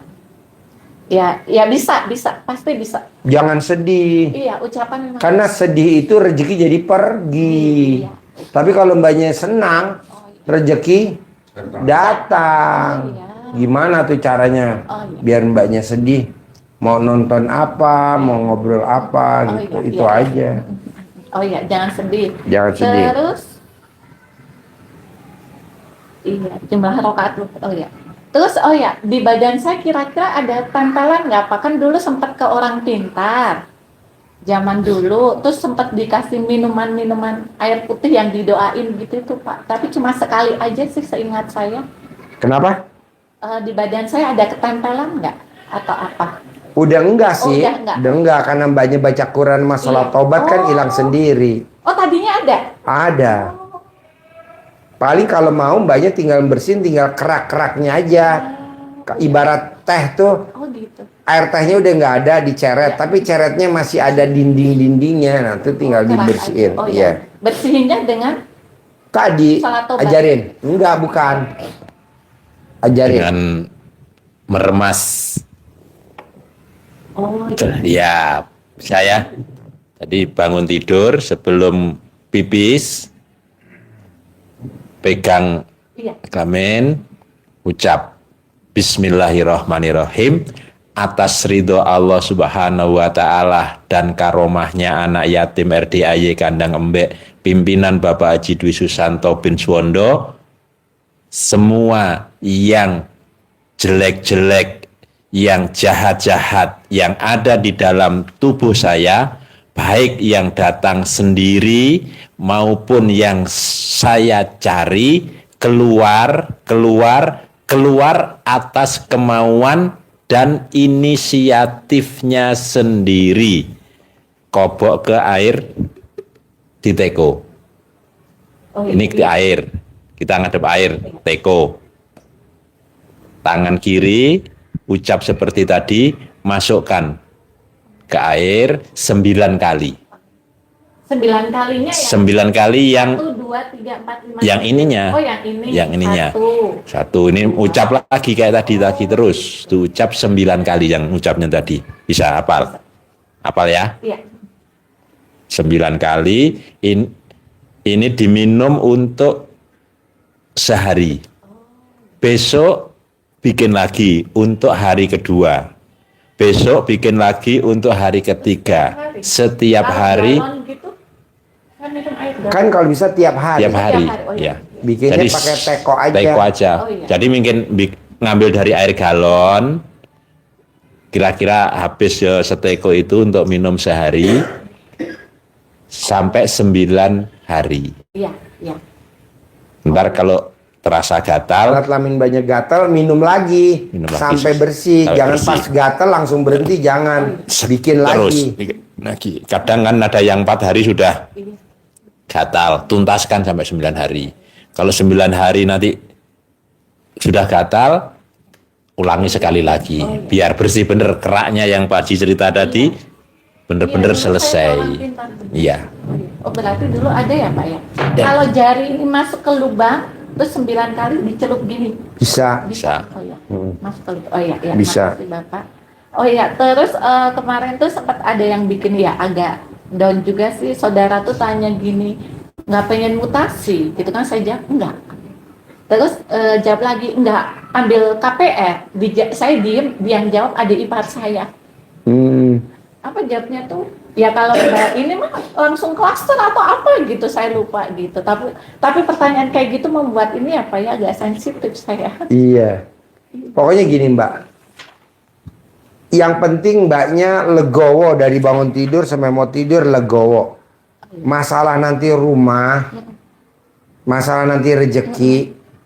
Ya bisa, pasti bisa. Jangan sedih. Iya, ucapan memang. Karena sedih itu rezeki jadi pergi. Iya. Tapi kalau mbaknya senang, rezeki datang. Oh, iya. Gimana tuh caranya? Oh, iya. Biar mbaknya sedih. Mau nonton apa, mau ngobrol apa, Oh, gitu. iya, Itu iya. aja. Oh iya, jangan sedih. Jangan sedih. Terus iya, jumlah rakaat. Oh iya. Terus oh ya, di badan saya kira-kira ada tempelan nggak Pak? Kan dulu sempat ke orang pintar. Zaman dulu, terus sempat dikasih minuman air putih yang didoain gitu tuh Pak. Tapi cuma sekali aja sih seingat saya. Kenapa? Di badan saya ada ketempelan nggak? Atau apa? Udah enggak Oh, sih. udah enggak. Karena mbaknya baca Quran masalah Iya. taubat kan Oh. hilang sendiri. Oh tadinya ada? Ada. Paling kalau mau mbaknya tinggal bersihin, tinggal kerak-keraknya aja. Ibarat teh tuh, Oh gitu. air tehnya udah nggak ada diceret, tapi ceretnya masih ada dinding-dindingnya. Nah, itu tinggal Keras dibersihin. aja. Oh Iya. iya. Bersihinnya dengan Tadi Salat tobat. ajarin. Enggak, bukan. Ajarin. Dengan meremas. oh gitu. Ya, saya tadi bangun tidur sebelum pipis, pegang Iya. kelamin, ucap Bismillahirrahmanirrahim atas ridho Allah Subhanahu wa Ta'ala dan karomahnya anak yatim RDAY Kandang Embek pimpinan Bapak Haji Dwi Susanto bin Suwondo, semua yang jelek-jelek, yang jahat-jahat yang ada di dalam tubuh saya, baik yang datang sendiri maupun yang saya cari, keluar atas kemauan dan inisiatifnya sendiri. Kobok ke air di teko. Oh, Ini ke air, kita ngadep air, teko. Tangan kiri, ucap seperti tadi, masukkan ke air 9 kali. 9 kalinya ya? 9 kali yang 1, 2, 3, 4, 5. yang ininya. Oh yang ini. Yang ininya. 1. Satu, ini ucap lagi kayak tadi terus. Tuh ucap 9 kali yang ucapnya tadi. Bisa hafal? Hafal ya? Iya. 9 kali. Ini diminum untuk sehari. Besok bikin lagi untuk hari kedua. Besok bikin lagi untuk hari ketiga. Setiap Kalau hari galon gitu, kan minum air galon? Kan kalau bisa tiap hari. Tiap hari. hari, oh iya. Ya. Bikinnya Jadi pakai teko aja. Teko aja. Oh, iya. Jadi mungkin ngambil dari air galon, kira-kira habis seteko itu untuk minum sehari sampai 9 hari. Iya, iya. Ntar kalau terasa gatal, Alat kelamin banyak gatal, minum lagi. Minum lagi. Sampai bersih. Sampai Jangan bersih. pas gatal langsung berhenti, jangan. Bikin terus lagi. kadang kan ada yang 4 hari sudah Iya. gatal, tuntaskan sampai 9 hari. Kalau 9 hari nanti sudah gatal, ulangi sekali lagi, biar bersih bener keraknya yang Pak Haji cerita tadi, bener-bener Iya, dulu saya selesai. orang pintar. Iya. Oh berarti dulu ada ya Pak ya? Kalau jari ini masuk ke lubang, terus 9 kali dicelup gini. Bisa. Bisa. Oh iya, masuk ke lubang. Oh iya, iya. Bisa. Makasih Bapak. Oh iya, terus kemarin tuh sempat ada yang bikin ya agak down juga sih. Saudara tuh tanya gini, nggak pengen mutasi, gitu kan? Saya jawab enggak. Terus jawab lagi enggak, ambil KPR. Saya diem, dia yang jawab adik ipar saya. Apa jawabnya tuh? Ya kalau enggak ini mah langsung klaster atau apa gitu, saya lupa gitu. Tapi pertanyaan kayak gitu membuat ini apa ya agak sensitif saya. Iya. Pokoknya gini Mbak. Yang penting Mbaknya legowo dari bangun tidur sampai mau tidur legowo. Masalah nanti rumah, masalah nanti rezeki,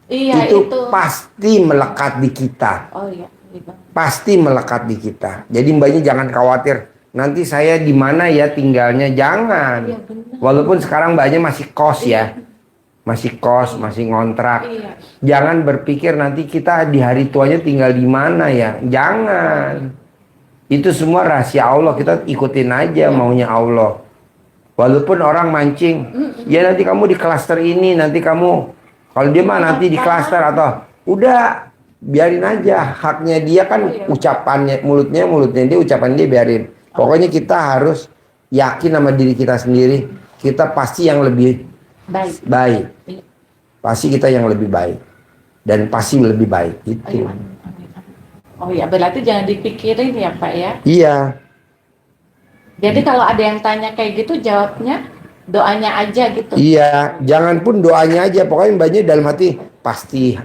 Iya itu pasti melekat di kita. Oh iya, gitu. Pasti melekat di kita. Jadi Mbaknya jangan khawatir. Nanti saya di mana ya tinggalnya, jangan. Iya, benar. Walaupun sekarang Mbaknya masih kos ya. Masih kos, masih ngontrak. Iya. Jangan berpikir nanti kita di hari tuanya tinggal di mana ya. Jangan. Itu semua rahasia Allah. Kita ikutin aja maunya Allah. Walaupun orang mancing, ya nanti kamu di klaster ini, nanti kamu, kalau dia mah nanti di klaster atau udah biarin aja, haknya dia kan ucapannya, mulutnya dia, ucapan dia biarin. Pokoknya kita harus yakin sama diri kita sendiri, kita pasti yang lebih baik. Pasti kita yang lebih baik. Dan pasti lebih baik. Gitu. Oh iya, berarti jangan dipikirin ya Pak ya. Iya. Jadi kalau ada yang tanya kayak gitu, jawabnya doanya aja gitu. Iya, jangan pun doanya aja. Pokoknya Mbaknya dalam hati, pasti.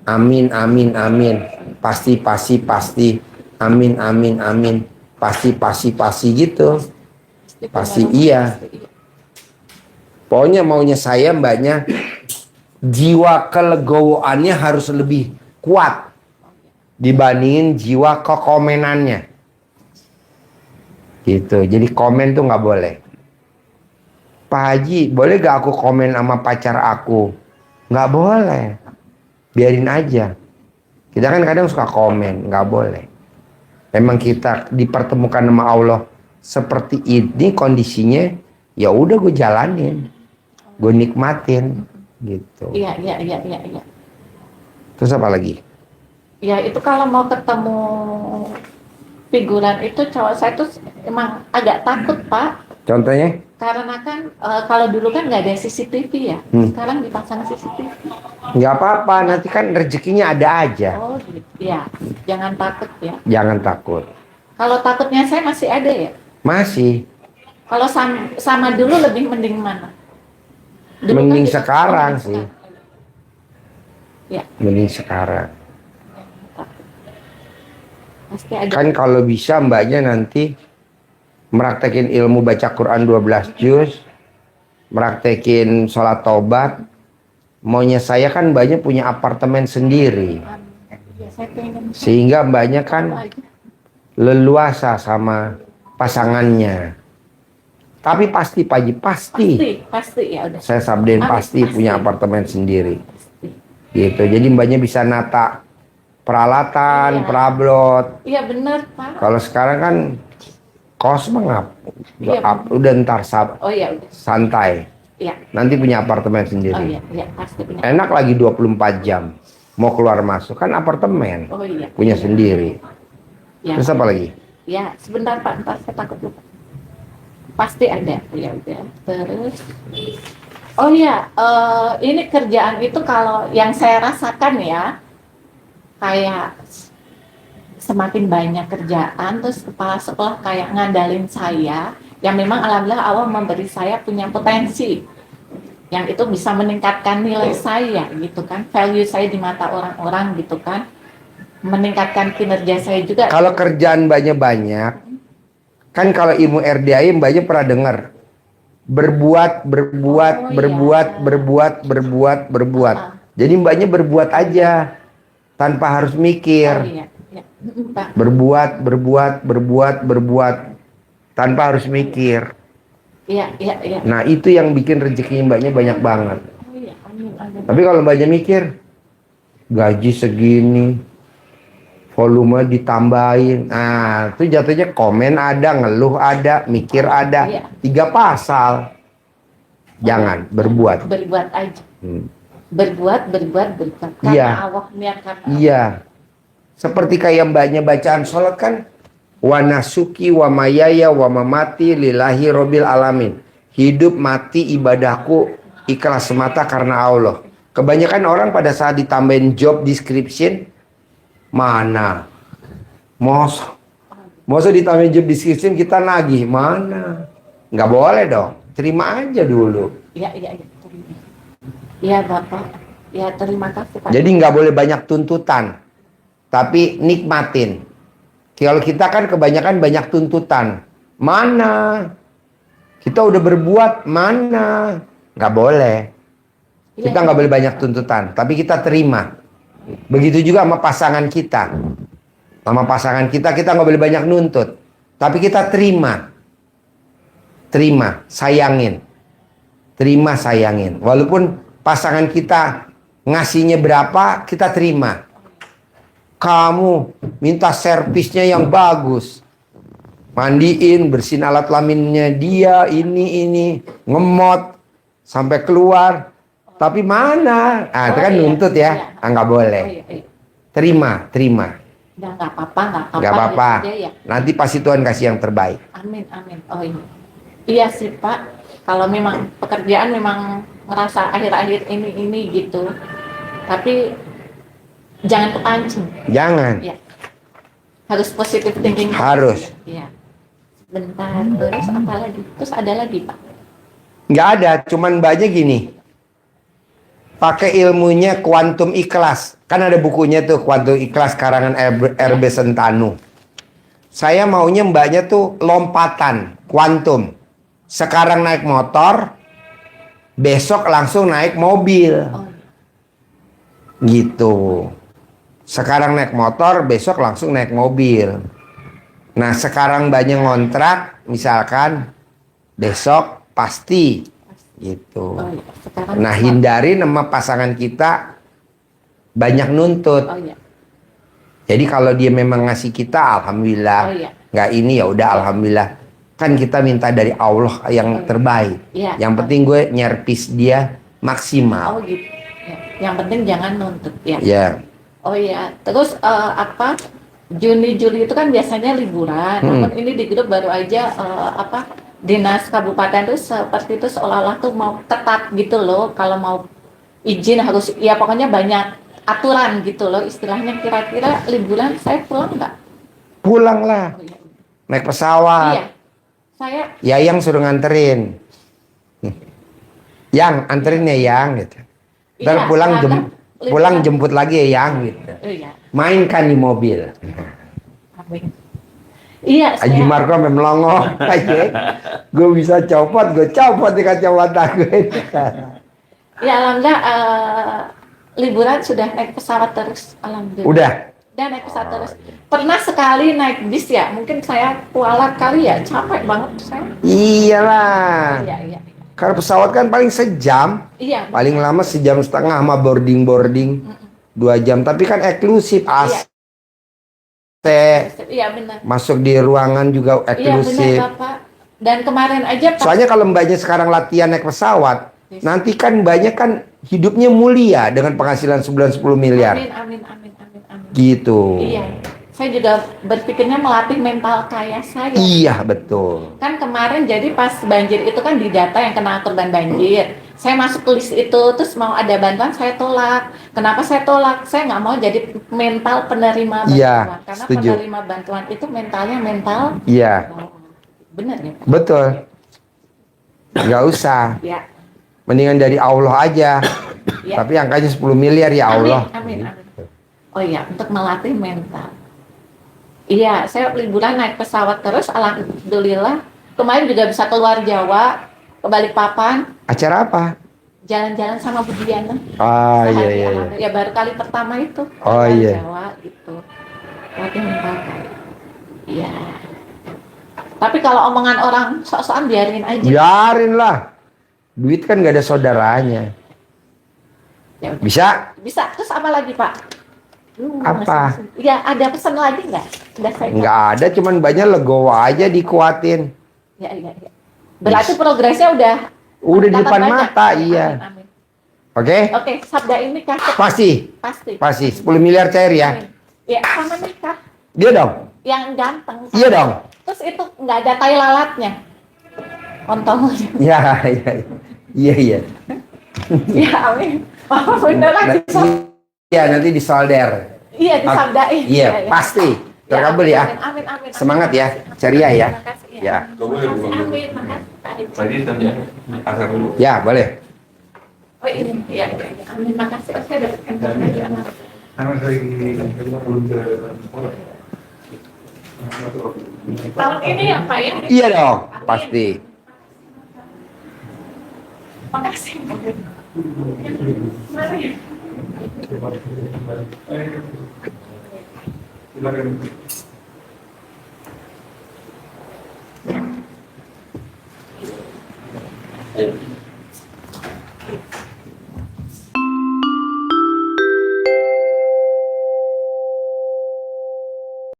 Amin, amin, amin. Pasti. Amin, amin, amin. Pasti gitu. Pasti iya. Pokoknya maunya saya Mbaknya, jiwa kelegowoannya harus lebih kuat dibandingin jiwa kekomenannya. Gitu. Jadi komen tuh nggak boleh. Pak Haji, boleh gak aku komen sama pacar aku? Nggak boleh. Biarin aja. Kita kan kadang suka komen, nggak boleh. Emang kita dipertemukan sama Allah seperti ini kondisinya, ya udah gue jalanin, gue nikmatin, gitu. Iya. Terus apa lagi? Ya itu kalau mau ketemu figuran itu cowok saya tuh emang agak takut Pak. Contohnya? Karena kan kalau dulu kan nggak ada CCTV ya, sekarang dipasang CCTV. Nggak apa-apa, nanti kan rezekinya ada aja. Oh gitu, ya. Jangan takut ya. Jangan takut. Kalau takutnya saya masih ada ya. Masih. Kalau sama dulu lebih mending mana? Dulu Mending kan sekarang sih. Ya, Mending sekarang. pasti ada. Kan kalau bisa Mbaknya nanti meraktekin ilmu baca Quran 12 juz, meraktekin sholat taubat. Maunya saya kan Mbaknya punya apartemen sendiri. Ya, saya pengen Sehingga Mbaknya kan leluasa sama pasangannya. Tapi pasti Pak Haji, pasti. pasti ya udah. Saya sabdain pasti punya apartemen sendiri. Gitu. Jadi Mbaknya bisa nata peralatan, Iya. perablot. Iya benar Pak. Kalau sekarang kan kos mengap. Iya. Udah ntar Oh iya udah. santai. Iya. Nanti punya apartemen Oh sendiri. iya pasti punya. Enak lagi 24 jam. Mau keluar masuk kan apartemen. Oh iya. Punya sendiri. Ya. Terus apa lagi? Ya, sebentar Pak, ntar saya takut lupa. Pasti ada, ya udah. Terus, oh ya, ini kerjaan itu kalau yang saya rasakan ya, kayak semakin banyak kerjaan, terus kepala sekolah kayak ngandalin saya, yang memang alhamdulillah Allah memberi saya punya potensi yang itu bisa meningkatkan nilai saya gitu kan, value saya di mata orang-orang gitu kan, meningkatkan kinerja saya juga. Kalau kerjaan mbaknya banyak, kan kalau ilmu RDI mbaknya pernah dengar berbuat, Oh, iya. berbuat. Jadi mbaknya berbuat aja tanpa harus mikir. Oh iya, iya. Pak. Berbuat tanpa harus mikir. Iya, iya, iya. Nah itu yang bikin rezekinya mbaknya banyak banget. Oh iya, amin, amin. Tapi kalau mbaknya mikir gaji segini, volume ditambahin, nah itu jatuhnya komen ada, ngeluh ada, mikir ada, Iya. 3 pasal. Jangan berbuat. Berbuat aja. Hmm. Berbuat. Karena Iya. Allah niatkan. Iya. Seperti kayak mbaknya bacaan sholat kan, wa nasuki wa mayaya wa mamati lillahi robbil alamin. Hidup mati ibadahku ikhlas semata karena Allah. Kebanyakan orang pada saat ditambahin job description, mana? Masa ditambahin job description kita nagih, mana? Nggak boleh dong. Terima aja dulu. Iya. Terima. Iya Bapak. Ya terima kasih Pak. Jadi nggak boleh banyak tuntutan, tapi nikmatin. Kalau kita kan kebanyakan banyak tuntutan. Mana? Kita udah berbuat, mana? Nggak boleh. Kita nggak boleh banyak tuntutan, tapi kita terima. Begitu juga sama pasangan kita. Sama pasangan kita nggak boleh banyak nuntut, tapi kita terima. Terima, sayangin. Terima, sayangin. Walaupun pasangan kita ngasihnya berapa, kita terima. Kamu minta servisnya yang bagus. Mandiin, bersihin alat kelaminnya dia, ini. Ngemot, sampai keluar. Tapi mana? Ah, itu kan nuntut ya. Iya. Ah, nggak boleh. Iya. Terima. Udah nggak apa-apa. Nggak apa-apa. Ya. Nanti pasti Tuhan kasih yang terbaik. Amin. Oh iya. Iya sih Pak. Kalau memang pekerjaan memang ngerasa akhir-akhir ini gitu. Tapi jangan kepancing. Jangan. Ya. Harus positive thinking. Harus. Iya. Bentar. Terus apa lagi? Terus ada lagi Pak. Nggak ada, cuman mbaknya gini. Pakai ilmunya kuantum ikhlas. Kan ada bukunya tuh, kuantum ikhlas karangan RB Sentanu. Saya maunya mbaknya tuh lompatan, kuantum. Sekarang naik motor, besok langsung naik mobil. Oh. Gitu. Sekarang naik motor, besok langsung naik mobil. Nah, sekarang mbaknya ngontrak, misalkan besok pasti gitu. Oh, iya. Sekarang Nah, hindari nama pasangan kita banyak nuntut. Oh iya. Jadi kalau dia memang ngasih kita, alhamdulillah. Oh, iya. Nggak ini ya udah alhamdulillah. Kan kita minta dari Allah yang terbaik. Iya. Yang penting gue nyerpis dia maksimal. Oh gitu. Ya. Yang penting jangan nuntut ya. Ya. Oh iya. Terus apa? Juni Juli itu kan biasanya liburan. Namun ini di grup baru aja Dinas Kabupaten tuh seperti itu seolah-olah tuh mau ketat gitu loh. Kalau mau izin harus ya pokoknya banyak aturan gitu loh istilahnya. Kira-kira liburan saya pulang nggak? Pulang lah. Oh, iya. Naik pesawat. Iya. Saya Yang suruh nganterin. Yang anterin ya Yang gitu. Ntar Iya, pulang karena pulang liburan. jemput lagi ya Yang gitu. iya. Mainkan di mobil. Amin. Iya, Haji saya Marco melongo aja. Gue bisa copot, gue copot di kacamata gue. ya alhamdulillah liburan sudah naik pesawat terus alhamdulillah. Udah. Dan naik pesawat terus. Pernah sekali naik bis ya, mungkin saya kualat kali ya, capek banget saya. Iyalah. Iya. Kalau pesawat kan paling sejam, Iya. paling lama sejam setengah sama boarding 2 jam. Tapi kan eksklusif AC. Iya benar. Masuk di ruangan juga Iya eksklusif. benar Bapak. Dan kemarin aja Pak. Soalnya kalau mbaknya sekarang latihan naik pesawat, nanti kan mbaknya kan hidupnya mulia dengan penghasilan sebulan 10 miliar. Amin. Gitu. Iya. Saya juga berpikirnya melatih mental kayak saya. Iya, betul. Kan kemarin jadi pas banjir itu kan didata yang kena korban banjir. Saya masuk ke list itu, terus mau ada bantuan saya tolak. Kenapa saya tolak? Saya nggak mau jadi mental penerima bantuan. Iya, Karena setuju. penerima bantuan itu mentalnya mental. Iya. Benar ya Pak? Betul. Nggak usah. Ya. Mendingan dari Allah aja. Ya. Tapi angkanya 10 miliar ya Allah. Amin, amin, amin. Oh iya, untuk melatih mental. Iya, saya liburan naik pesawat terus, alhamdulillah. Kemarin juga bisa keluar Jawa, ke Balikpapan, Acara apa? jalan-jalan sama Bu Diana. Ah, iya, Sehari, iya. alhamdulillah. Ya baru kali pertama itu. Oh, keluar iya. Jawa gitu. Latih mental Kak. Iya. Tapi kalau omongan orang sok-sokan biarin aja. Biarin lah. Duit kan nggak ada saudaranya. Ya udah. Bisa? Bisa. Terus apa lagi Pak? Apa? Ya ada pesan lagi nggak? Udah saya. Nggak ada, cuman banyak legowo aja dikuatin. Ya, iya, iya. Berarti progresnya udah Udah di kelihatan depan banyak. mata, iya. Amin, amin. Oke? Oke, sabda ini Kak. Pasti. Pasti. Pasti. 10 miliar cair ya. Amin. Ya, sama nih Kak. Dia dong. Yang ganteng. Iya dong. Terus itu nggak ada tai lalatnya. Kontolnya. Iya, iya. Iya, iya. Ya, amin. Oh, beneran bisa. Iya, nanti disolder. Iya, disabdain. Iya, pasti. Terkabul ya. Amin, amin, amin. Semangat ya. Ceria ya. Terima kasih ya. Ya. Makasih, amin. Makasih. Tadi tanya asal dulu. Ya, boleh. Oh, ini. Iya, iya, iya. Amin. Makasih. Oh, saya dapat informasi. Anak lagi belum ke Tahun ini ya, Pak ya? Iya dong, pasti. Makasih. Mari. silakan.